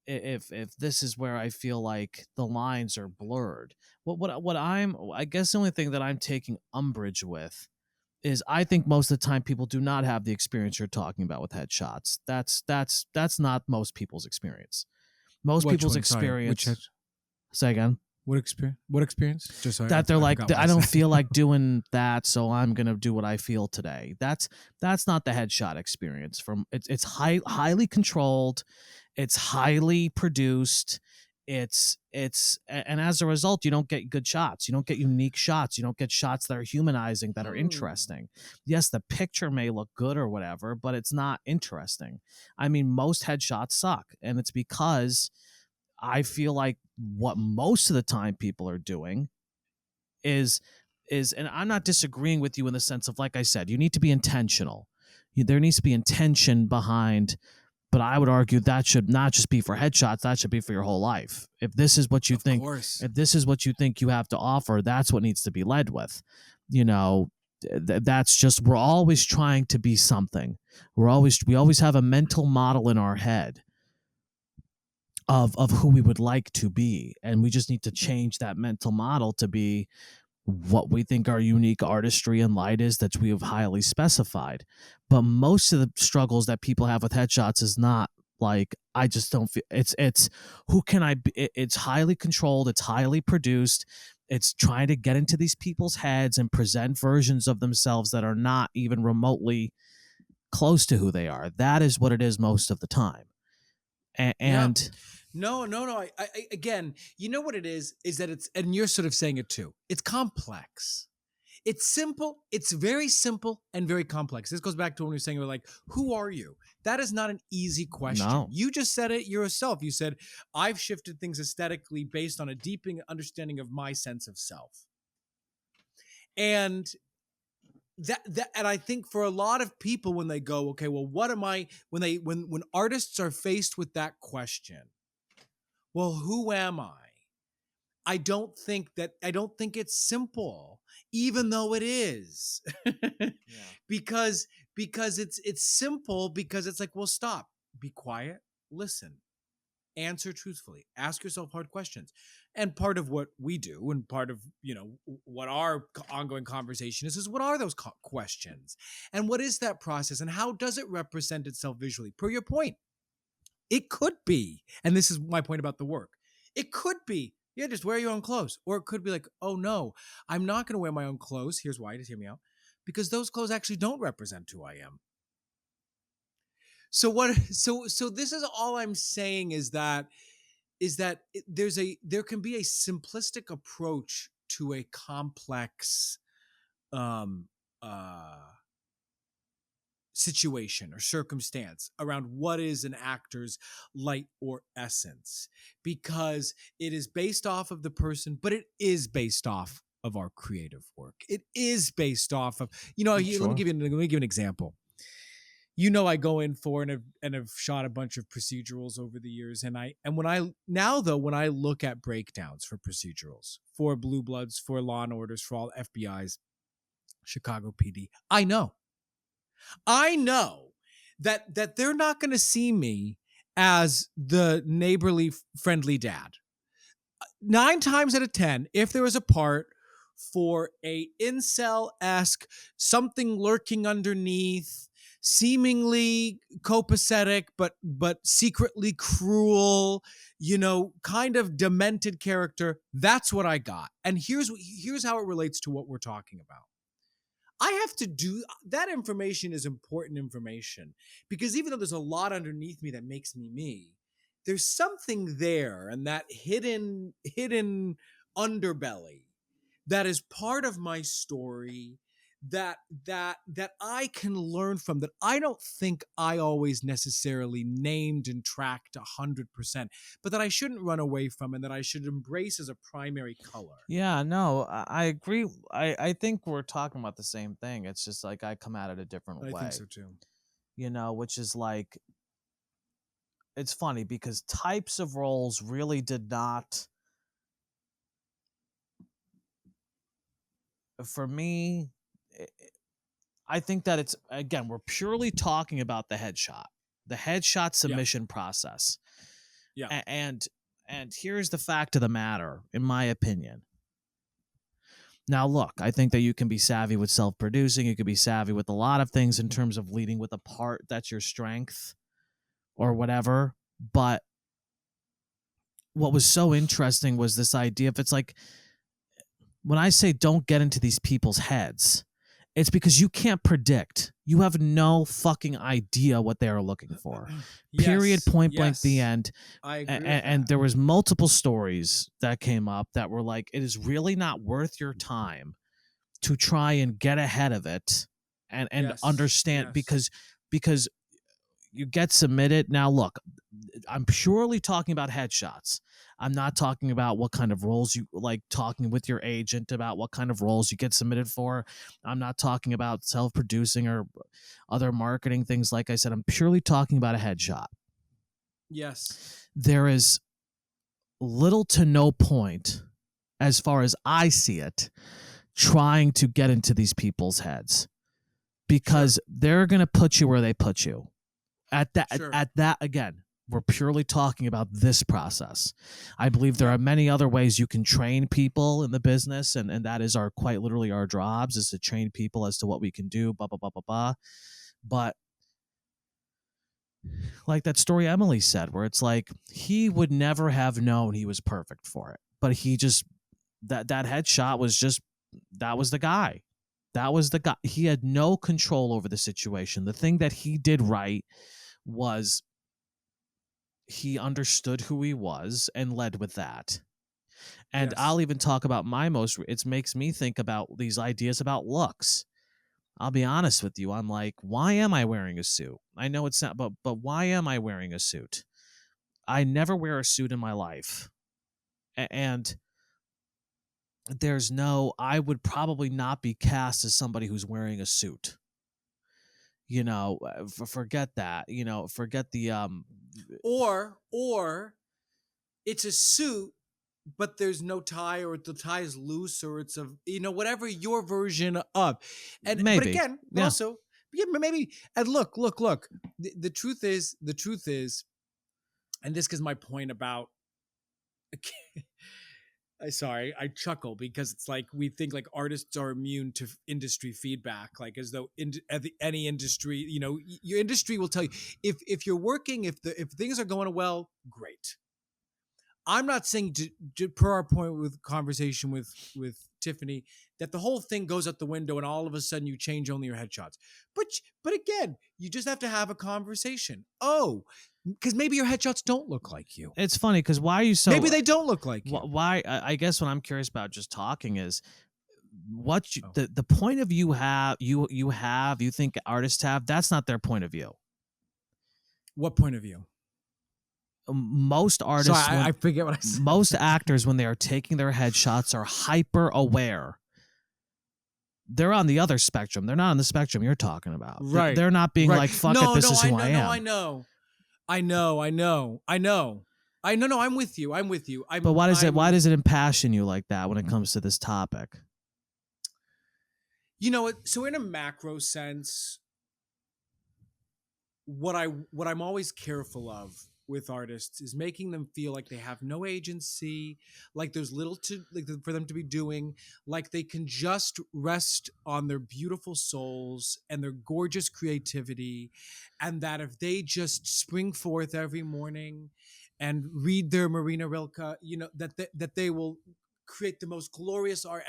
if this is where I feel like the lines are blurred. I guess the only thing that I'm taking umbrage with is I think most of the time people do not have the experience you're talking about with headshots. That's not most people's experience. Most Which people's one? Sorry, which experience. Say again. What experience? What experience? Just so That they're like, forgot what I don't said. feel like doing that, so I'm gonna do what I feel today. That's not the headshot experience. It's highly controlled, it's highly produced, and as a result, you don't get good shots. You don't get unique shots. You don't get shots that are humanizing, that are interesting. Yes, the picture may look good or whatever, but it's not interesting. I mean, most headshots suck, and it's because I feel like what most of the time people are doing is and I'm not disagreeing with you in the sense of, like I said, you need to be intentional. There needs to be intention behind, but I would argue that should not just be for headshots, that should be for your whole life. If this is what you Of think, course. if this is what you think you have to offer, that's what needs to be led with. You know, that's just, we're always trying to be something. We always have a mental model in our head of who we would like to be, and we just need to change that mental model to be what we think our unique artistry and light is that we have highly specified. But most of the struggles that people have with headshots is not like, I just don't feel it's who can I be? It's highly controlled, it's highly produced, it's trying to get into these people's heads and present versions of themselves that are not even remotely close to who they are. That is what it is most of the time. And No. Again, you know what it is that it's, and you're sort of saying it too. It's complex. It's simple. It's very simple and very complex. This goes back to when we were saying, we're like, who are you? That is not an easy question. No. You just said it yourself. You said, I've shifted things aesthetically based on a deepening understanding of my sense of self. And and I think for a lot of people, when they go, okay, well, what am I, when artists are faced with that question, well, who am I? I don't think it's simple, even though it is. Because it's simple, because it's like, well, stop, be quiet, listen, answer truthfully, ask yourself hard questions. And part of what we do, and part of, what our ongoing conversation is what are those questions, and what is that process, and how does it represent itself visually? Per your point, it could be, and this is my point about the work, it could be, yeah, just wear your own clothes. Or it could be like, oh no, I'm not going to wear my own clothes. Here's why, just hear me out. Because those clothes actually don't represent who I am. So this is all I'm saying, is that there can be a simplistic approach to a complex situation or circumstance around what is an actor's light or essence, because it is based off of the person, but it is based off of our creative work. It is based off of, let me give you an example. I go in for and have shot a bunch of procedurals over the years, when I look at breakdowns for procedurals, for Blue Bloods, for Law and Orders, for all FBI's, Chicago PD, I know that they're not going to see me as the neighborly, friendly dad. 9 times out of 10, if there is a part for a incel-esque, something lurking underneath, seemingly copacetic, but secretly cruel, kind of demented character, that's what I got. And here's how it relates to what we're talking about. I have to do that. Information is important information, because even though there's a lot underneath me that makes me, there's something there, and that hidden underbelly that is part of my story that I can learn from, that I don't think I always necessarily named and tracked 100%, but that I shouldn't run away from, and that I should embrace as a primary color. Yeah, no, I agree. I think we're talking about the same thing. It's just like I come at it a different way. I think so too. Which is like, it's funny because types of roles really did not, for me, I think that it's, again, we're purely talking about the headshot submission process. Yeah. And here's the fact of the matter, in my opinion. Now, look, I think that you can be savvy with self-producing. You can be savvy with a lot of things in terms of leading with a part that's your strength or whatever. But what was so interesting was this idea of, it's like, when I say don't get into these people's heads, it's because you can't predict. You have no fucking idea what they are looking for. Period. Yes, Point blank. The yes. end. I agree with And that. there was multiple stories that came up that were like, it is really not worth your time to try and get ahead of it and Yes, understand, yes. because you get submitted. Now, look, I'm purely talking about headshots. I'm not talking about what kind of roles you like, talking with your agent about what kind of roles you get submitted for. I'm not talking about self-producing or other marketing things. Like I said, I'm purely talking about a headshot. Yes. There is little to no point, as far as I see it, trying to get into these people's heads, because they're going to put you where they put you. At that, again, we're purely talking about this process. I believe there are many other ways you can train people in the business, and that is quite literally our jobs, is to train people as to what we can do, blah, blah, blah, blah, blah. But like that story Emily said, where it's like, he would never have known he was perfect for it, but he just, that headshot was just, that was the guy. That was the guy. He had no control over the situation. The thing that he did right was he understood who he was and led with that. And Yes. I'll even talk about it makes me think about these ideas about looks. I'll be honest with you. I'm like, why am I wearing a suit? I know it's not, but why am I wearing a suit? I never wear a suit in my life. And I would probably not be cast as somebody who's wearing a suit. Forget that. Forget the Or it's a suit, but there's no tie, or the tie is loose, or it's whatever your version of. And maybe. But again, Yeah. also, maybe. And look. The truth is, and this is my point about. Sorry, I chuckle because it's like we think like artists are immune to industry feedback, like as though any industry, your industry will tell you if you're working, if things are going well, great. I'm not saying per our point with conversation with Tiffany that the whole thing goes out the window and all of a sudden you change only your headshots. But again, you just have to have a conversation. Oh, because maybe your headshots don't look like you. It's funny because why are you so? Maybe they don't look like you. Why? I guess what I'm curious about just talking is the point of view you think artists have. That's not their point of view. What point of view? Most artists, I forget what I said. Most actors, when they are taking their headshots, are hyper aware. They're on the other spectrum. They're not on the spectrum you're talking about. Right. They're not being like, fuck it, this is who I am. No, I know. No, I'm with you. But why does it impassion you like that when it comes to this topic? So in a macro sense, what I'm always careful of with artists is making them feel like they have no agency, like there's little for them to be doing, like they can just rest on their beautiful souls and their gorgeous creativity, and that if they just spring forth every morning and read their Marina Rilke, that they will create the most glorious art,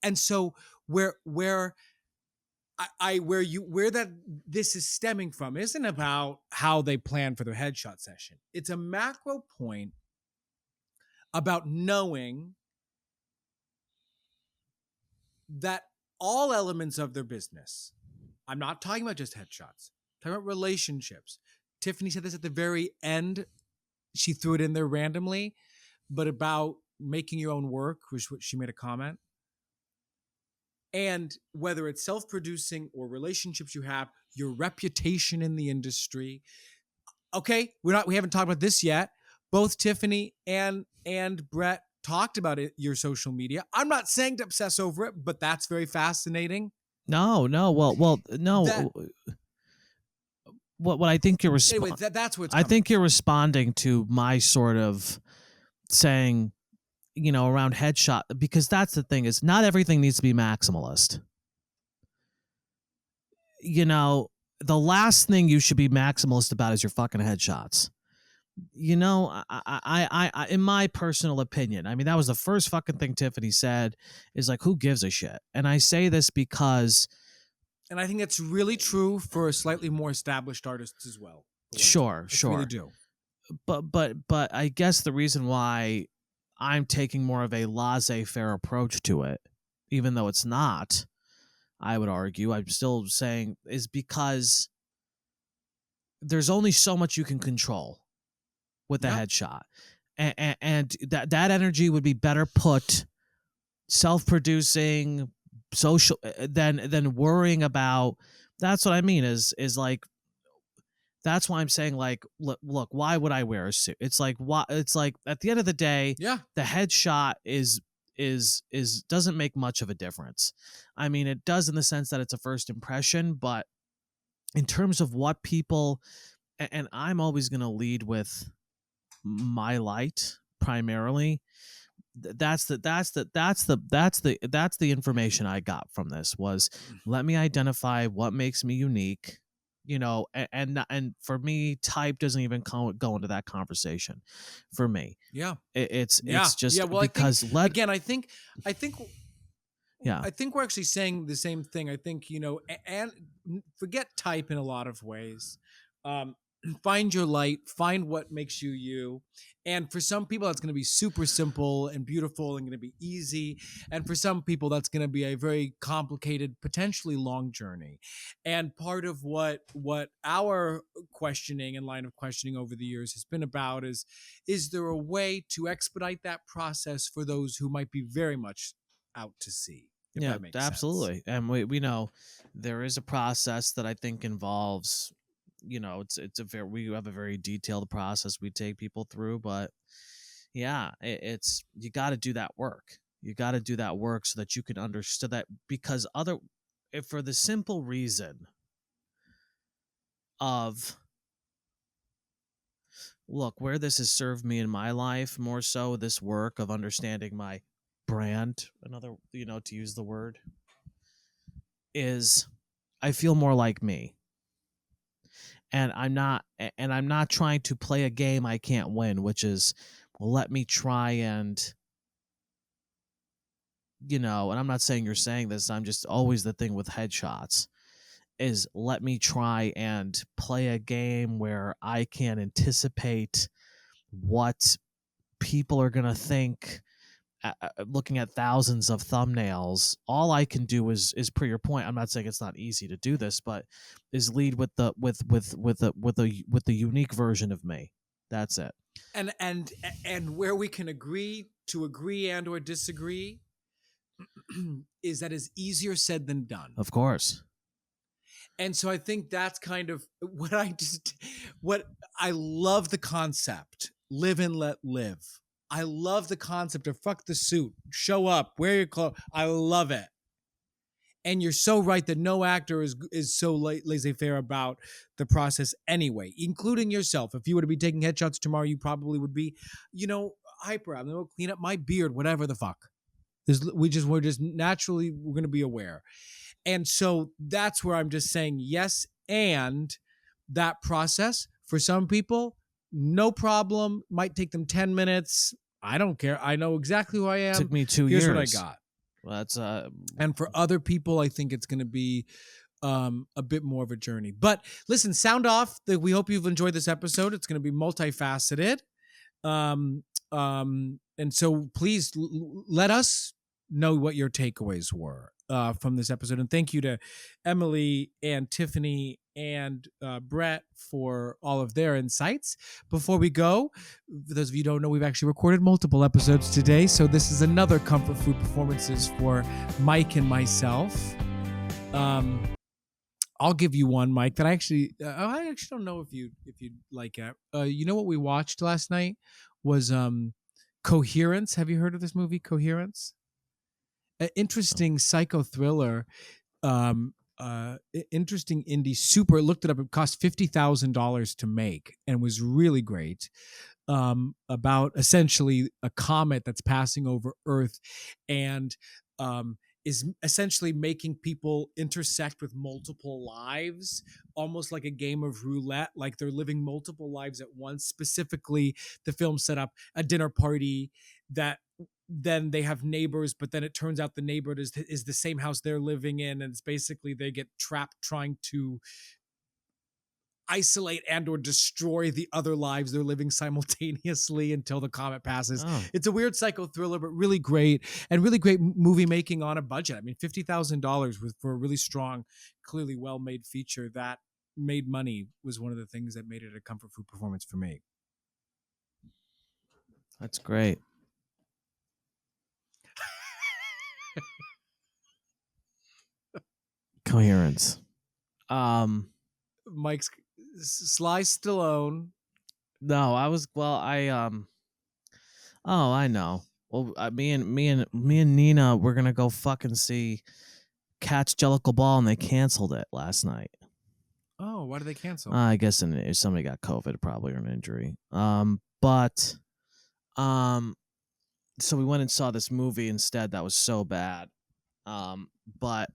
and so where this is stemming from isn't about how they plan for their headshot session. It's a macro point about knowing that all elements of their business, I'm not talking about just headshots, I'm talking about relationships. Tiffany said this at the very end. She threw it in there randomly, but about making your own work, which she made a comment. And whether it's self-producing or relationships you have, your reputation in the industry. Okay, we haven't talked about this yet. Both Tiffany and Brett talked about it, your social media. I'm not saying to obsess over it, but that's very fascinating. No. Well, no. what I think you're Anyway, that's what's I think you're responding to my sort of saying, around headshot, because that's the thing, is not everything needs to be maximalist. The last thing you should be maximalist about is your fucking headshots. I in my personal opinion, I mean, that was the first fucking thing Tiffany said, is like, who gives a shit? And I say this because, and I think it's really true for slightly more established artists as well. Sure. I really do. But I guess the reason why I'm taking more of a laissez-faire approach to it, even though it's not, I would argue, I'm still saying, is because there's only so much you can control with the headshot, and that energy would be better put self-producing, social, than worrying about. That's what I mean. Is like, that's why I'm saying, like, look, why would I wear a suit? It's like, why? It's like, at the end of the day, the headshot is doesn't make much of a difference. I mean, it does in the sense that it's a first impression, but in terms of what people, and I'm always going to lead with my light primarily. That's the information I got from this, was, let me identify what makes me unique, and for me, type doesn't even go into that conversation for me. It's just, because I think we're actually saying the same thing. I think, and forget type in a lot of ways. Find your light, find what makes you you. And for some people, that's going to be super simple and beautiful and going to be easy. And for some people, that's going to be a very complicated, potentially long journey. And part of what our questioning and line of questioning over the years has been about is there a way to expedite that process for those who might be very much out to sea? Yeah, absolutely. Sense. And we know there is a process that I think involves, it's we have a very detailed process we take people through, but it's, you got to do that work. You got to do that work so that you can understand that, because for the simple reason of, look, where this has served me in my life, more so this work of understanding my brand, another, to use the word, is I feel more like me. And I'm not trying to play a game I can't win, which is, well, let me try and, and I'm not saying you're saying this, I'm just always the thing with headshots, is let me try and play a game where I can anticipate what people are going to think. Looking at thousands of thumbnails, all I can do is, per your point, I'm not saying it's not easy to do this, but is lead with the unique version of me. That's it. And where we can agree and or disagree is that is easier said than done. Of course. And so I think that's kind of what I love, the concept, live and let live. I love the concept of fuck the suit, show up, wear your clothes. I love it. And you're so right that no actor is so laissez-faire about the process anyway, including yourself. If you were to be taking headshots tomorrow, you probably would be, hyper. I'm going to clean up my beard, whatever the fuck. We're just naturally, we're going to be aware. And so that's where I'm just saying yes. And that process for some people, no problem. Might take them 10 minutes. I don't care. I know exactly who I am. Took me 2 years. Here's what I got. Well, that's and for other people, I think it's going to be a bit more of a journey. But listen, sound off. We hope you've enjoyed this episode. It's going to be multifaceted. And so please let us know what your takeaways were from this episode. And thank you to Emily and Tiffany and Brett for all of their insights. Before we go, for those of you who don't know, we've actually recorded multiple episodes today. So this is another Comfort Food Performances for Mike and myself. I'll give you one, Mike, that I actually don't know if you'd like it. You know what we watched last night was Coherence. Have you heard of this movie, Coherence? An interesting psycho thriller interesting indie super. Looked it up. It cost $50,000 to make and was really great. About essentially a comet that's passing over Earth and is essentially making people intersect with multiple lives, almost like a game of roulette, like they're living multiple lives at once. Specifically, the film set up a dinner party that then they have neighbors, but then it turns out the neighbor is the same house they're living in, and it's basically they get trapped trying to isolate and or destroy the other lives they're living simultaneously until the comet passes. Oh. It's a weird psycho thriller, but really great, and really great movie making on a budget. I mean, $50,000 for a really strong, clearly well-made feature that made money was one of the things that made it a comfort food performance for me. That's great. Coherence. Mike's Sly Stallone. No, oh, I know. Well, me and Nina, we're gonna go fucking see Catch Jellicle Ball, and they canceled it last night. Oh, why did they cancel? I guess somebody got COVID, probably, or an injury. But so we went and saw this movie instead that was so bad. But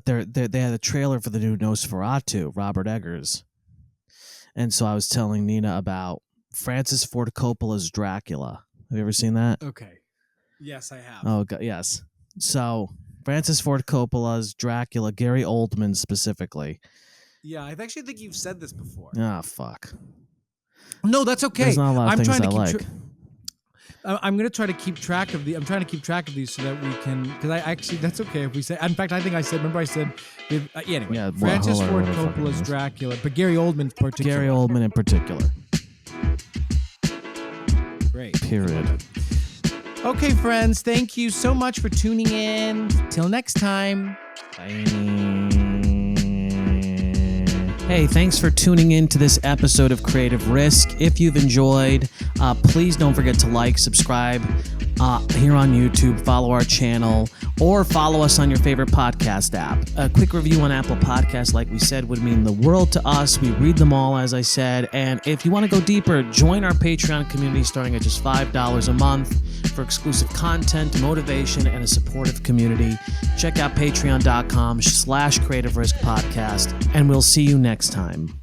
they had a trailer for the new Nosferatu, Robert Eggers. And so I was telling Nina about Francis Ford Coppola's Dracula. Have you ever seen that? Okay. Yes, I have. Oh, yes. So Francis Ford Coppola's Dracula, Gary Oldman specifically. Yeah, I actually think you've said this before. Ah, fuck. No, that's okay. There's not a lot of things I keep like. I'm going to try to keep track of the. I'm trying to keep track of these so that we can. Because I actually, that's okay if we say. In fact, I think I said. Remember, I said. Anyway, Yeah, Francis Waller, Ford whatever Coppola's it is. Dracula, but Gary Oldman in particular. Gary Oldman in particular. Great. Period. Okay, friends. Thank you so much for tuning in. Till next time. Hey, thanks for tuning in to this episode of Creative Risk. If you've enjoyed, please don't forget to like, subscribe here on YouTube, follow our channel, or follow us on your favorite podcast app. A quick review on Apple Podcasts, like we said, would mean the world to us. We read them all, as I said. And if you want to go deeper, join our Patreon community starting at just $5 a month for exclusive content, motivation, and a supportive community. Check out patreon.com/Creative Risk Podcast, and we'll see you next time.